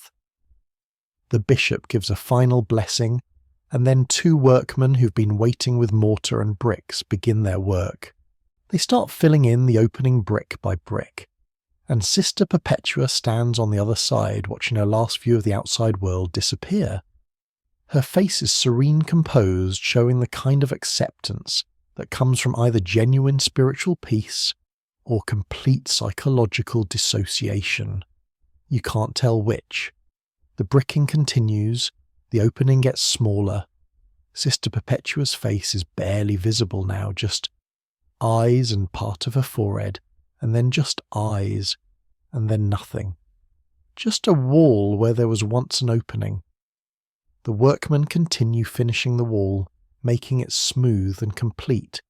The bishop gives a final blessing, and then 2 workmen who've been waiting with mortar and bricks begin their work. They start filling in the opening brick by brick, and Sister Perpetua stands on the other side watching her last view of the outside world disappear. Her face is serene, composed, showing the kind of acceptance that comes from either genuine spiritual peace or complete psychological dissociation. You can't tell which. The bricking continues, the opening gets smaller. Sister Perpetua's face is barely visible now, just eyes and part of her forehead, and then just eyes, and then nothing. Just a wall where there was once an opening. The workmen continue finishing the wall, making it smooth and complete,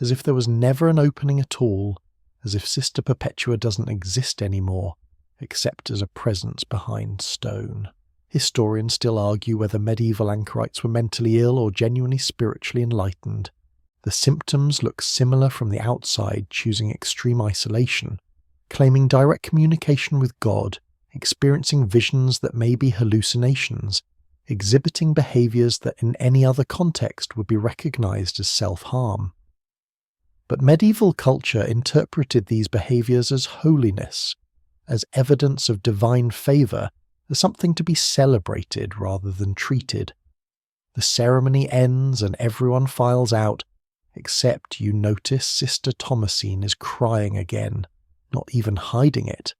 as if there was never an opening at all, as if Sister Perpetua doesn't exist anymore, except as a presence behind stone. Historians still argue whether medieval anchorites were mentally ill or genuinely spiritually enlightened. The symptoms look similar from the outside, choosing extreme isolation, claiming direct communication with God, experiencing visions that may be hallucinations, exhibiting behaviours that in any other context would be recognised as self-harm. But medieval culture interpreted these behaviours as holiness, as evidence of divine favour, as something to be celebrated rather than treated. The ceremony ends and everyone files out, except you notice Sister Thomasine is crying again, not even hiding it.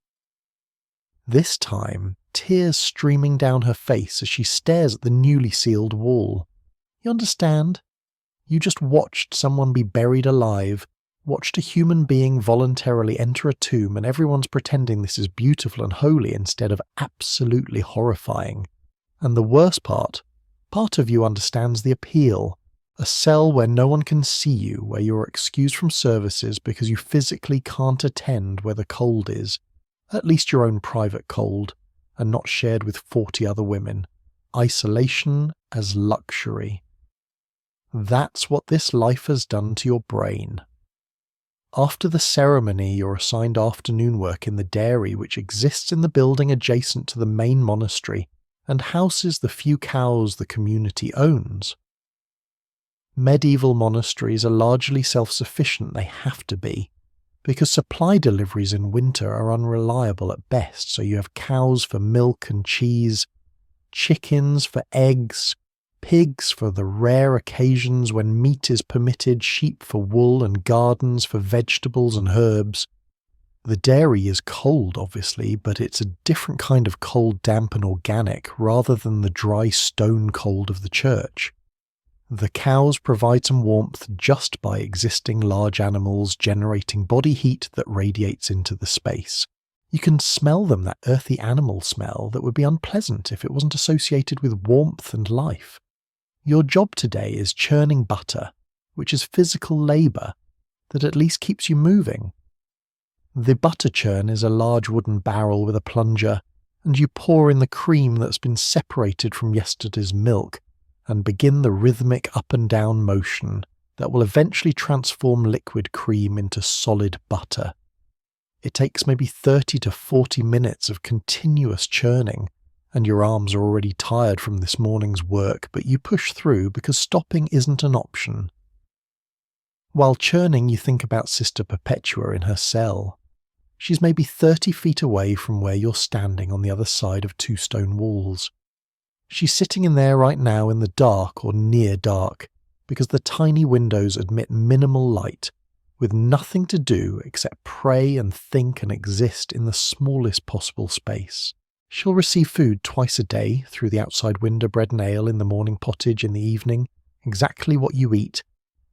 This time, tears streaming down her face as she stares at the newly sealed wall. You understand? You just watched someone be buried alive, watched a human being voluntarily enter a tomb, and everyone's pretending this is beautiful and holy instead of absolutely horrifying. And the worst part of you understands the appeal, A cell where no one can see you, where you're excused from services because you physically can't attend where the cold is, at least your own private cold, and not shared with 40 other women. Isolation as luxury. That's what this life has done to your brain. After the ceremony, you're assigned afternoon work in the dairy, which exists in the building adjacent to the main monastery and houses the few cows the community owns. Medieval monasteries are largely self-sufficient, they have to be, because supply deliveries in winter are unreliable at best, so you have cows for milk and cheese, chickens for eggs, pigs for the rare occasions when meat is permitted, sheep for wool, and gardens for vegetables and herbs. The dairy is cold, obviously, but it's a different kind of cold, damp and organic, rather than the dry stone cold of the church. The cows provide some warmth just by existing large animals generating body heat that radiates into the space. You can smell them, that earthy animal smell that would be unpleasant if it wasn't associated with warmth and life. Your job today is churning butter, which is physical labour that at least keeps you moving. The butter churn is a large wooden barrel with a plunger, and you pour in the cream that's been separated from yesterday's milk and begin the rhythmic up and down motion that will eventually transform liquid cream into solid butter. It takes maybe 30 to 40 minutes of continuous churning, and your arms are already tired from this morning's work, but you push through because stopping isn't an option. While churning, you think about Sister Perpetua in her cell. She's maybe 30 feet away from where you're standing on the other side of 2 stone walls. She's sitting in there right now in the dark or near dark, because the tiny windows admit minimal light, with nothing to do except pray and think and exist in the smallest possible space. She'll receive food twice a day through the outside window, bread and ale in the morning, pottage in the evening, exactly what you eat,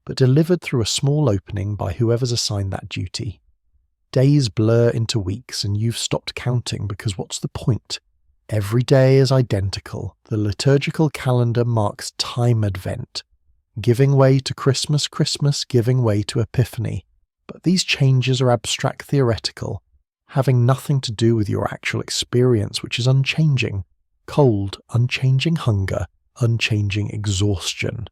but delivered through a small opening by whoever's assigned that duty. Days blur into weeks and you've stopped counting because what's the point? Every day is identical. The liturgical calendar marks time advent, giving way to Christmas, giving way to Epiphany. But these changes are abstract theoretical, having nothing to do with your actual experience, which is unchanging. Cold, unchanging hunger, unchanging exhaustion.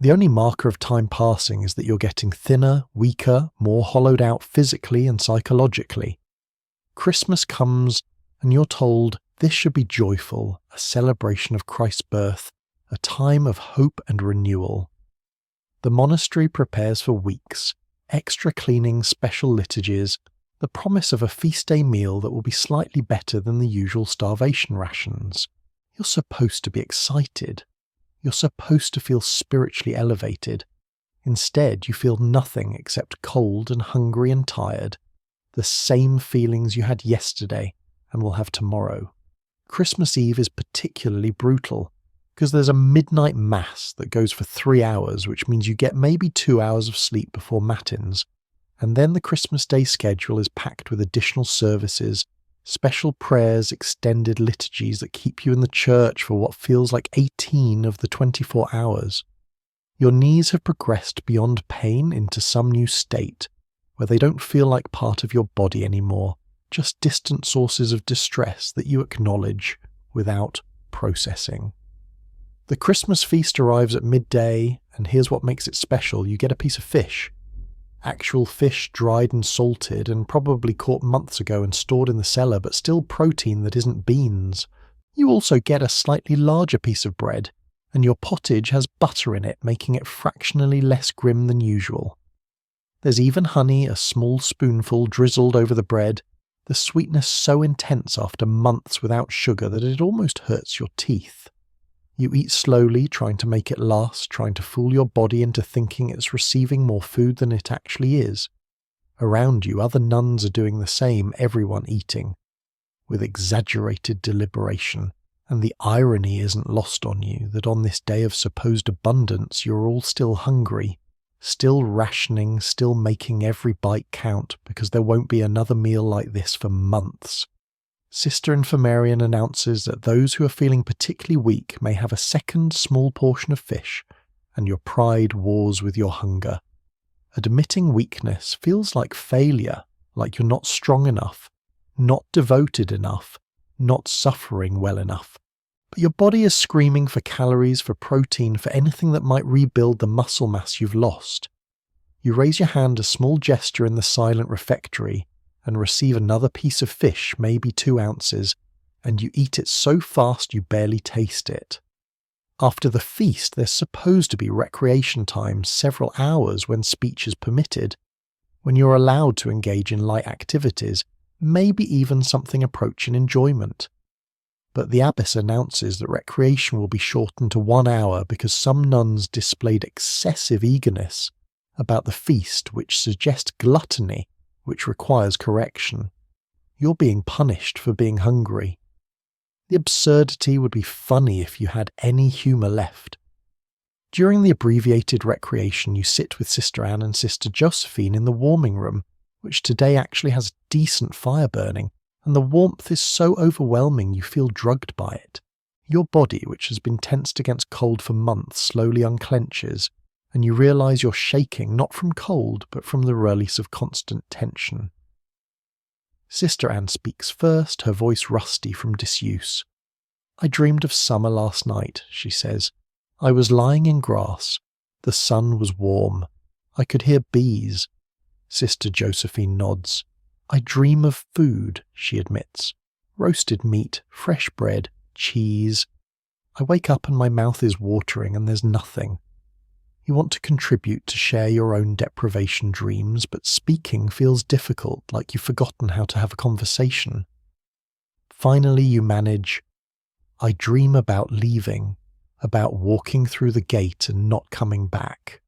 The only marker of time passing is that you're getting thinner, weaker, more hollowed out physically and psychologically. Christmas comes and you're told this should be joyful, a celebration of Christ's birth, a time of hope and renewal. The monastery prepares for weeks, extra cleaning, special liturgies, the promise of a feast day meal that will be slightly better than the usual starvation rations. You're supposed to be excited. You're supposed to feel spiritually elevated. Instead, you feel nothing except cold and hungry and tired, the same feelings you had yesterday and will have tomorrow. Christmas Eve is particularly brutal, because there's a midnight mass that goes for 3 hours, which means you get maybe 2 hours of sleep before matins, and then the Christmas Day schedule is packed with additional services, special prayers, extended liturgies that keep you in the church for what feels like 18 of the 24 hours. Your knees have progressed beyond pain into some new state, where they don't feel like part of your body anymore, just distant sources of distress that you acknowledge without processing. The Christmas feast arrives at midday, and here's what makes it special. You get a piece of fish. Actual fish dried and salted and probably caught months ago and stored in the cellar, but still protein that isn't beans. You also get a slightly larger piece of bread, and your pottage has butter in it, making it fractionally less grim than usual. There's even honey, a small spoonful drizzled over the bread, the sweetness so intense after months without sugar that it almost hurts your teeth. You eat slowly, trying to make it last, trying to fool your body into thinking it's receiving more food than it actually is. Around you, other nuns are doing the same, everyone eating, with exaggerated deliberation. And the irony isn't lost on you that on this day of supposed abundance, you're all still hungry, still rationing, still making every bite count, because there won't be another meal like this for months. Sister Infirmarian announces that those who are feeling particularly weak may have a second small portion of fish, and your pride wars with your hunger. Admitting weakness feels like failure, like you're not strong enough, not devoted enough, not suffering well enough. But your body is screaming for calories, for protein, for anything that might rebuild the muscle mass you've lost. You raise your hand, a small gesture in the silent refectory, and receive another piece of fish, maybe 2 ounces, and you eat it so fast you barely taste it. After the feast, there's supposed to be recreation time, several hours when speech is permitted, when you're allowed to engage in light activities, maybe even something approaching enjoyment. But the abbess announces that recreation will be shortened to 1 hour because some nuns displayed excessive eagerness about the feast, which suggests gluttony, which requires correction. You're being punished for being hungry. The absurdity would be funny if you had any humour left. During the abbreviated recreation, you sit with Sister Anne and Sister Josephine in the warming room, which today actually has decent fire burning, and the warmth is so overwhelming you feel drugged by it. Your body, which has been tensed against cold for months, slowly unclenches, and you realise you're shaking not from cold, but from the release of constant tension. Sister Anne speaks first, her voice rusty from disuse. "I dreamed of summer last night," she says. "I was lying in grass. The sun was warm. I could hear bees." Sister Josephine nods. "I dream of food," she admits. "Roasted meat, fresh bread, cheese. I wake up and my mouth is watering and there's nothing." You want to contribute, to share your own deprivation dreams, but speaking feels difficult, like you've forgotten how to have a conversation. Finally you manage, "I dream about leaving, about walking through the gate and not coming back."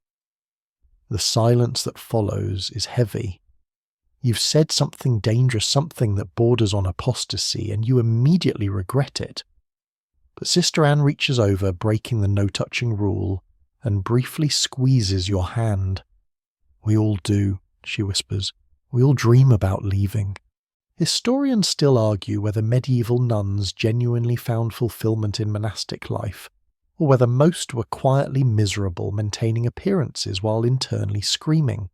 The silence that follows is heavy. You've said something dangerous, something that borders on apostasy, and you immediately regret it. But Sister Anne reaches over, breaking the no-touching rule, and briefly squeezes your hand. "We all do," she whispers. "We all dream about leaving." Historians still argue whether medieval nuns genuinely found fulfillment in monastic life, or whether most were quietly miserable, maintaining appearances while internally screaming.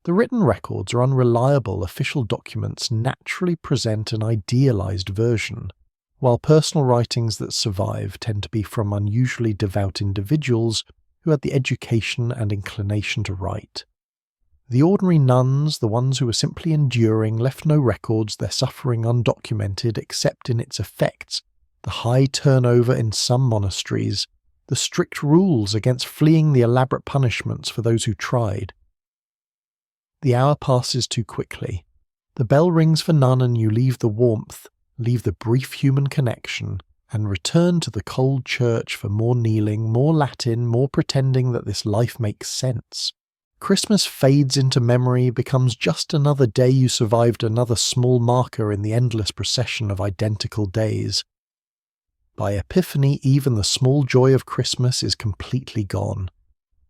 The written records are unreliable. Official documents naturally present an idealized version, while personal writings that survive tend to be from unusually devout individuals who had the education and inclination to write. The ordinary nuns, the ones who were simply enduring, left no records, their suffering undocumented except in its effects, the high turnover in some monasteries, the strict rules against fleeing the elaborate punishments for those who tried. The hour passes too quickly. The bell rings for none and you leave the warmth, leave the brief human connection, and return to the cold church for more kneeling, more Latin, more pretending that this life makes sense. Christmas fades into memory, becomes just another day you survived, another small marker in the endless procession of identical days. By Epiphany, even the small joy of Christmas is completely gone.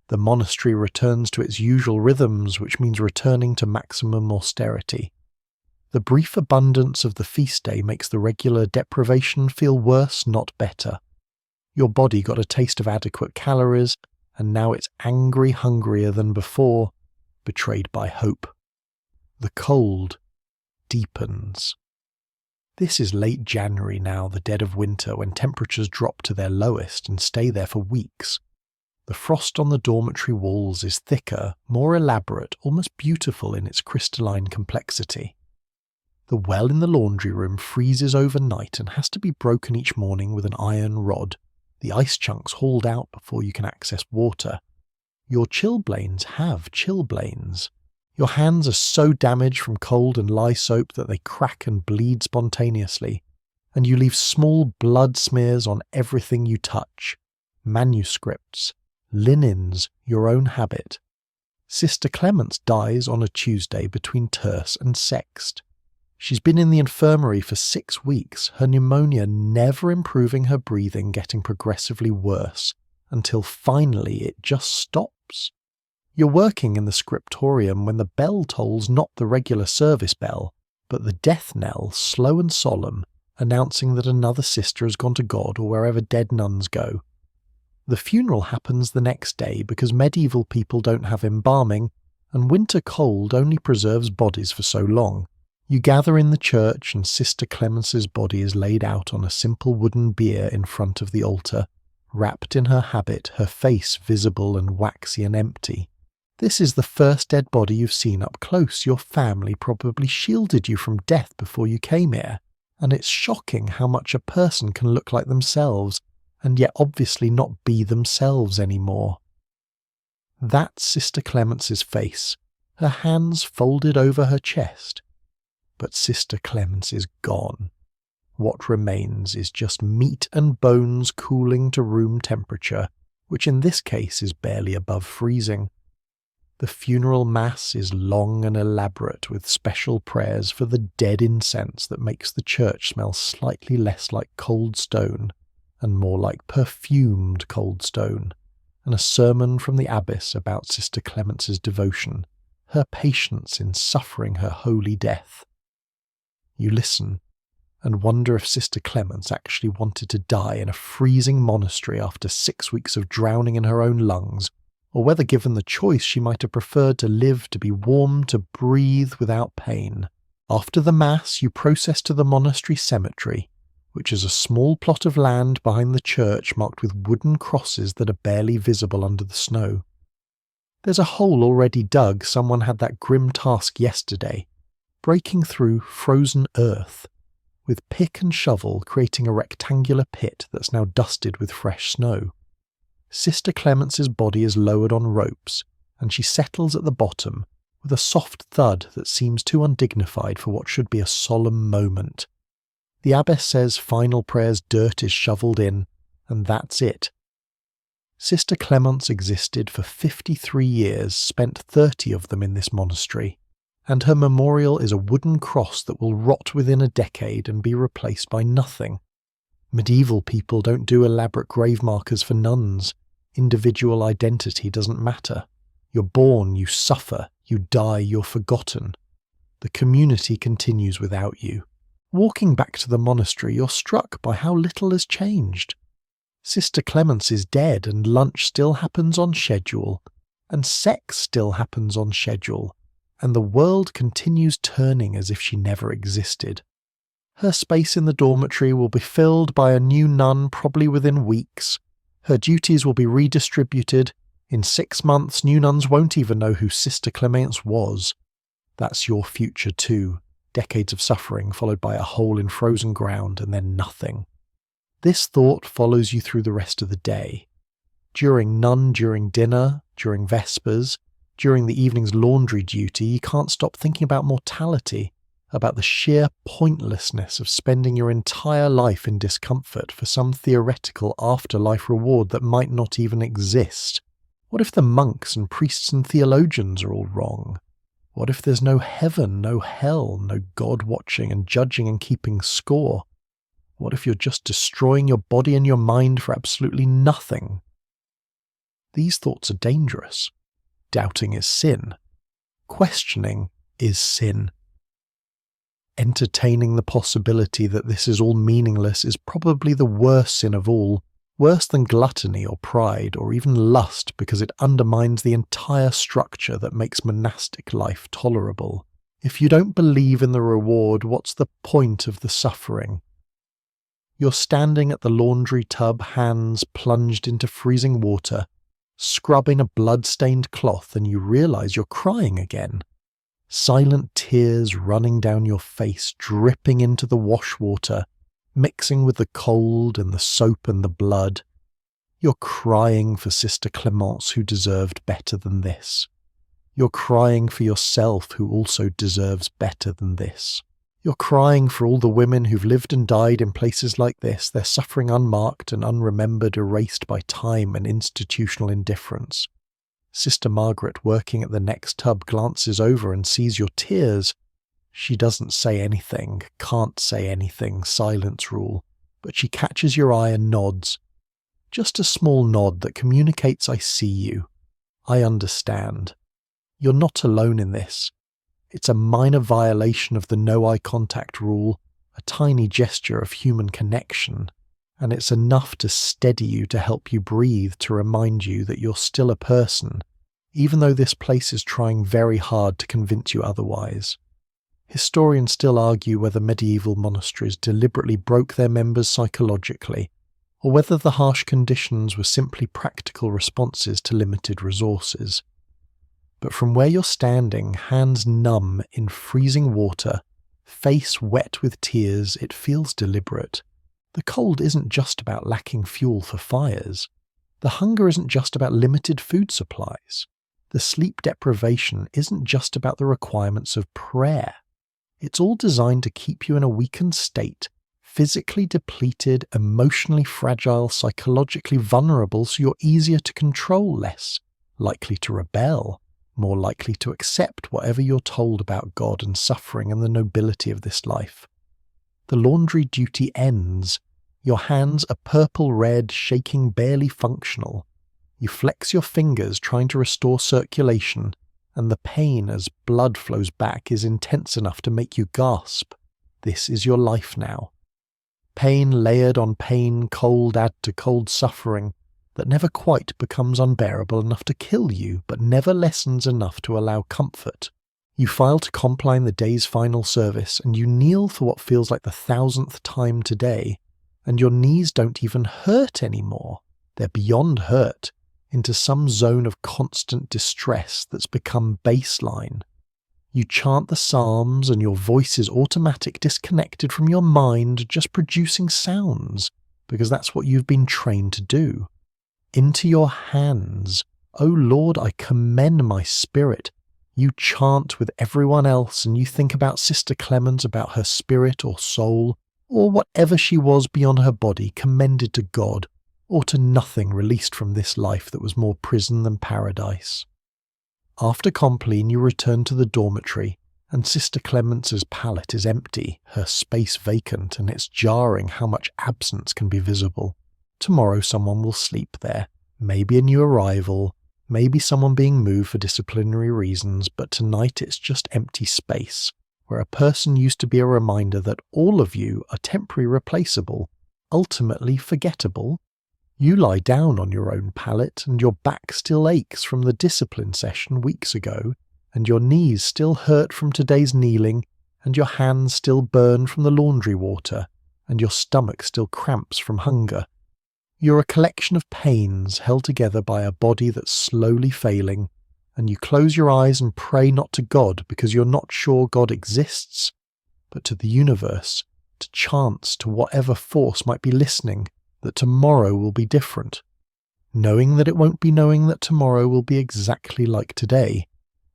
The monastery returns to its usual rhythms, which means returning to maximum austerity. The brief abundance of the feast day makes the regular deprivation feel worse, not better. Your body got a taste of adequate calories, and now it's angry, hungrier than before, betrayed by hope. The cold deepens. This is late January now, the dead of winter, when temperatures drop to their lowest and stay there for weeks. The frost on the dormitory walls is thicker, more elaborate, almost beautiful in its crystalline complexity. The well in the laundry room freezes overnight and has to be broken each morning with an iron rod, the ice chunks hauled out before you can access water. Your chilblains have chilblains. Your hands are so damaged from cold and lye soap that they crack and bleed spontaneously, and you leave small blood smears on everything you touch. Manuscripts, linens, your own habit. Sister Clemence dies on a Tuesday between terce and sext. She's been in the infirmary for 6 weeks, her pneumonia never improving, her breathing getting progressively worse, until finally it just stops. You're working in the scriptorium when the bell tolls not the regular service bell, but the death knell, slow and solemn, announcing that another sister has gone to God or wherever dead nuns go. The funeral happens the next day because medieval people don't have embalming, and winter cold only preserves bodies for so long. You gather in the church and Sister Clemence's body is laid out on a simple wooden bier in front of the altar, wrapped in her habit, her face visible and waxy and empty. This is the first dead body you've seen up close. Your family probably shielded you from death before you came here, and it's shocking how much a person can look like themselves and yet obviously not be themselves anymore. That's Sister Clemence's face, her hands folded over her chest. But Sister Clemence is gone. What remains is just meat and bones cooling to room temperature, which in this case is barely above freezing. The funeral mass is long and elaborate with special prayers for the dead incense that makes the church smell slightly less like cold stone and more like perfumed cold stone, and a sermon from the abbess about Sister Clemence's devotion, her patience in suffering her holy death. You listen and wonder if Sister Clemence actually wanted to die in a freezing monastery after 6 weeks of drowning in her own lungs, or whether given the choice she might have preferred to live to be warm, to breathe without pain. After the Mass, you process to the monastery cemetery, which is a small plot of land behind the church marked with wooden crosses that are barely visible under the snow. There's a hole already dug. Someone had that grim task yesterday, breaking through frozen earth, with pick and shovel creating a rectangular pit that's now dusted with fresh snow. Sister Clemence's body is lowered on ropes, and she settles at the bottom with a soft thud that seems too undignified for what should be a solemn moment. The abbess says final prayer's dirt is shovelled in, and that's it. Sister Clemence existed for 53 years, spent 30 of them in this monastery, and her memorial is a wooden cross that will rot within a decade and be replaced by nothing. Medieval people don't do elaborate grave markers for nuns. Individual identity doesn't matter. You're born, you suffer, you die, you're forgotten. The community continues without you. Walking back to the monastery, you're struck by how little has changed. Sister Clemence is dead, and lunch still happens on schedule, and sex still happens on schedule, and the world continues turning as if she never existed. Her space in the dormitory will be filled by a new nun probably within weeks. Her duties will be redistributed. In 6 months, new nuns won't even know who Sister Clemence was. That's your future too. Decades of suffering followed by a hole in frozen ground and then nothing. This thought follows you through the rest of the day. During dinner, during vespers, during the evening's laundry duty, you can't stop thinking about mortality, about the sheer pointlessness of spending your entire life in discomfort for some theoretical afterlife reward that might not even exist. What if the monks and priests and theologians are all wrong? What if there's no heaven, no hell, no God watching and judging and keeping score? What if you're just destroying your body and your mind for absolutely nothing? These thoughts are dangerous. Doubting is sin. Questioning is sin. Entertaining the possibility that this is all meaningless is probably the worst sin of all, worse than gluttony or pride or even lust, because it undermines the entire structure that makes monastic life tolerable. If you don't believe in the reward, what's the point of the suffering? You're standing at the laundry tub, hands plunged into freezing water, scrubbing a blood-stained cloth, and you realise you're crying again. Silent tears running down your face, dripping into the wash water, mixing with the cold and the soap and the blood. You're crying for Sister Clemence, who deserved better than this. You're crying for yourself, who also deserves better than this. You're crying for all the women who've lived and died in places like this, their suffering unmarked and unremembered, erased by time and institutional indifference. Sister Margaret, working at the next tub, glances over and sees your tears. She doesn't say anything, can't say anything, silence rule, but she catches your eye and nods. Just a small nod that communicates I see you. I understand. You're not alone in this. It's a minor violation of the no eye contact rule, a tiny gesture of human connection. and it's enough to steady you, to help you breathe, to remind you that you're still a person, even though this place is trying very hard to convince you otherwise. Historians still argue whether medieval monasteries deliberately broke their members psychologically, or whether the harsh conditions were simply practical responses to limited resources. But from where you're standing, hands numb in freezing water, face wet with tears, it feels deliberate. The cold isn't just about lacking fuel for fires. The hunger isn't just about limited food supplies. The sleep deprivation isn't just about the requirements of prayer. It's all designed to keep you in a weakened state, physically depleted, emotionally fragile, psychologically vulnerable, so you're easier to control, less likely to rebel, more likely to accept whatever you're told about God and suffering and the nobility of this life. The laundry duty ends. Your hands are purple red, shaking, barely functional. You flex your fingers trying to restore circulation, and the pain as blood flows back is intense enough to make you gasp. This is your life now. Pain layered on pain, cold add to cold suffering, that never quite becomes unbearable enough to kill you, but never lessens enough to allow comfort. You file to compline the day's final service, and you kneel for what feels like the 1,000th time today, and your knees don't even hurt anymore. They're beyond hurt, into some zone of constant distress that's become baseline. You chant the Psalms, and your voice is automatic, disconnected from your mind, just producing sounds, because that's what you've been trained to do. Into your hands, O Lord, I commend my spirit. You chant with everyone else, and you think about Sister Clemens, about her spirit or soul, or whatever she was beyond her body, commended to God, or to nothing released from this life that was more prison than paradise. After compline, you return to the dormitory, and Sister Clemence's pallet is empty, her space vacant, and it's jarring how much absence can be visible. Tomorrow someone will sleep there, maybe a new arrival, maybe someone being moved for disciplinary reasons, but tonight it's just empty space, where a person used to be a reminder that all of you are temporarily replaceable, ultimately forgettable. You lie down on your own pallet, and your back still aches from the discipline session weeks ago, and your knees still hurt from today's kneeling, and your hands still burn from the laundry water, and your stomach still cramps from hunger. You're a collection of pains held together by a body that's slowly failing, and you close your eyes and pray not to God because you're not sure God exists, but to the universe, to chance, to whatever force might be listening, that tomorrow will be different, knowing that it won't be knowing that tomorrow will be exactly like today,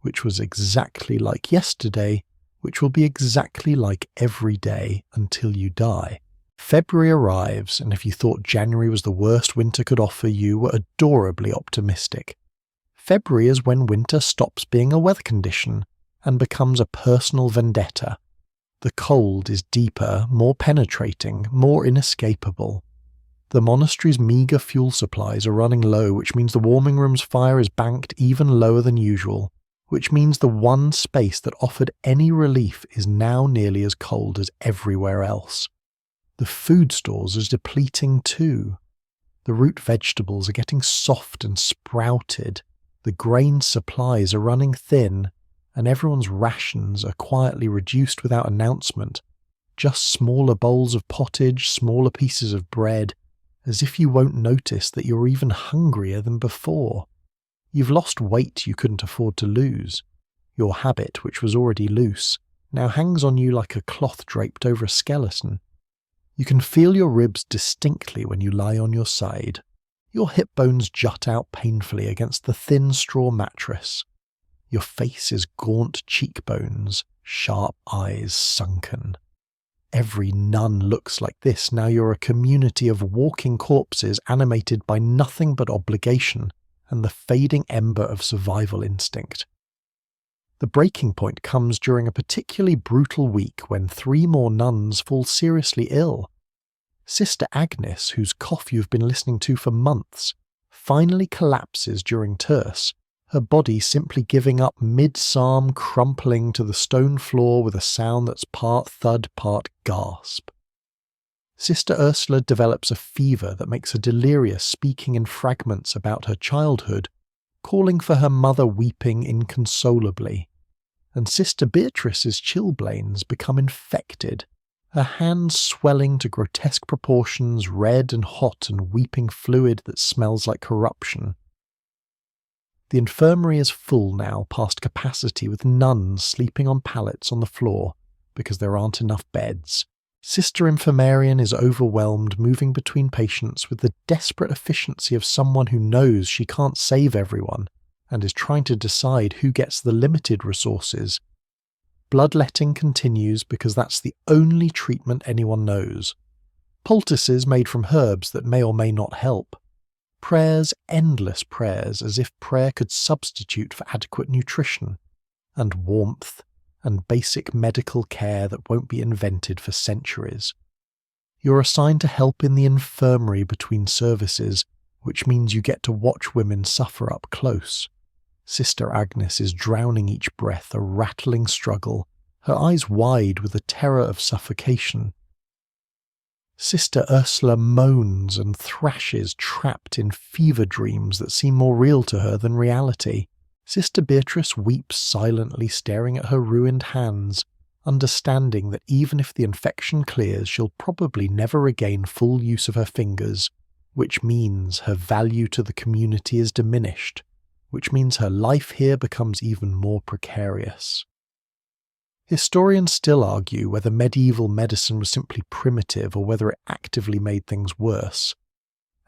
which was exactly like yesterday, which will be exactly like every day until you die. February arrives, and if you thought January was the worst winter could offer, you were adorably optimistic. February is when winter stops being a weather condition and becomes a personal vendetta. The cold is deeper, more penetrating, more inescapable. The monastery's meagre fuel supplies are running low, which means the warming room's fire is banked even lower than usual, which means the one space that offered any relief is now nearly as cold as everywhere else. The food stores are depleting too. The root vegetables are getting soft and sprouted, the grain supplies are running thin, and everyone's rations are quietly reduced without announcement, just smaller bowls of pottage, smaller pieces of bread, as if you won't notice that you're even hungrier than before. You've lost weight you couldn't afford to lose. Your habit, which was already loose, now hangs on you like a cloth draped over a skeleton. You can feel your ribs distinctly when you lie on your side. Your hip bones jut out painfully against the thin straw mattress. Your face is gaunt cheekbones, sharp eyes sunken. Every nun looks like this. Now you're a community of walking corpses animated by nothing but obligation and the fading ember of survival instinct. The breaking point comes during a particularly brutal week when 3 more nuns fall seriously ill. Sister Agnes, whose cough you've been listening to for months, finally collapses during terce, her body simply giving up mid-psalm, crumpling to the stone floor with a sound that's part thud, part gasp. Sister Ursula develops a fever that makes her delirious, speaking in fragments about her childhood, calling for her mother weeping inconsolably. And Sister Beatrice's chilblains become infected, her hands swelling to grotesque proportions, red and hot and weeping fluid that smells like corruption. The infirmary is full now past capacity, with nuns sleeping on pallets on the floor because there aren't enough beds. Sister Infirmarian is overwhelmed, moving between patients with the desperate efficiency of someone who knows she can't save everyone and is trying to decide who gets the limited resources. Bloodletting continues because that's the only treatment anyone knows. Poultices made from herbs that may or may not help. Prayers, endless prayers, as if prayer could substitute for adequate nutrition, and warmth, and basic medical care that won't be invented for centuries. You're assigned to help in the infirmary between services, which means you get to watch women suffer up close. Sister Agnes is drowning each breath, a rattling struggle, her eyes wide with the terror of suffocation. Sister Ursula moans and thrashes, trapped in fever dreams that seem more real to her than reality. Sister Beatrice weeps silently, staring at her ruined hands, understanding that even if the infection clears, she'll probably never regain full use of her fingers, which means her value to the community is diminished, which means her life here becomes even more precarious. Historians still argue whether medieval medicine was simply primitive or whether it actively made things worse.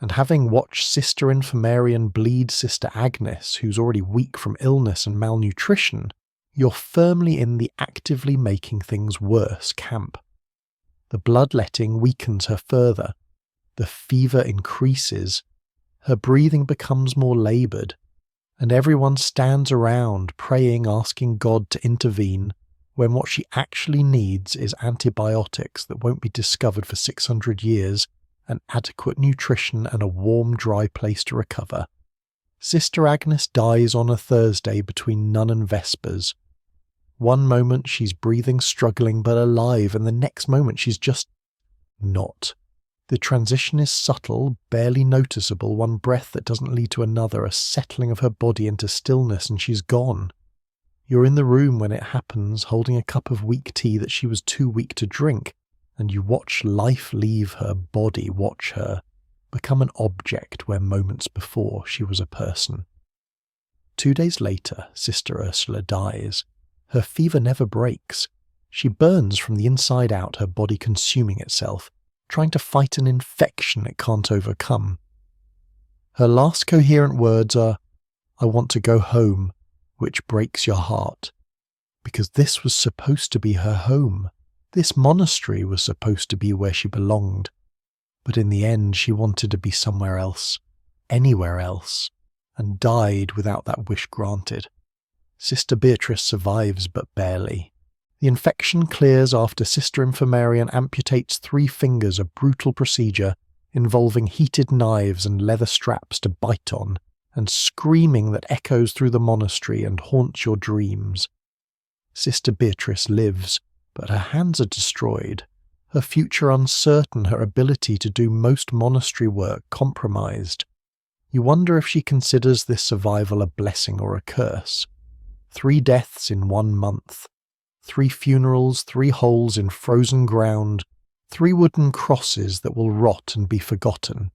And having watched Sister Infirmarian bleed Sister Agnes, who's already weak from illness and malnutrition, you're firmly in the actively making things worse camp. The bloodletting weakens her further. The fever increases. Her breathing becomes more laboured. And everyone stands around praying, asking God to intervene, when what she actually needs is antibiotics that won't be discovered for 600 years, and adequate nutrition and a warm, dry place to recover. Sister Agnes dies on a Thursday between NUN and Vespers. One moment she's breathing, struggling, but alive, and the next moment she's just not. The transition is subtle, barely noticeable, one breath that doesn't lead to another, a settling of her body into stillness, and she's gone. You're in the room when it happens, holding a cup of weak tea that she was too weak to drink, and you watch life leave her body, watch her become an object where moments before she was a person. 2 days later, Sister Ursula dies. Her fever never breaks. She burns from the inside out, her body consuming itself, trying to fight an infection it can't overcome. Her last coherent words are, "I want to go home," which breaks your heart, because this was supposed to be her home. This monastery was supposed to be where she belonged, but in the end she wanted to be somewhere else, anywhere else, and died without that wish granted. Sister Beatrice survives, but barely. The infection clears after Sister Infirmarian amputates 3 fingers, a brutal procedure involving heated knives and leather straps to bite on, and screaming that echoes through the monastery and haunts your dreams. Sister Beatrice lives, but her hands are destroyed, her future uncertain, her ability to do most monastery work compromised. You wonder if she considers this survival a blessing or a curse. 3 deaths in 1 month. 3 funerals, 3 holes in frozen ground, 3 wooden crosses that will rot and be forgotten.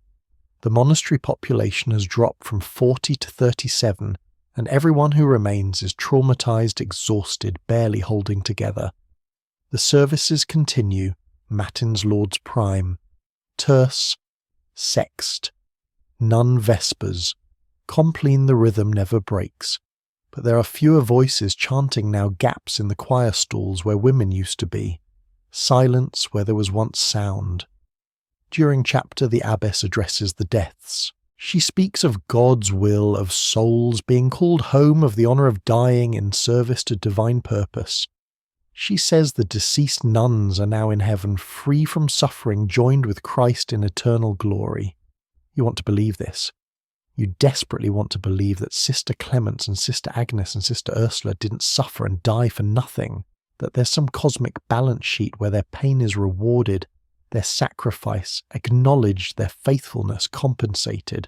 The monastery population has dropped from 40 to 37, and everyone who remains is traumatized, exhausted, barely holding together. The services continue, Matins Lord's Prime, Terce, Sext, NUN Vespers, Compline the rhythm never breaks, but there are fewer voices chanting now, gaps in the choir stalls where women used to be, silence where there was once sound. During chapter the abbess addresses the deaths. She speaks of God's will, of souls being called home, of the honour of dying in service to divine purpose. She says the deceased nuns are now in heaven, free from suffering, joined with Christ in eternal glory. You want to believe this. You desperately want to believe that Sister Clemence and Sister Agnes and Sister Ursula didn't suffer and die for nothing, that there's some cosmic balance sheet where their pain is rewarded, their sacrifice acknowledged, their faithfulness compensated.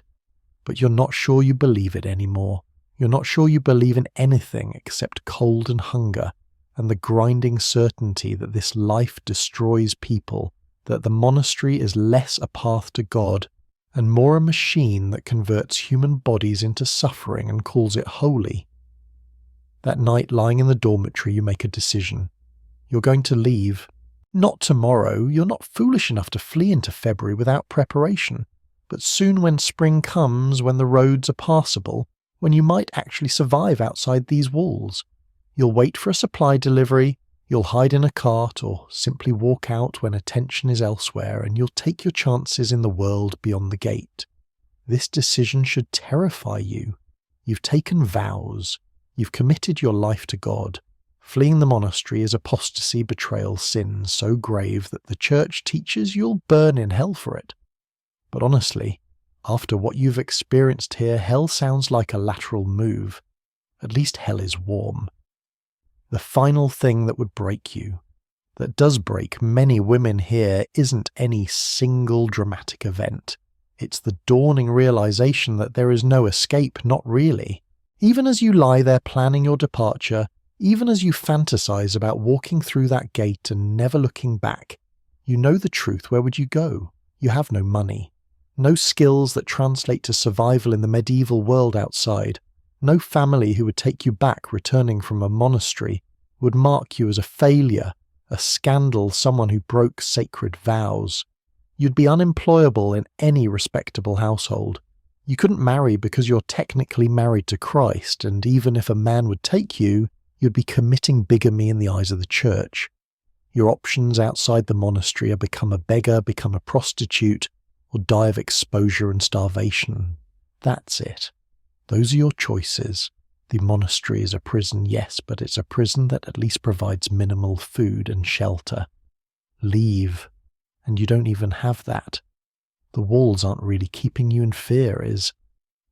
But you're not sure you believe it anymore. You're not sure you believe in anything except cold and hunger, and the grinding certainty that this life destroys people, that the monastery is less a path to God and more a machine that converts human bodies into suffering and calls it holy. That night, lying in the dormitory, you make a decision. You're going to leave. Not tomorrow. You're not foolish enough to flee into February without preparation. But soon, when spring comes, when the roads are passable, when you might actually survive outside these walls, you'll wait for a supply delivery, you'll hide in a cart, or simply walk out when attention is elsewhere, and you'll take your chances in the world beyond the gate. This decision should terrify you. You've taken vows. You've committed your life to God. Fleeing the monastery is apostasy, betrayal, sin so grave that the church teaches you'll burn in hell for it. But honestly, after what you've experienced here, hell sounds like a lateral move. At least hell is warm. The final thing that would break you, that does break many women here, isn't any single dramatic event. It's the dawning realization that there is no escape, not really. Even as you lie there planning your departure, even as you fantasize about walking through that gate and never looking back, you know the truth. Where would you go? You have no money. No skills that translate to survival in the medieval world outside. No family who would take you back returning from a monastery, would mark you as a failure, a scandal, someone who broke sacred vows. You'd be unemployable in any respectable household. You couldn't marry because you're technically married to Christ, and even if a man would take you, you'd be committing bigamy in the eyes of the church. Your options outside the monastery are become a beggar, become a prostitute, or die of exposure and starvation. That's it. Those are your choices. The monastery is a prison, yes, but it's a prison that at least provides minimal food and shelter. Leave, and you don't even have that. The walls aren't really keeping you in fear, is.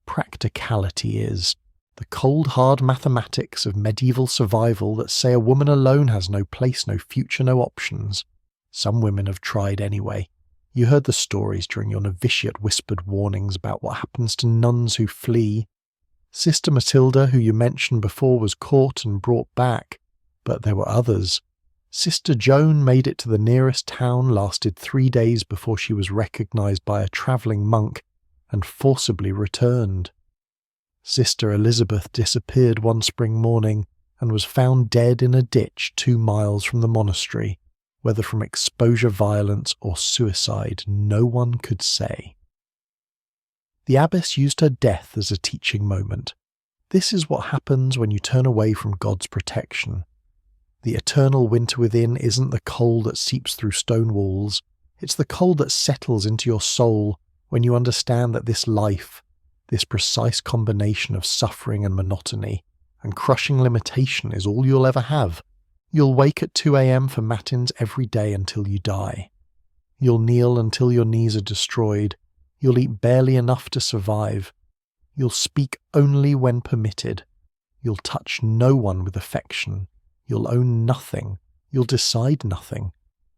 Practicality is. The cold, hard mathematics of medieval survival that say a woman alone has no place, no future, no options. Some women have tried anyway. You heard the stories during your novitiate whispered warnings about what happens to nuns who flee. Sister Matilda, who you mentioned before, was caught and brought back, but there were others. Sister Joan made it to the nearest town, lasted 3 days before she was recognized by a travelling monk, and forcibly returned. Sister Elizabeth disappeared one spring morning and was found dead in a ditch 2 miles from the monastery. Whether from exposure violence or suicide, no one could say. The abbess used her death as a teaching moment. This is what happens when you turn away from God's protection. The eternal winter within isn't the cold that seeps through stone walls. It's the cold that settles into your soul when you understand that this life, this precise combination of suffering and monotony and crushing limitation is all you'll ever have. You'll wake at 2 a.m. for matins every day until you die. You'll kneel until your knees are destroyed. You'll eat barely enough to survive. You'll speak only when permitted. You'll touch no one with affection. You'll own nothing. You'll decide nothing.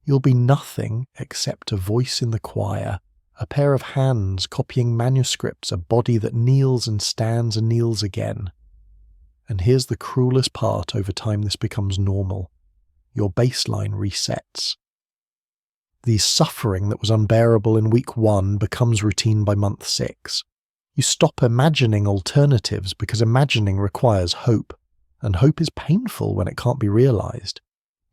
You'll be nothing except a voice in the choir, a pair of hands copying manuscripts, a body that kneels and stands and kneels again. And here's the cruelest part: over time this becomes normal. Your baseline resets. The suffering that was unbearable in week 1 becomes routine by month 6. You stop imagining alternatives because imagining requires hope, and hope is painful when it can't be realized.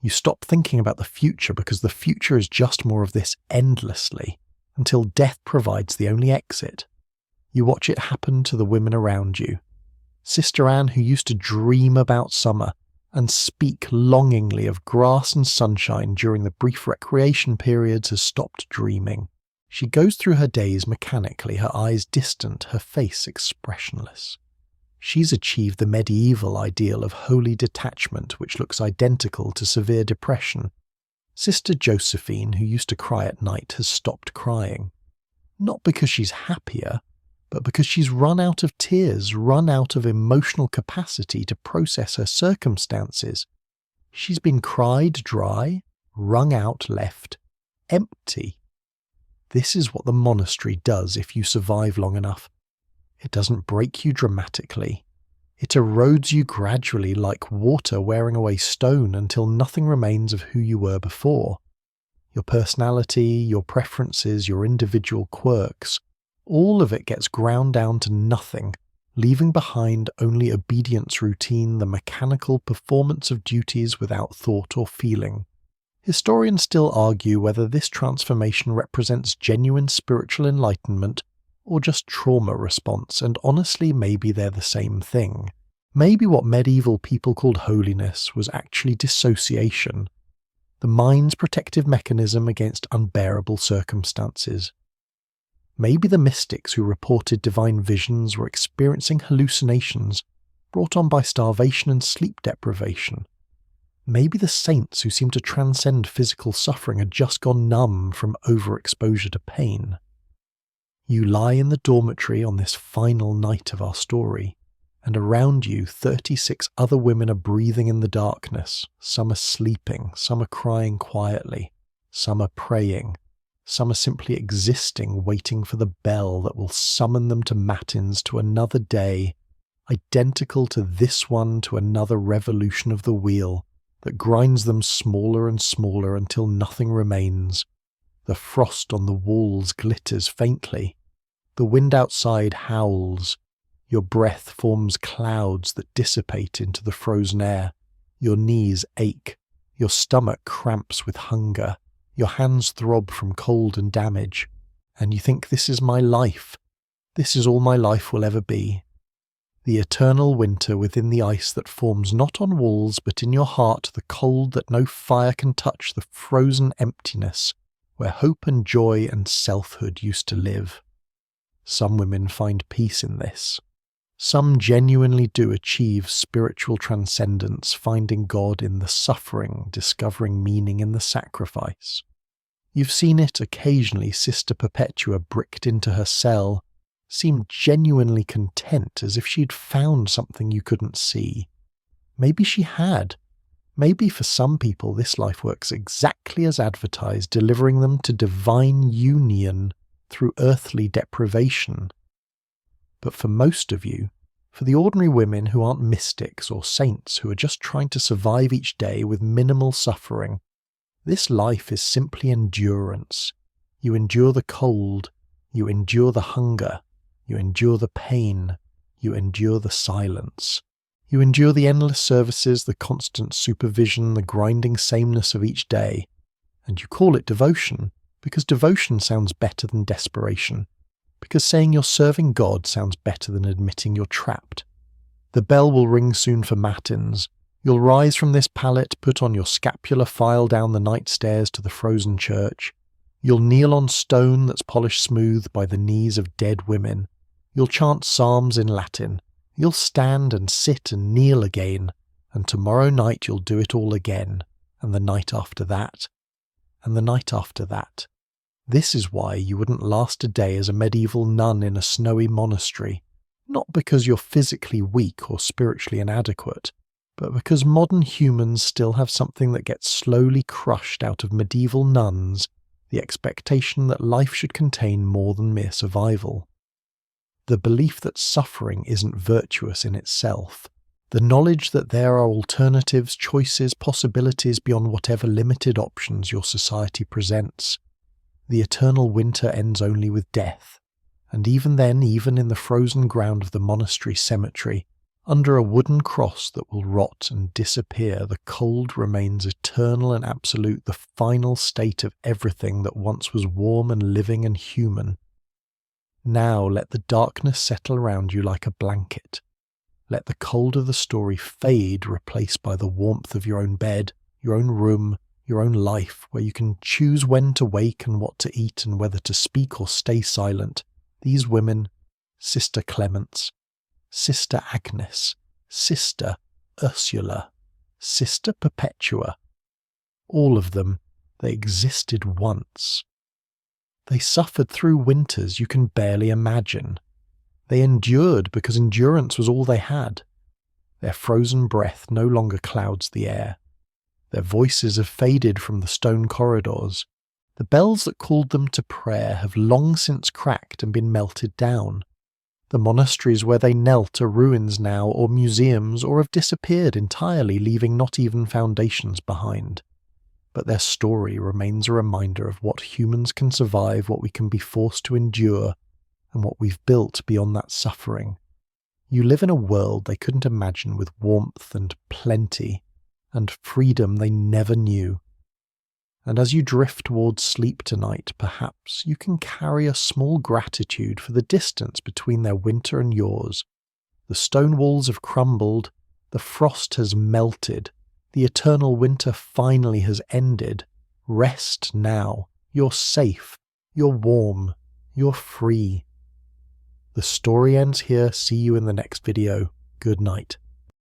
You stop thinking about the future because the future is just more of this endlessly, until death provides the only exit. You watch it happen to the women around you. Sister Anne, who used to dream about summer and speak longingly of grass and sunshine during the brief recreation periods, has stopped dreaming. She goes through her days mechanically, her eyes distant, her face expressionless. She's achieved the medieval ideal of holy detachment, which looks identical to severe depression. Sister Josephine, who used to cry at night, has stopped crying. Not because she's happier, but because she's run out of tears, run out of emotional capacity to process her circumstances. She's been cried dry, wrung out, left, empty. This is what the monastery does if you survive long enough. It doesn't break you dramatically. It erodes you gradually like water wearing away stone until nothing remains of who you were before. Your personality, your preferences, your individual quirks, all of it gets ground down to nothing, leaving behind only obedience routine, the mechanical performance of duties without thought or feeling. Historians still argue whether this transformation represents genuine spiritual enlightenment or just trauma response, and honestly maybe they're the same thing. Maybe what medieval people called holiness was actually dissociation, the mind's protective mechanism against unbearable circumstances. Maybe the mystics who reported divine visions were experiencing hallucinations brought on by starvation and sleep deprivation. Maybe the saints who seem to transcend physical suffering had just gone numb from overexposure to pain. You lie in the dormitory on this final night of our story, and around you 36 other women are breathing in the darkness. Some are sleeping, some are crying quietly, some are praying, some are simply existing, waiting for the bell that will summon them to matins, to another day, identical to this one, to another revolution of the wheel that grinds them smaller and smaller until nothing remains. The frost on the walls glitters faintly. The wind outside howls. Your breath forms clouds that dissipate into the frozen air. Your knees ache. Your stomach cramps with hunger. Your hands throb from cold and damage. And you think, this is my life. This is all my life will ever be. The eternal winter within the ice that forms not on walls but in your heart, the cold that no fire can touch, the frozen emptiness where hope and joy and selfhood used to live. Some women find peace in this. Some genuinely do achieve spiritual transcendence, finding God in the suffering, discovering meaning in the sacrifice. You've seen it occasionally. Sister Perpetua, bricked into her cell, seemed genuinely content, as if she'd found something you couldn't see. Maybe she had. Maybe for some people this life works exactly as advertised, delivering them to divine union through earthly deprivation. But for most of you, for the ordinary women who aren't mystics or saints, who are just trying to survive each day with minimal suffering, this life is simply endurance. You endure the cold, you endure the hunger, you endure the pain, you endure the silence. You endure the endless services, the constant supervision, the grinding sameness of each day. And you call it devotion, because devotion sounds better than desperation, because saying you're serving God sounds better than admitting you're trapped. The bell will ring soon for matins. You'll rise from this pallet, put on your scapular, file down the night stairs to the frozen church. You'll kneel on stone that's polished smooth by the knees of dead women. You'll chant psalms in Latin. You'll stand and sit and kneel again, and tomorrow night you'll do it all again, and the night after that, and the night after that. This is why you wouldn't last a day as a medieval nun in a snowy monastery, not because you're physically weak or spiritually inadequate, but because modern humans still have something that gets slowly crushed out of medieval nuns, the expectation that life should contain more than mere survival. The belief that suffering isn't virtuous in itself, the knowledge that there are alternatives, choices, possibilities beyond whatever limited options your society presents. The eternal winter ends only with death, and even then, even in the frozen ground of the monastery cemetery, under a wooden cross that will rot and disappear, the cold remains eternal and absolute, the final state of everything that once was warm and living and human. Now let the darkness settle around you like a blanket. Let the cold of the story fade, replaced by the warmth of your own bed, your own room, your own life, where you can choose when to wake and what to eat and whether to speak or stay silent. These women, Sister Clemence, Sister Agnes, Sister Ursula, Sister Perpetua, all of them, they existed once. They suffered through winters you can barely imagine. They endured because endurance was all they had. Their frozen breath no longer clouds the air. Their voices have faded from the stone corridors, The bells that called them to prayer have long since cracked and been melted down. The monasteries where they knelt are ruins now, or museums, or have disappeared entirely, leaving not even foundations behind. But their story remains a reminder of what humans can survive, what we can be forced to endure, and what we've built beyond that suffering. You live in a world they couldn't imagine, with warmth and plenty, and freedom they never knew. And as you drift towards sleep tonight, perhaps you can carry a small gratitude for the distance between their winter and yours. The stone walls have crumbled, the frost has melted, the eternal winter finally has ended. Rest now. You're safe. You're warm. You're free. The story ends here. See you in the next video. Good night.